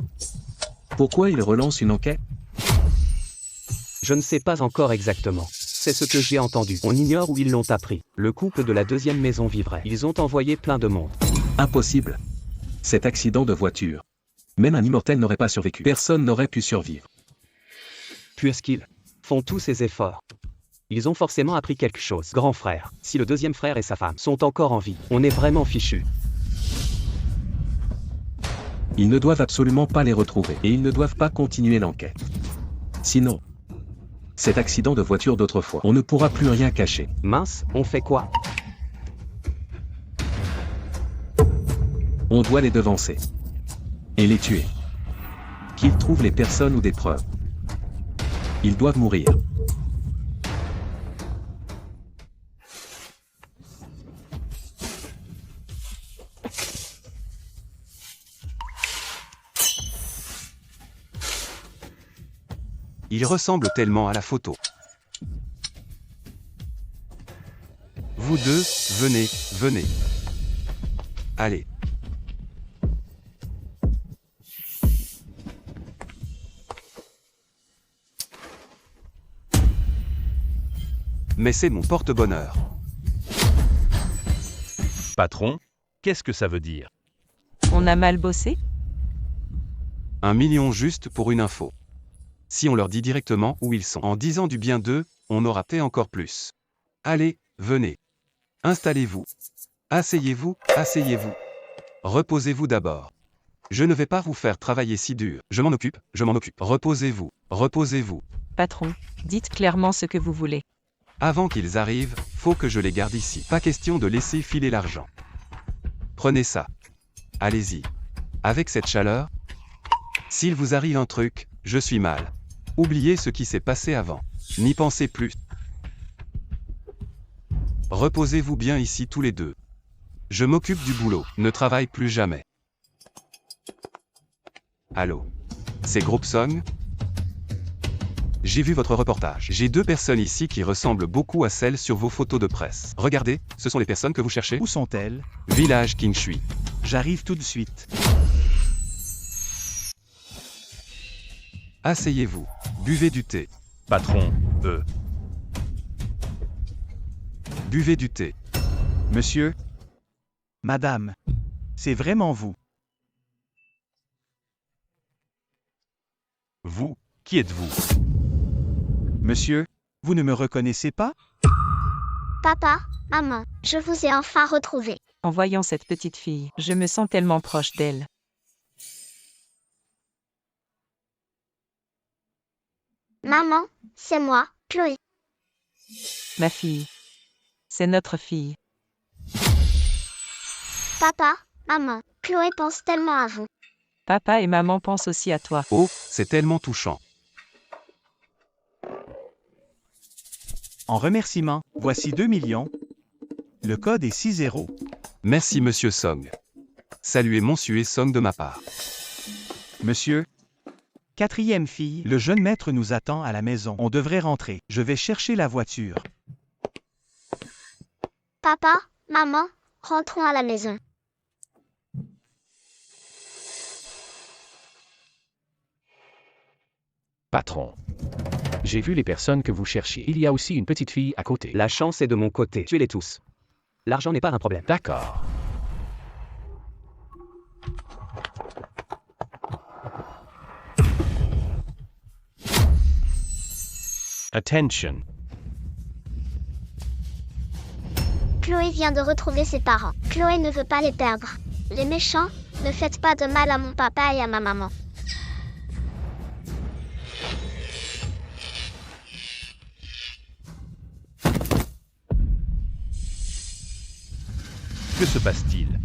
Speaker 10: Pourquoi ils relancent une enquête?
Speaker 9: Je ne sais pas encore exactement. C'est ce que j'ai entendu. On ignore où ils l'ont appris. Le couple de la deuxième maison vivrait. Ils ont envoyé plein de monde.
Speaker 10: Impossible. Cet accident de voiture. Même un immortel n'aurait pas survécu. Personne n'aurait pu survivre.
Speaker 9: Puisqu'ils font tous ces efforts, ils ont forcément appris quelque chose. Grand frère, si le deuxième frère et sa femme sont encore en vie, on est vraiment fichus.
Speaker 10: Ils ne doivent absolument pas les retrouver. Et ils ne doivent pas continuer l'enquête. Sinon, cet accident de voiture d'autrefois, on ne pourra plus rien cacher.
Speaker 9: Mince, on fait quoi?
Speaker 10: On doit les devancer. Et les tuer. Qu'ils trouvent les personnes ou des preuves. Ils doivent mourir.
Speaker 7: Il ressemble tellement à la photo. Vous deux, venez, venez. Allez. Mais c'est mon porte-bonheur.
Speaker 13: Patron, Qu'est-ce que ça veut dire?
Speaker 6: On a mal bossé?
Speaker 7: 1 million juste pour une info. Si on leur dit directement où ils sont, en disant du bien d'eux, on aura fait encore plus. Allez, venez. Installez-vous. Asseyez-vous, asseyez-vous. Reposez-vous d'abord. Je ne vais pas vous faire travailler si dur. Je m'en occupe, je m'en occupe. Reposez-vous, reposez-vous.
Speaker 6: Patron, dites clairement ce que vous voulez.
Speaker 7: Avant qu'ils arrivent, faut que je les garde ici. Pas question de laisser filer l'argent. Prenez ça. Allez-y. Avec cette chaleur, s'il vous arrive un truc, je suis mal. Oubliez ce qui s'est passé avant. N'y pensez plus. Reposez-vous bien ici tous les deux. Je m'occupe du boulot, ne travaille plus jamais. Allô? C'est Groupe Song? J'ai vu votre reportage. J'ai 2 personnes ici qui ressemblent beaucoup à celles sur vos photos de presse. Regardez, ce sont les personnes que vous cherchez?
Speaker 8: Où sont-elles?
Speaker 7: Village Kingshui.
Speaker 8: J'arrive tout de suite.
Speaker 7: Asseyez-vous. Buvez du thé.
Speaker 13: Patron,
Speaker 7: Buvez du thé.
Speaker 8: Monsieur? Madame? C'est vraiment vous?
Speaker 13: Vous, qui êtes-vous?
Speaker 8: Monsieur? Vous ne me reconnaissez pas?
Speaker 2: Papa, maman, je vous ai enfin retrouvé.
Speaker 6: En voyant cette petite fille, je me sens tellement proche d'elle.
Speaker 2: Maman, c'est moi, Chloé.
Speaker 6: Ma fille. C'est notre fille.
Speaker 2: Papa, maman, Chloé pense tellement à vous.
Speaker 6: Papa et maman pensent aussi à toi.
Speaker 7: Oh, c'est tellement touchant.
Speaker 8: En remerciement, voici 2 millions. Le code est 60.
Speaker 7: Merci Monsieur Song. Saluez Monsieur Song de ma part.
Speaker 8: Monsieur? 4e fille, le jeune maître nous attend à la maison. On devrait rentrer. Je vais chercher la voiture.
Speaker 2: Papa, maman, rentrons à la maison.
Speaker 5: Patron. J'ai vu les personnes que vous cherchiez. Il y a aussi une petite fille à côté.
Speaker 9: La chance est de mon côté. Tuez-les tous. L'argent n'est pas un problème.
Speaker 5: D'accord.
Speaker 13: Attention.
Speaker 2: Chloé vient de retrouver ses parents. Chloé ne veut pas les perdre. Les méchants, ne faites pas de mal à mon papa et à ma maman.
Speaker 13: Que se passe-t-il?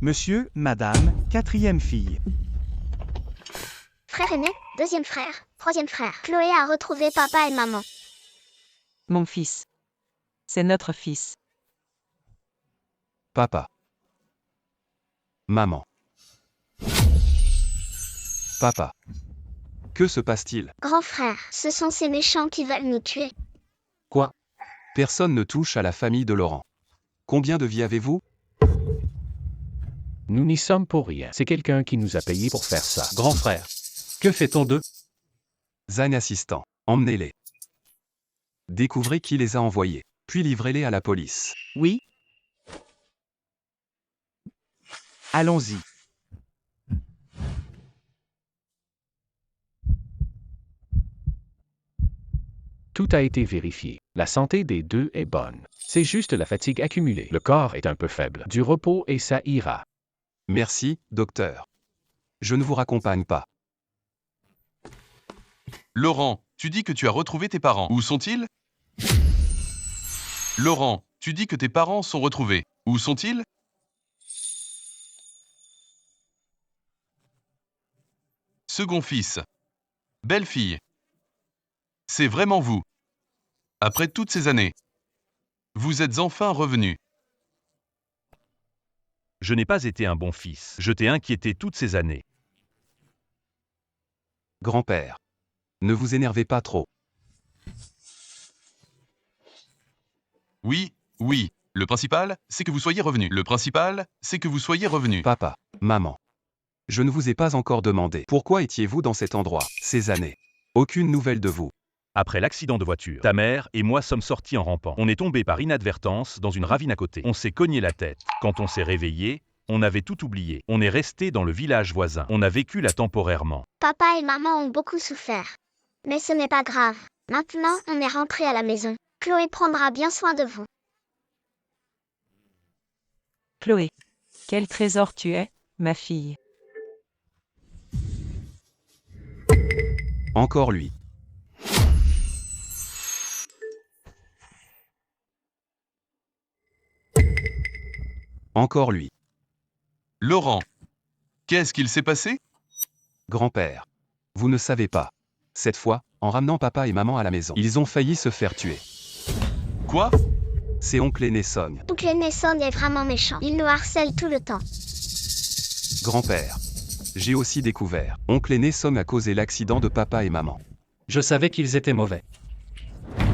Speaker 8: Monsieur, madame, 4e fille.
Speaker 2: Frère aîné, 2e frère, 3e frère. Chloé a retrouvé papa et maman.
Speaker 6: Mon fils. C'est notre fils.
Speaker 7: Papa. Maman. Papa. Que se passe-t-il?
Speaker 2: Grand frère, ce sont ces méchants qui veulent nous tuer.
Speaker 7: Quoi? Personne ne touche à la famille de Laurent. Combien de vies avez-vous?
Speaker 5: Nous n'y sommes pour rien. C'est quelqu'un qui nous a payé pour faire ça.
Speaker 12: Grand frère, que fait-on d'eux?
Speaker 7: Zane assistant, emmenez-les. Découvrez qui les a envoyés, puis livrez-les à la police.
Speaker 8: Oui? Allons-y.
Speaker 5: Tout a été vérifié. La santé des 2 est bonne. C'est juste la fatigue accumulée. Le corps est un peu faible. Du repos et ça ira.
Speaker 7: Merci, docteur. Je ne vous raccompagne pas.
Speaker 11: Laurent, tu dis que tu as retrouvé tes parents. Où sont-ils? Laurent, tu dis que tes parents sont retrouvés. Où sont-ils? Second fils. Belle fille. C'est vraiment vous. Après toutes ces années. Vous êtes enfin revenu.
Speaker 13: Je n'ai pas été un bon fils. Je t'ai inquiété toutes ces années.
Speaker 7: Grand-père. Ne vous énervez pas trop.
Speaker 11: Oui, oui. Le principal, c'est que vous soyez revenu. Le principal, c'est que vous soyez revenu.
Speaker 7: Papa, maman. Je ne vous ai pas encore demandé. Pourquoi étiez-vous dans cet endroit, ces années? Aucune nouvelle de vous.
Speaker 13: Après l'accident de voiture, ta mère et moi sommes sortis en rampant. On est tombé par inadvertance dans une ravine à côté. On s'est cogné la tête. Quand on s'est réveillé, on avait tout oublié. On est resté dans le village voisin. On a vécu là temporairement.
Speaker 2: Papa et maman ont beaucoup souffert. Mais ce n'est pas grave. Maintenant, on est rentré à la maison. Chloé prendra bien soin de vous.
Speaker 6: Chloé. Quel trésor tu es, ma fille.
Speaker 7: Encore lui. Encore lui.
Speaker 11: Laurent. Qu'est-ce qu'il s'est passé?
Speaker 7: Grand-père. Vous ne savez pas. Cette fois, en ramenant papa et maman à la maison, ils ont failli se faire tuer.
Speaker 11: Quoi?
Speaker 7: C'est oncle aîné Song.
Speaker 2: Oncle aîné Song est vraiment méchant. Il nous harcèle tout le temps.
Speaker 7: Grand-père. J'ai aussi découvert. Oncle aîné Song a causé l'accident de papa et maman.
Speaker 12: Je savais qu'ils étaient mauvais.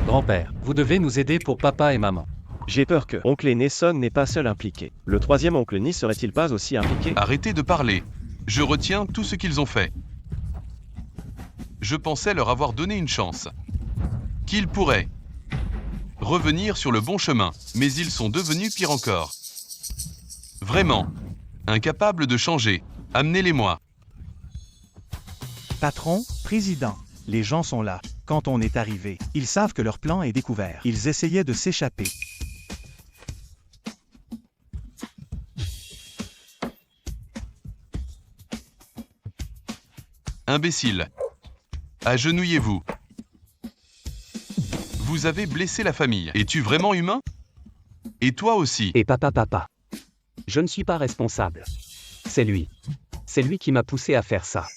Speaker 12: Grand-père, vous devez nous aider pour papa et maman.
Speaker 14: J'ai peur que oncle aîné Song n'est pas seul impliqué. Le troisième oncle n'y serait-il pas aussi impliqué?
Speaker 11: Arrêtez de parler. Je retiens tout ce qu'ils ont fait. Je pensais leur avoir donné une chance. Qu'ils pourraient revenir sur le bon chemin, mais ils sont devenus pire encore. Vraiment. Incapables de changer. Amenez-les-moi.
Speaker 8: Patron, président, les gens sont là. Quand on est arrivé, ils savent que leur plan est découvert. Ils essayaient de s'échapper.
Speaker 11: Imbécile. Agenouillez-vous. Vous avez blessé la famille. Es-tu vraiment humain? Et toi aussi.
Speaker 9: Et papa. Je ne suis pas responsable. C'est lui. C'est lui qui m'a poussé à faire ça.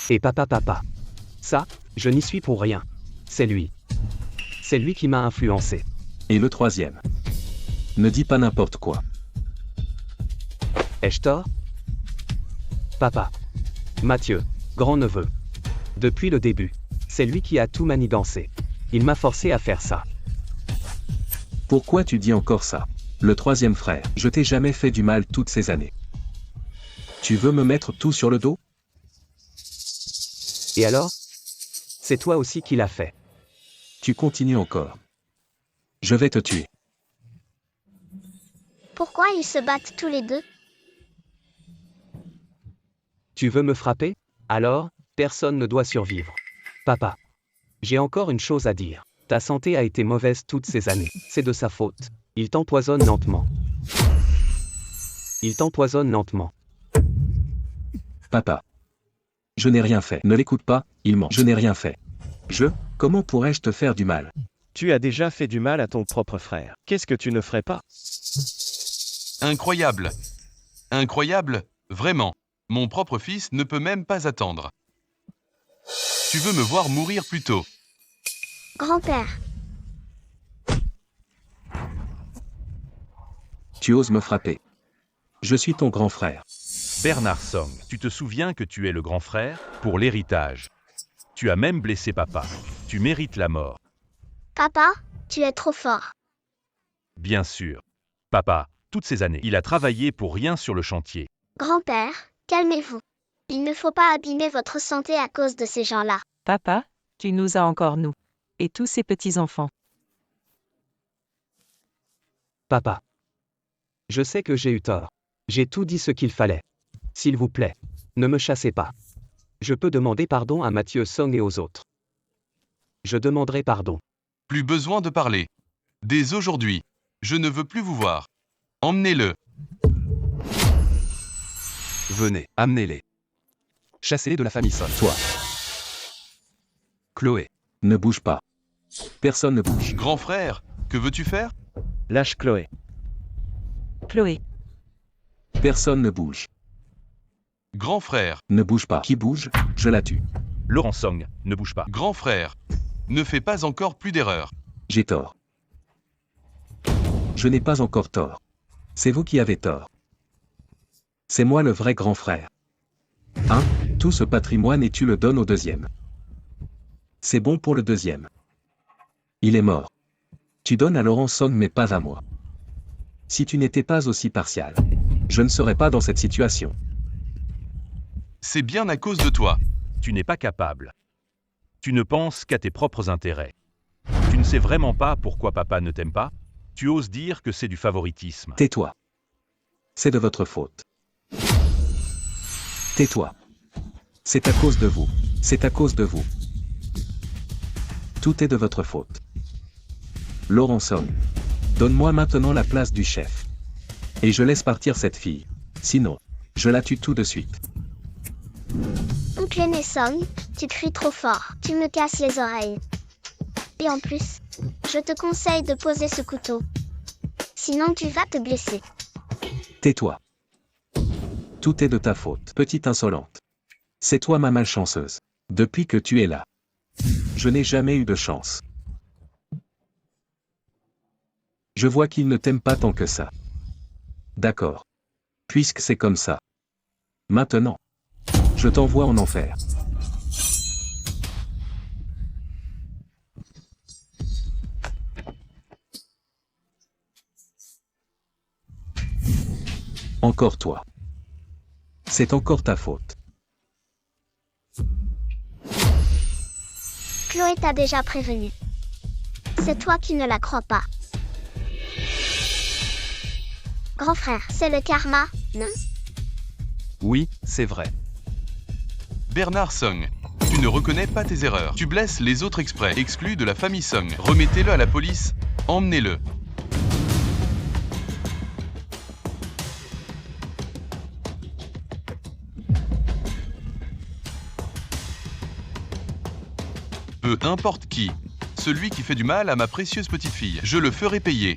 Speaker 9: Et papa. Ça, je n'y suis pour rien. C'est lui. C'est lui qui m'a influencé.
Speaker 10: Et le troisième? Ne dis pas n'importe quoi.
Speaker 9: Ai-je tort? Papa. Mathieu, grand-neveu. Depuis le début, c'est lui qui a tout manigancé. Il m'a forcé à faire ça.
Speaker 10: Pourquoi tu dis encore ça? Le troisième frère, je t'ai jamais fait du mal toutes ces années. Tu veux me mettre tout sur le dos?
Speaker 9: Et alors? C'est toi aussi qui l'as fait.
Speaker 10: Tu continues encore. Je vais te tuer.
Speaker 2: Pourquoi ils se battent tous les deux?
Speaker 9: Tu veux me frapper? Alors, personne ne doit survivre. Papa. J'ai encore une chose à dire. Ta santé a été mauvaise toutes ces années. C'est de sa faute. Il t'empoisonne lentement.
Speaker 10: Papa. Je n'ai rien fait. Ne l'écoute pas, il ment. Je n'ai rien fait. Comment pourrais-je te faire du mal?
Speaker 14: Tu as déjà fait du mal à ton propre frère. Qu'est-ce que tu ne ferais pas?
Speaker 11: Incroyable. Incroyable, vraiment. Mon propre fils ne peut même pas attendre. Tu veux me voir mourir plus tôt.
Speaker 2: Grand-père.
Speaker 10: Tu oses me frapper. Je suis ton grand frère.
Speaker 13: Bernard Song, tu te souviens que tu es le grand frère pour l'héritage. Tu as même blessé papa. Tu mérites la mort.
Speaker 2: Papa, tu es trop fort.
Speaker 13: Bien sûr. Papa, toutes ces années, il a travaillé pour rien sur le chantier.
Speaker 2: Grand-père, calmez-vous. Il ne faut pas abîmer votre santé à cause de ces gens-là.
Speaker 6: Papa, tu nous as encore nous. Et tous ces petits-enfants.
Speaker 9: Papa. Je sais que j'ai eu tort. J'ai tout dit ce qu'il fallait. S'il vous plaît, ne me chassez pas. Je peux demander pardon à Mathieu Song et aux autres. Je demanderai pardon.
Speaker 11: Plus besoin de parler. Dès aujourd'hui, je ne veux plus vous voir. Emmenez-le.
Speaker 7: Venez, amenez-les. Chassez-les de la famille Song.
Speaker 10: Toi.
Speaker 7: Chloé.
Speaker 10: Ne bouge pas. Personne ne bouge.
Speaker 11: Grand frère, que veux-tu faire?
Speaker 14: Lâche Chloé.
Speaker 6: Chloé.
Speaker 10: Personne ne bouge.
Speaker 11: Grand frère.
Speaker 10: Ne bouge pas. Qui bouge, je la tue.
Speaker 13: Laurent Song, ne bouge pas.
Speaker 11: Grand frère. Ne fais pas encore plus d'erreurs.
Speaker 10: J'ai tort. Je n'ai pas encore tort. C'est vous qui avez tort. C'est moi le vrai grand frère. Tout ce patrimoine et tu le donnes au deuxième. C'est bon pour le deuxième. Il est mort. Tu donnes à Laurent Song mais pas à moi. Si tu n'étais pas aussi partial, je ne serais pas dans cette situation.
Speaker 11: C'est bien à cause de toi.
Speaker 13: Tu n'es pas capable. Tu ne penses qu'à tes propres intérêts. Tu ne sais vraiment pas pourquoi papa ne t'aime pas? Tu oses dire que c'est du favoritisme.
Speaker 10: Tais-toi. C'est de votre faute. Tais-toi. C'est à cause de vous. C'est à cause de vous. Tout est de votre faute. Laurent Song. Donne-moi maintenant la place du chef. Et je laisse partir cette fille. Sinon, je la tue tout de suite.
Speaker 2: Oncle aîné Song, tu cries trop fort, tu me casses les oreilles. Et en plus, je te conseille de poser ce couteau. Sinon tu vas te blesser.
Speaker 10: Tais-toi. Tout est de ta faute, petite insolente. C'est toi ma malchanceuse. Depuis que tu es là. Je n'ai jamais eu de chance. Je vois qu'il ne t'aime pas tant que ça. D'accord. Puisque c'est comme ça. Maintenant. Je t'envoie en enfer. Encore toi. C'est encore ta faute.
Speaker 2: Chloé t'a déjà prévenu. C'est toi qui ne la crois pas. Grand frère, c'est le karma, non?
Speaker 7: Oui, c'est vrai.
Speaker 11: Bernard Song, tu ne reconnais pas tes erreurs. Tu blesses les autres exprès. Exclu de la famille Song. Remettez-le à la police. Emmenez-le. Peu importe qui. Celui qui fait du mal à ma précieuse petite fille. Je le ferai payer.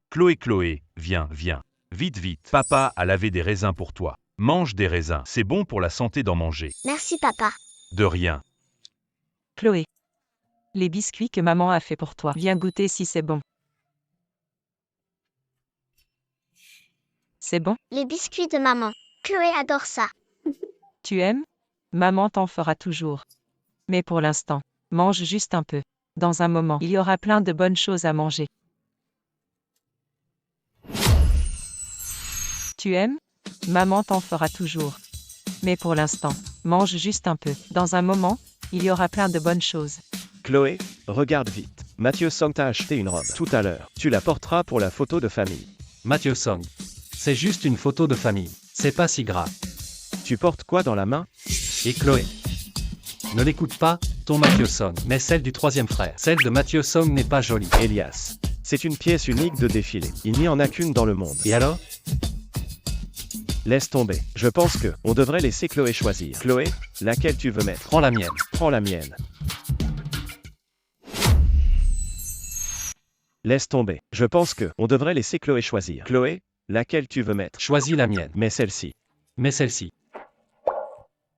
Speaker 13: Chloé, viens, viens. Vite, vite. Papa a lavé des raisins pour toi. Mange des raisins. C'est bon pour la santé d'en manger.
Speaker 2: Merci papa.
Speaker 13: De rien.
Speaker 6: Chloé. Les biscuits que maman a fait pour toi. Viens goûter si c'est bon. C'est bon?
Speaker 2: Les biscuits de maman. Chloé adore ça.
Speaker 6: Tu aimes? Maman t'en fera toujours. Mais pour l'instant, mange juste un peu. Dans un moment, il y aura plein de bonnes choses à manger. Tu aimes? Maman t'en fera toujours. Mais pour l'instant, mange juste un peu. Dans un moment, il y aura plein de bonnes choses.
Speaker 14: Chloé, regarde vite. Mathieu Song t'a acheté une robe tout à l'heure. Tu la porteras pour la photo de famille.
Speaker 12: Mathieu Song. C'est juste une photo de famille. C'est pas si grave.
Speaker 14: Tu portes quoi dans la main?
Speaker 12: Et Chloé. Ne l'écoute pas, ton Mathieu Song, mais celle du troisième frère. Celle de Mathieu Song n'est pas jolie.
Speaker 14: Elias. C'est une pièce unique de défilé. Il n'y en a qu'une dans le monde.
Speaker 12: Et alors?
Speaker 14: Laisse tomber. Je pense que on devrait laisser Chloé choisir. Chloé, laquelle tu veux mettre?
Speaker 12: Prends la mienne.
Speaker 14: Prends la mienne. Laisse tomber. Je pense que on devrait laisser Chloé choisir. Chloé, laquelle tu veux mettre?
Speaker 12: Choisis la mienne.
Speaker 14: Mais celle-ci.
Speaker 12: Mais celle-ci.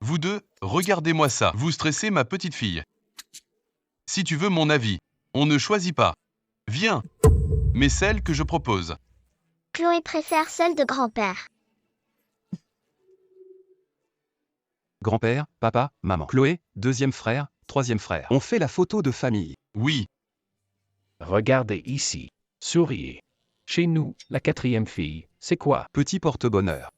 Speaker 11: Vous deux, regardez-moi ça. Vous stressez ma petite fille. Si tu veux mon avis, on ne choisit pas. Viens. Mais celle que je propose.
Speaker 2: Chloé préfère celle de grand-père.
Speaker 7: Grand-père, papa, maman. Chloé, deuxième frère, troisième frère. On fait la photo de famille.
Speaker 11: Oui.
Speaker 5: Regardez ici. Souriez. Chez nous, la quatrième fille, c'est quoi?
Speaker 7: Petit porte-bonheur.